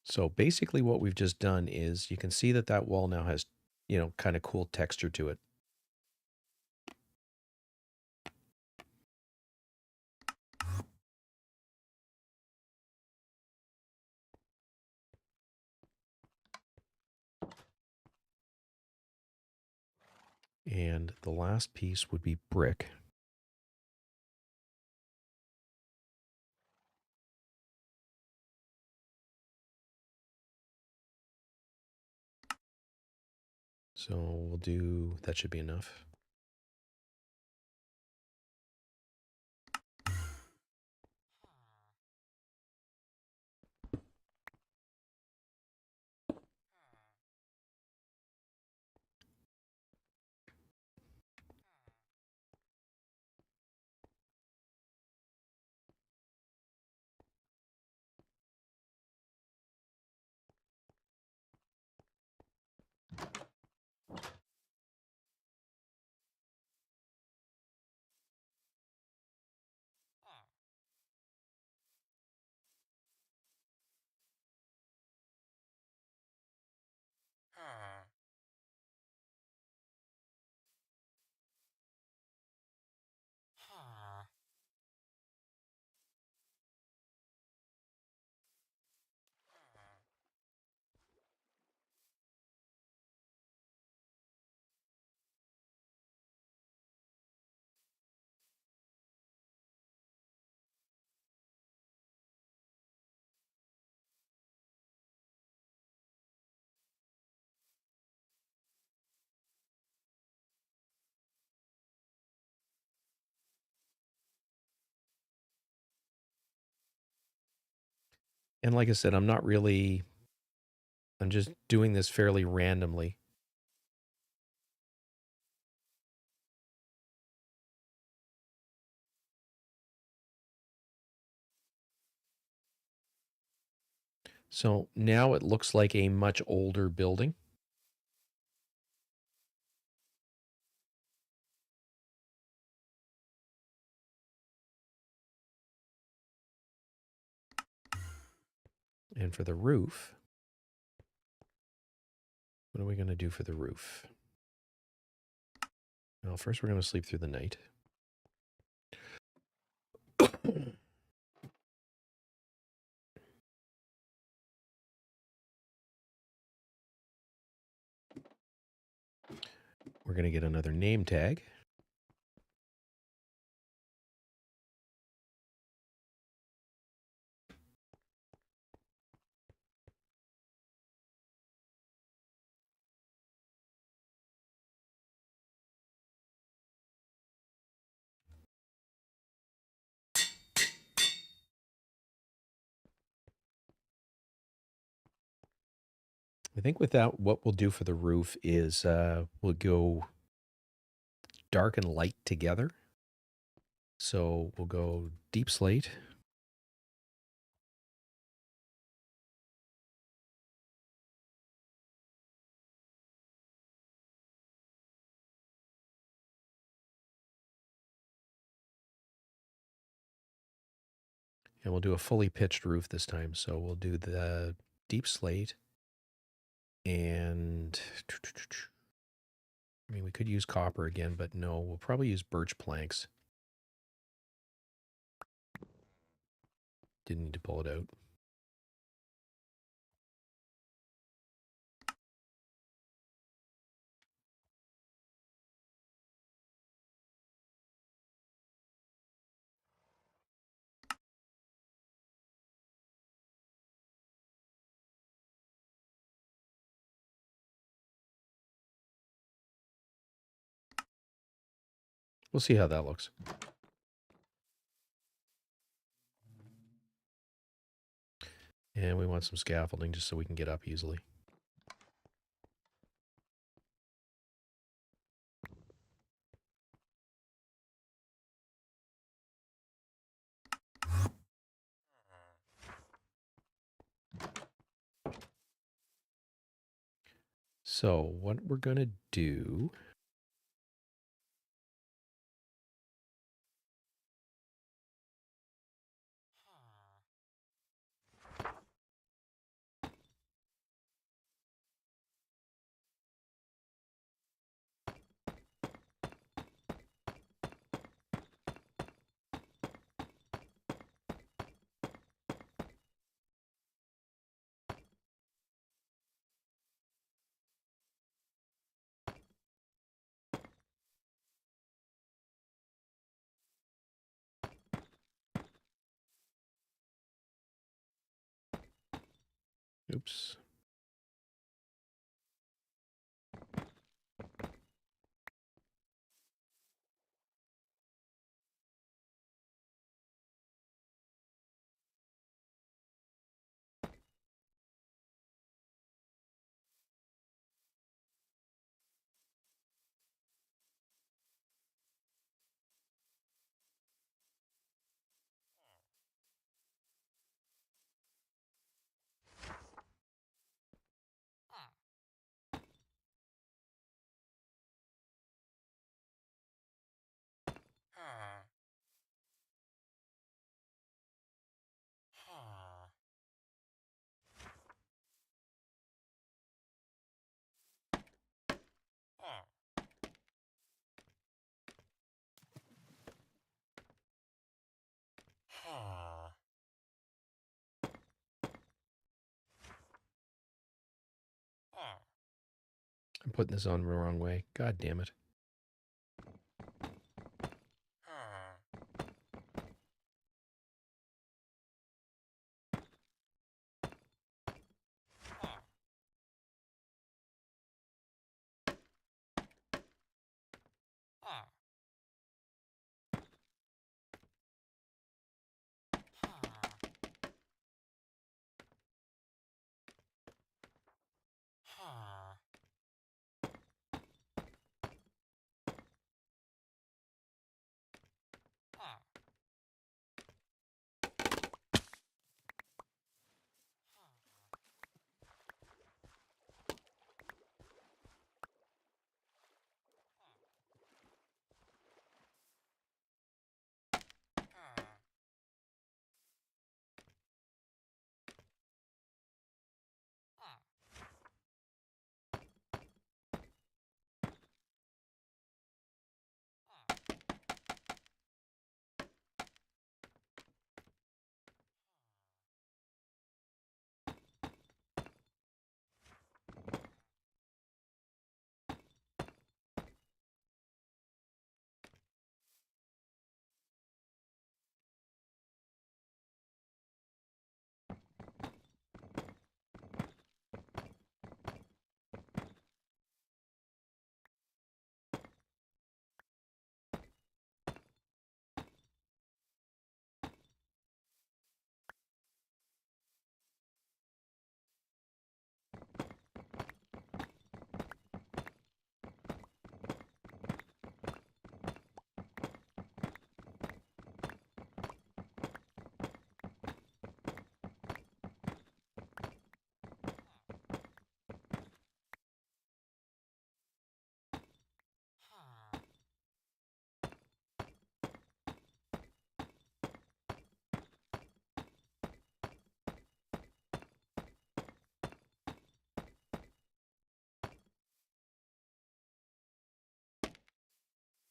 So basically what we've just done is you can see that that wall now has, kind of cool texture to it. And the last piece would be brick. So we'll do, that should be enough. And like I said, I'm just doing this fairly randomly. So now it looks like a much older building. And for the roof, what are we going to do for the roof? Well, first we're going to sleep through the night. We're going to get another name tag. I think with that, what we'll do for the roof is we'll go dark and light together. So we'll go deep slate. And we'll do a fully pitched roof this time. So we'll do the deep slate. And I mean, we could use copper again, but no, we'll probably use birch planks. Didn't need to pull it out. We'll see how that looks. And we want some scaffolding just so we can get up easily. So what we're going to do... Oops. I'm putting this on the wrong way. God damn it.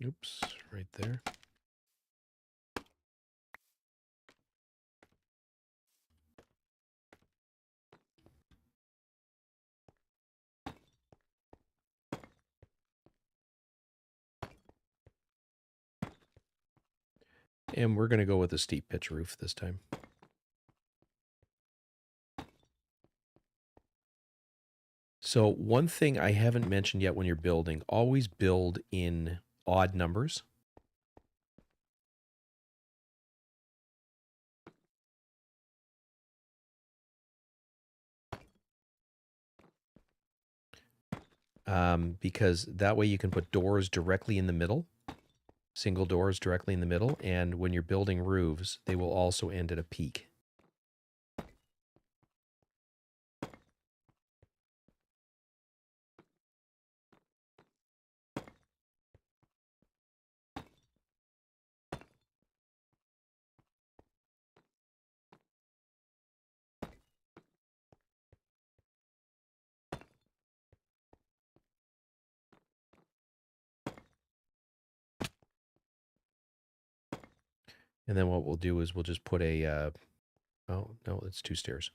Oops, right there. And we're going to go with a steep pitch roof this time. So one thing I haven't mentioned yet when you're building, always build in odd numbers. Because that way you can put doors directly in the middle, single doors directly in the middle, and when you're building roofs, they will also end at a peak. And then what we'll do is we'll just put a, oh, no, it's 2 stairs.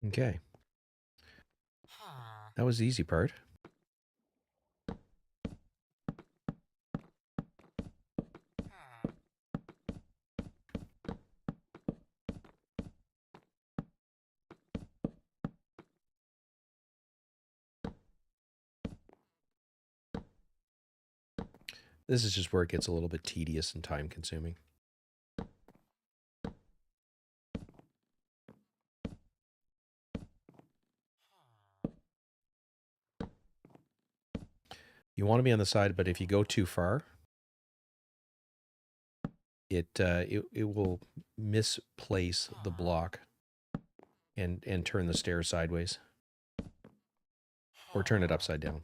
Okay. That was the easy part. This is just where it gets a little bit tedious and time consuming. You want to be on the side, but if you go too far, it will misplace the block and turn the stairs sideways or turn it upside down.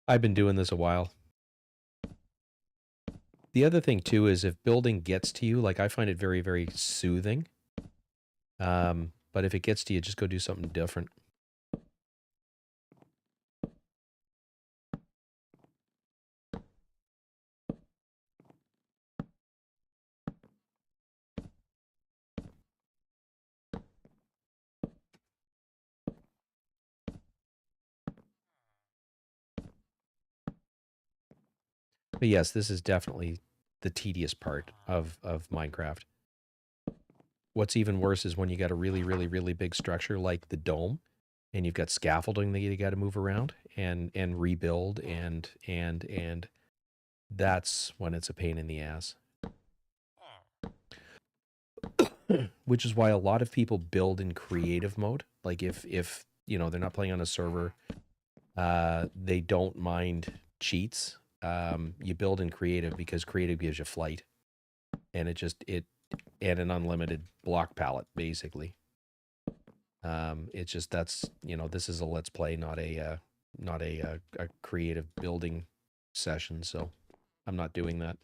I've been doing this a while. The other thing too is if building gets to you, like I find it very, very soothing. But if it gets to you, just go do something different. But yes, this is definitely the tedious part of Minecraft. What's even worse is when you got a really, really, really big structure like the dome, and you've got scaffolding that you got to move around and rebuild, and that's when it's a pain in the ass. Which is why a lot of people build in creative mode. Like if you know they're not playing on a server, they don't mind cheats. You build in creative because creative gives you flight, and it and an unlimited block palette basically. It's just that's this is a let's play, not a creative building session. So I'm not doing that.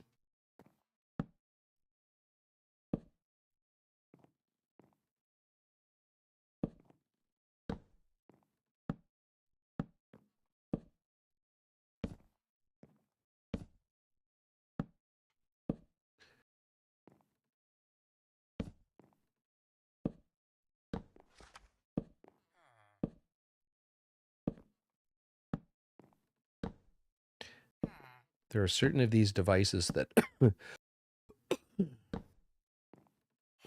There are certain of these devices that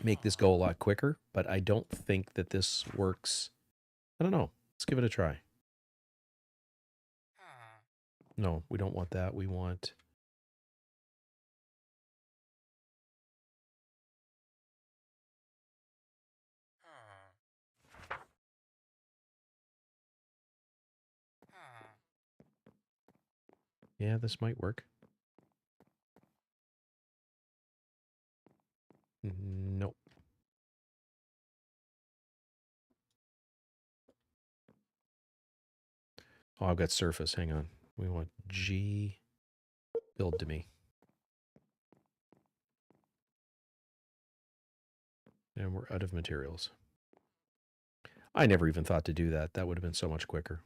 make this go a lot quicker, but I don't think that this works. I don't know. Let's give it a try. No, we don't want that. We want... Yeah, this might work. Nope. Oh, I've got surface. Hang on. We want G build to me. And we're out of materials. I never even thought to do that. That would have been so much quicker.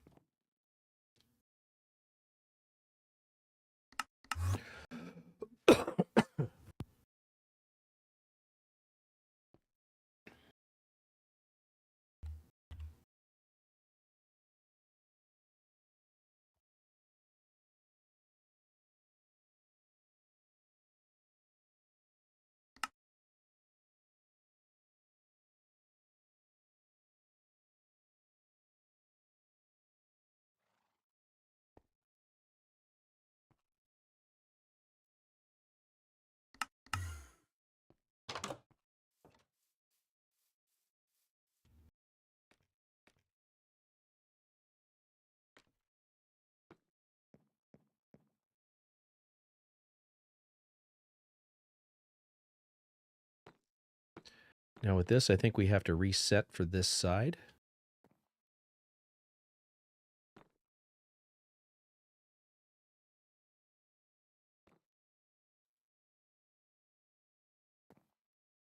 Now with this, I think we have to reset for this side.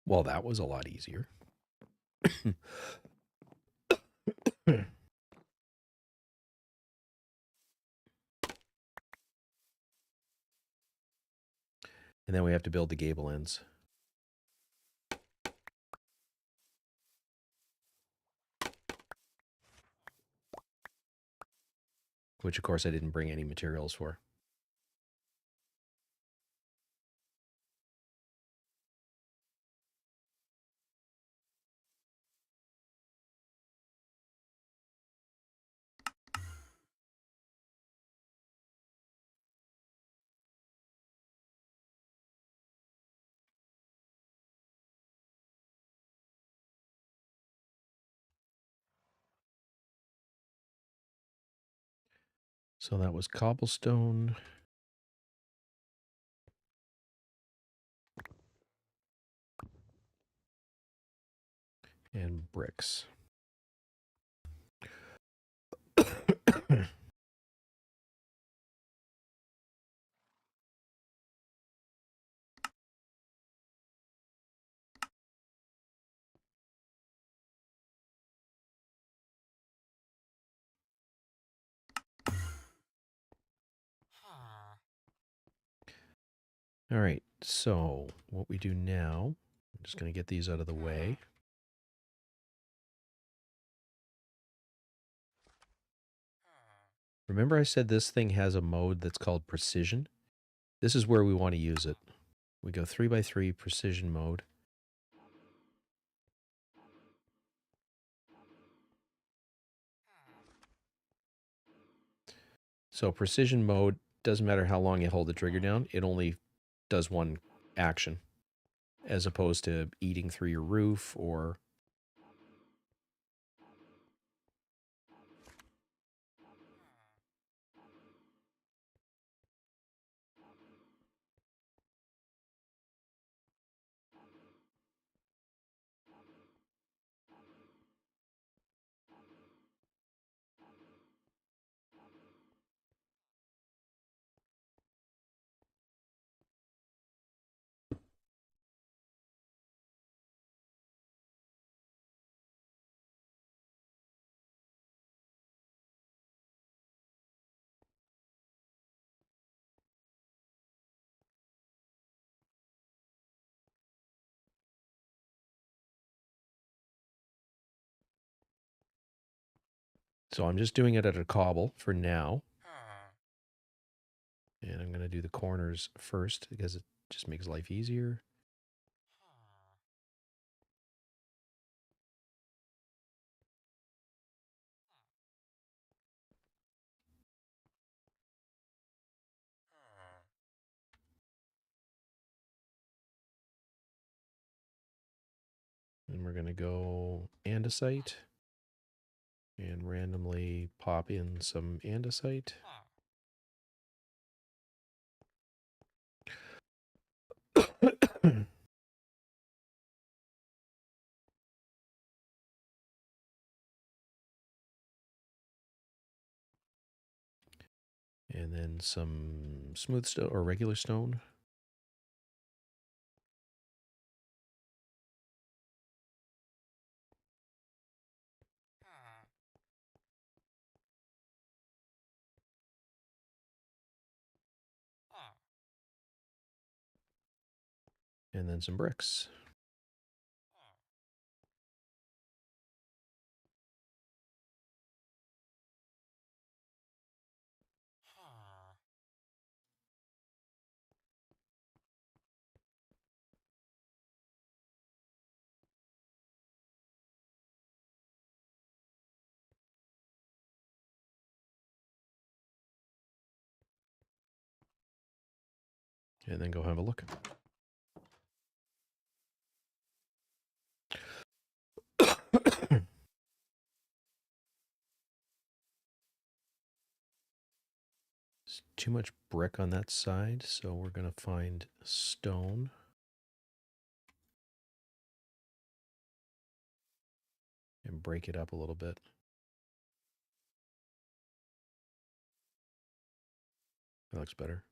Well, that was a lot easier. And then we have to build the gable ends. Which, of course, I didn't bring any materials for. So that was cobblestone. And bricks. All right, so what we do now, I'm just going to get these out of the way. Remember I said this thing has a mode that's called precision? This is where we want to use it. We go 3x3 precision mode. So precision mode, doesn't matter how long you hold the trigger down, it only does one action, as opposed to eating through your roof or... So I'm just doing it at a cobble for now. And I'm going to do the corners first because it just makes life easier. And we're going to go andesite and randomly pop in some andesite. And then some smooth stone or regular stone. And then some bricks. And then go have a look. There's too much brick on that side, so we're going to find stone. And break it up a little bit. That looks better.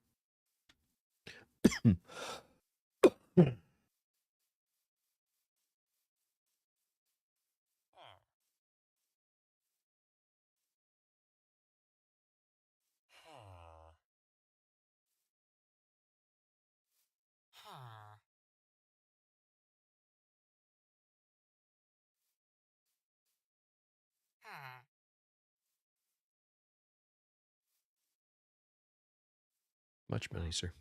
Much nicer.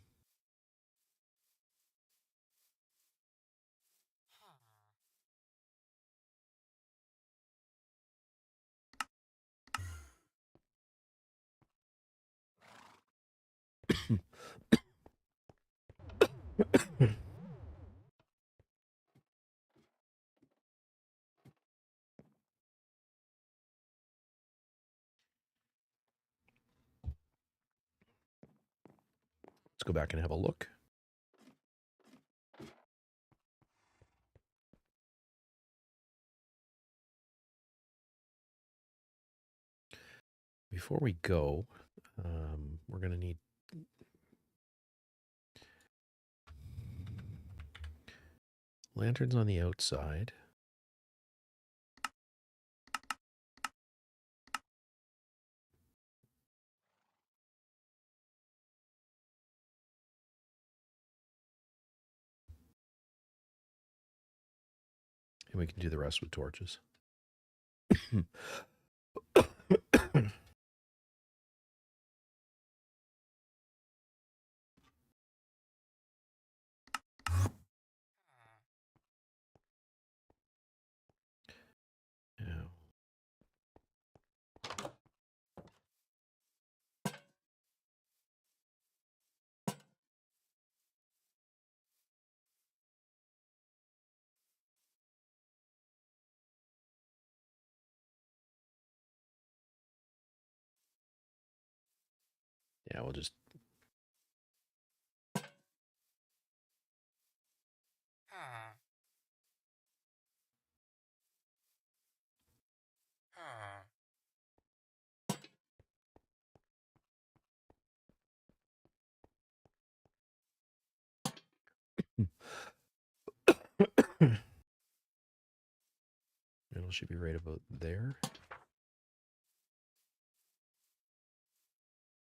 Let's go back and have a look. Before we go, we're going to need lanterns on the outside. we can do the rest with torches. Yeah. Yeah, we'll just... Middle should be right about there.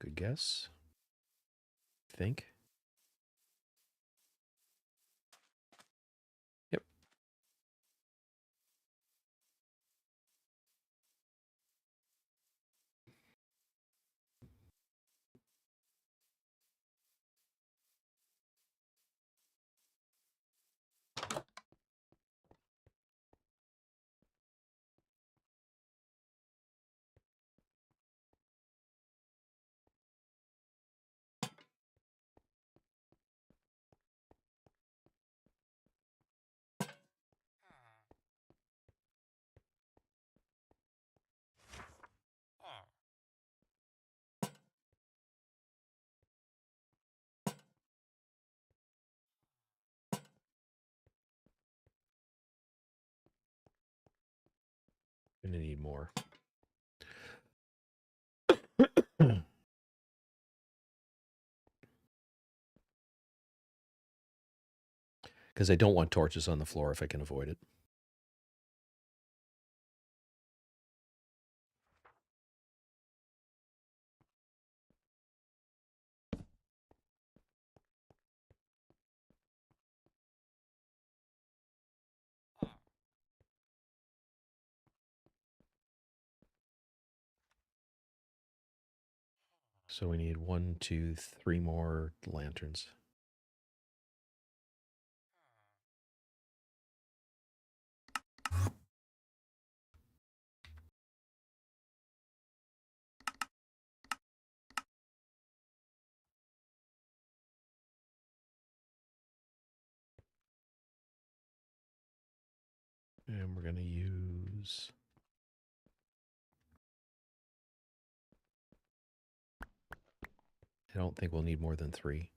Good guess. Think. Yep. Gonna need more. Because I don't want torches on the floor if I can avoid it. So we need 1, 2, 3 more lanterns. And we're going to use... I don't think we'll need more than 3.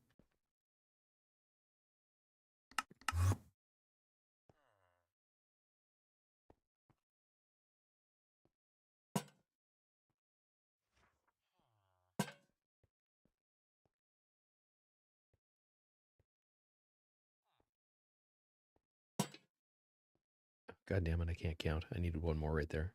God damn it, I can't count. I needed 1 more right there.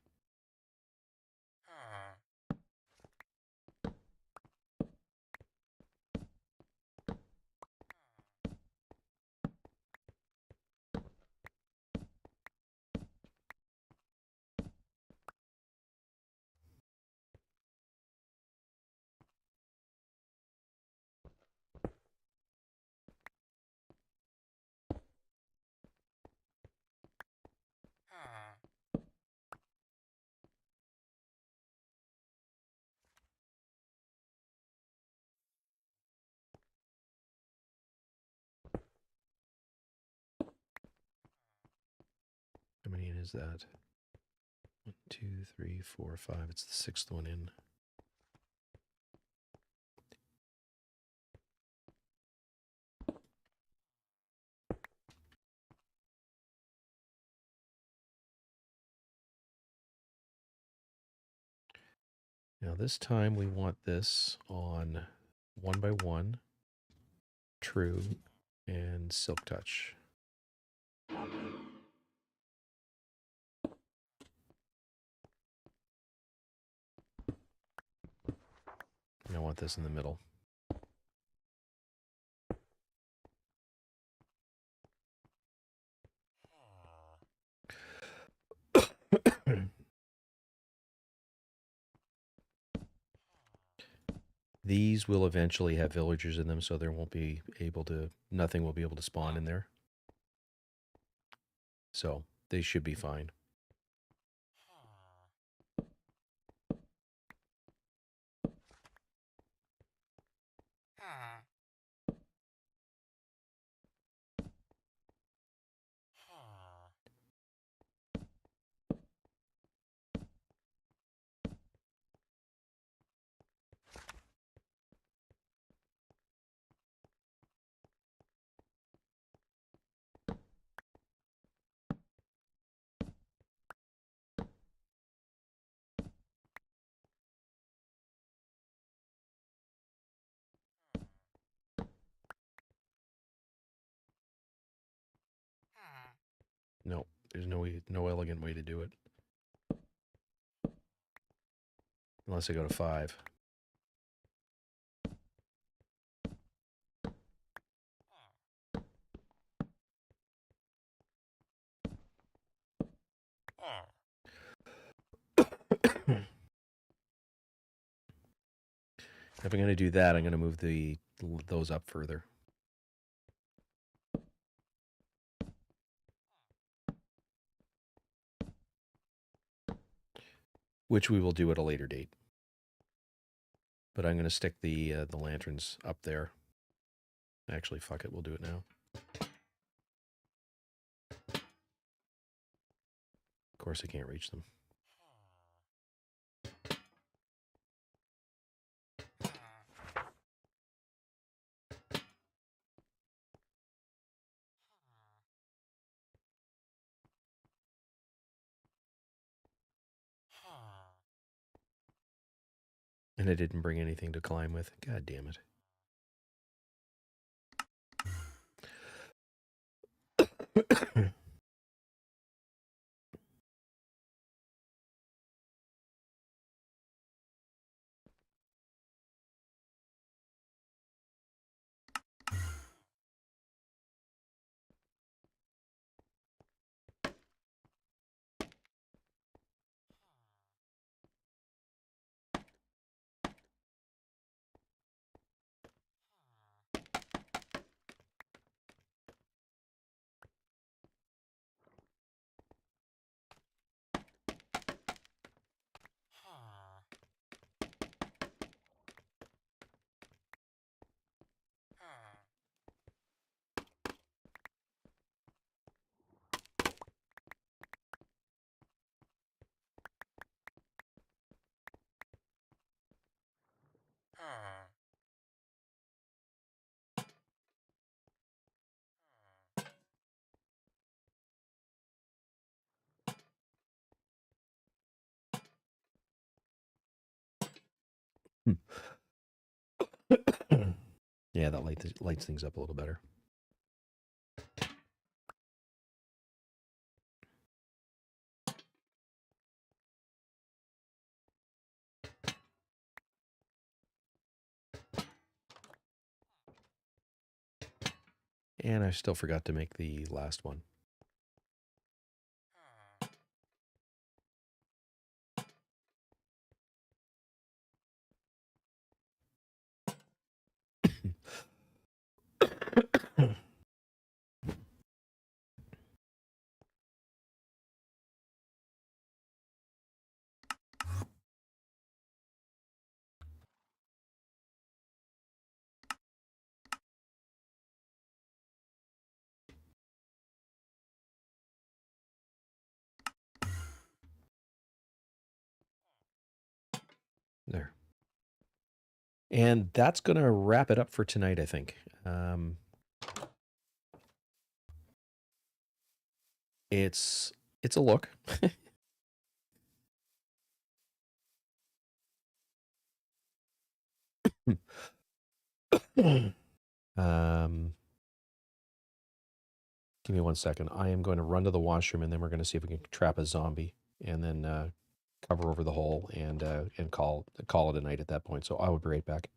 How many is that? 1, 2, 3, 4, 5. It's the 6th one in. Now this time we want this on 1 by 1, True, and Silk Touch. And I want this in the middle. These will eventually have villagers in them, so there won't be able to, nothing will be able to spawn in there. So they should be fine. No, there's no elegant way to do it. Unless I go to 5. If I'm going to do that, I'm going to move those up further. Which we will do at a later date. But I'm going to stick the lanterns up there. Actually, fuck it, we'll do it now. Of course, I can't reach them. And I didn't bring anything to climb with. God damn it. Yeah, that lights things up a little better. And I still forgot to make the last one. There. And that's going to wrap it up for tonight, I think. It's a look. Give me 1 second. I am going to run to the washroom, and then we're going to see if we can trap a zombie, and then cover over the hole and call it a night at that point. So I will be right back.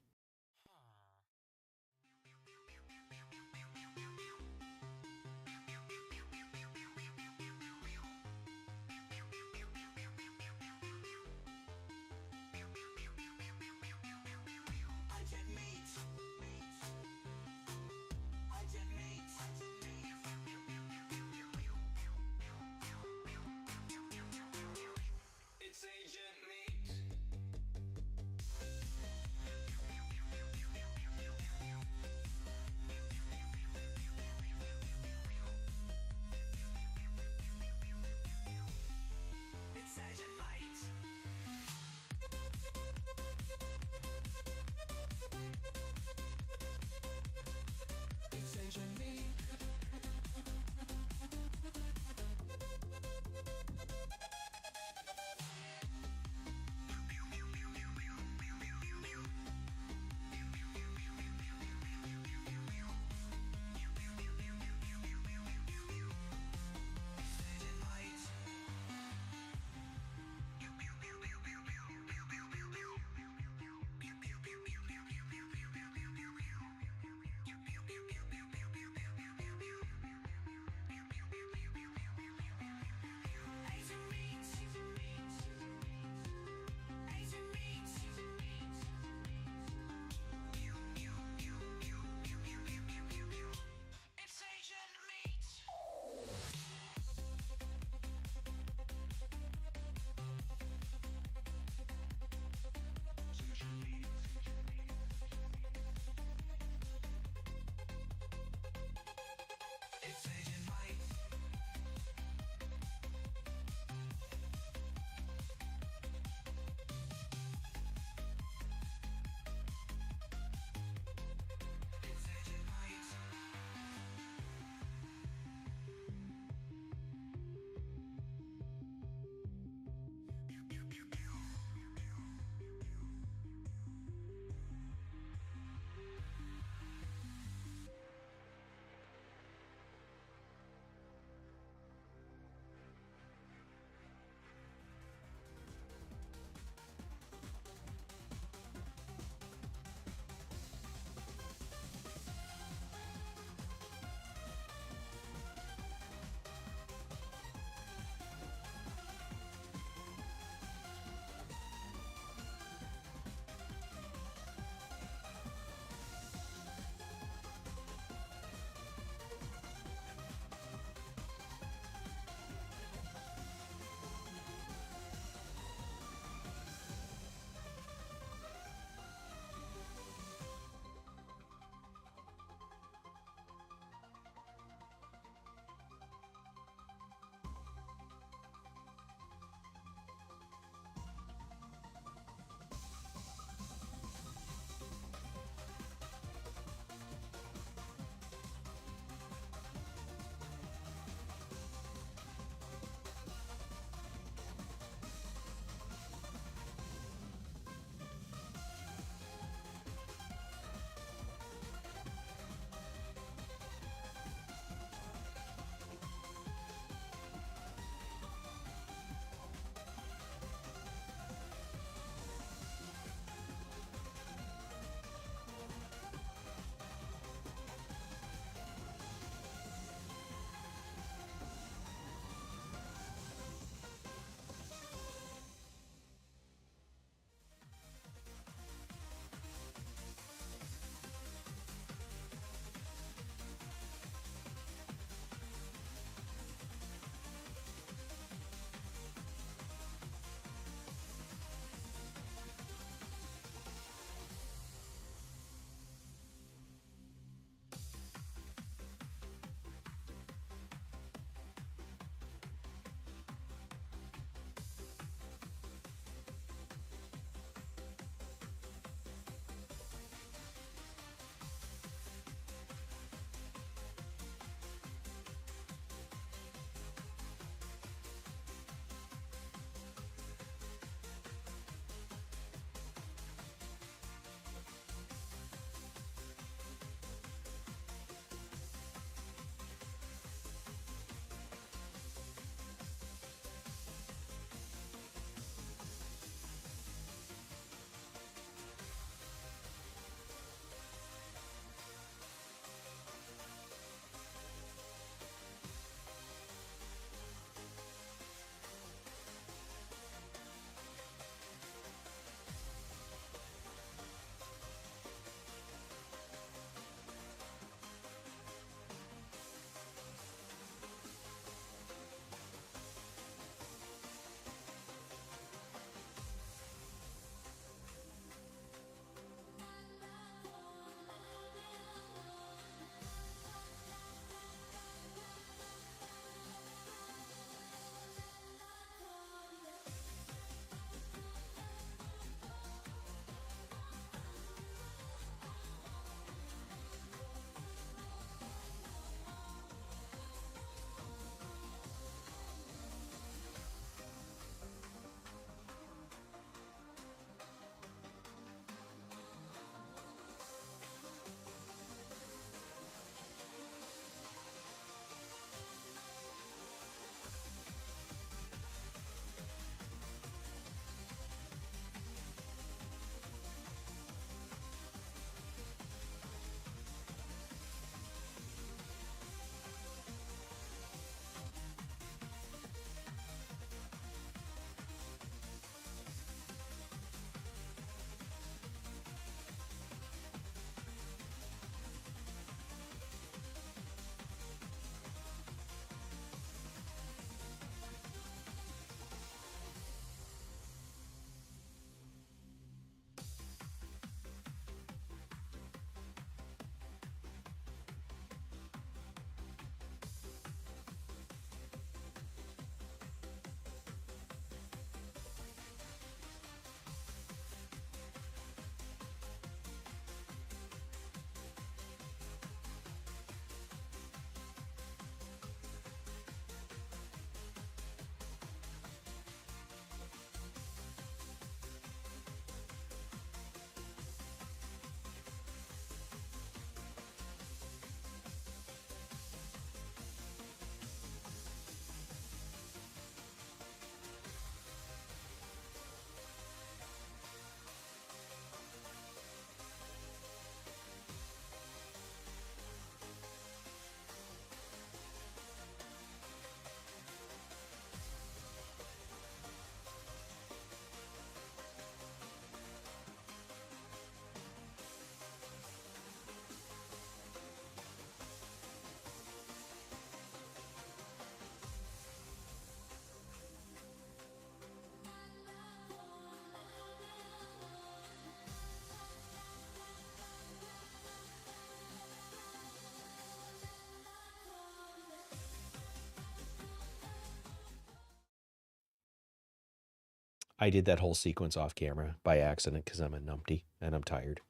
I did that whole sequence off camera by accident because I'm a numpty and I'm tired.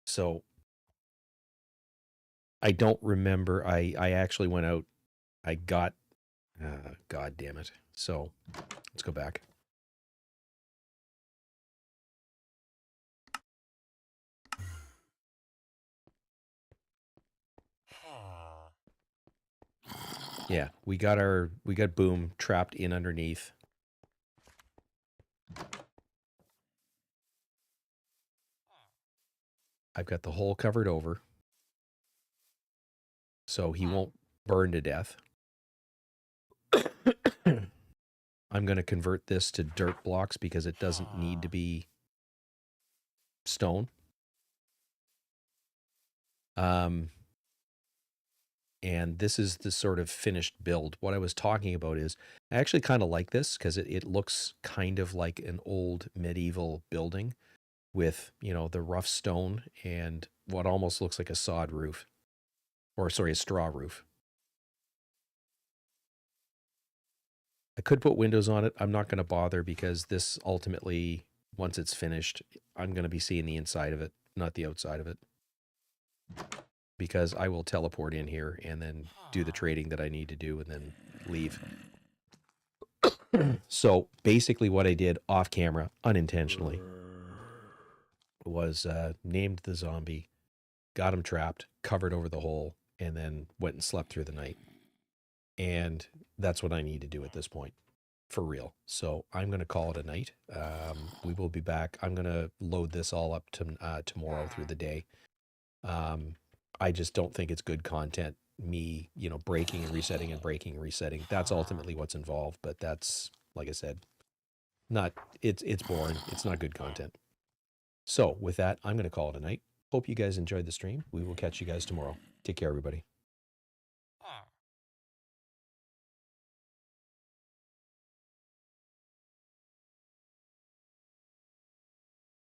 So I don't remember. I actually went out. I got, God damn it. So let's go back. Yeah, we got Boom trapped in underneath. I've got the hole covered over, so he won't burn to death. I'm going to convert this to dirt blocks because it doesn't need to be stone. And this is the sort of finished build. What I was talking about is I actually kind of like this because it looks kind of like an old medieval building with, you know, the rough stone and what almost looks like a sod roof, or sorry, a straw roof. I could put windows on it. I'm not going to bother because this ultimately, once it's finished, I'm going to be seeing the inside of it, not the outside of it. Because I will teleport in here and then do the trading that I need to do and then leave. So basically what I did off camera, unintentionally, was named the zombie, got him trapped, covered over the hole, and then went and slept through the night. And that's what I need to do at this point, for real. So I'm going to call it a night. We will be back. I'm going to load this all up to tomorrow through the day. I just don't think it's good content. Me, you know, breaking and resetting and breaking and resetting. That's ultimately what's involved. But that's, like I said, it's boring. It's not good content. So with that, I'm going to call it a night. Hope you guys enjoyed the stream. We will catch you guys tomorrow. Take care, everybody.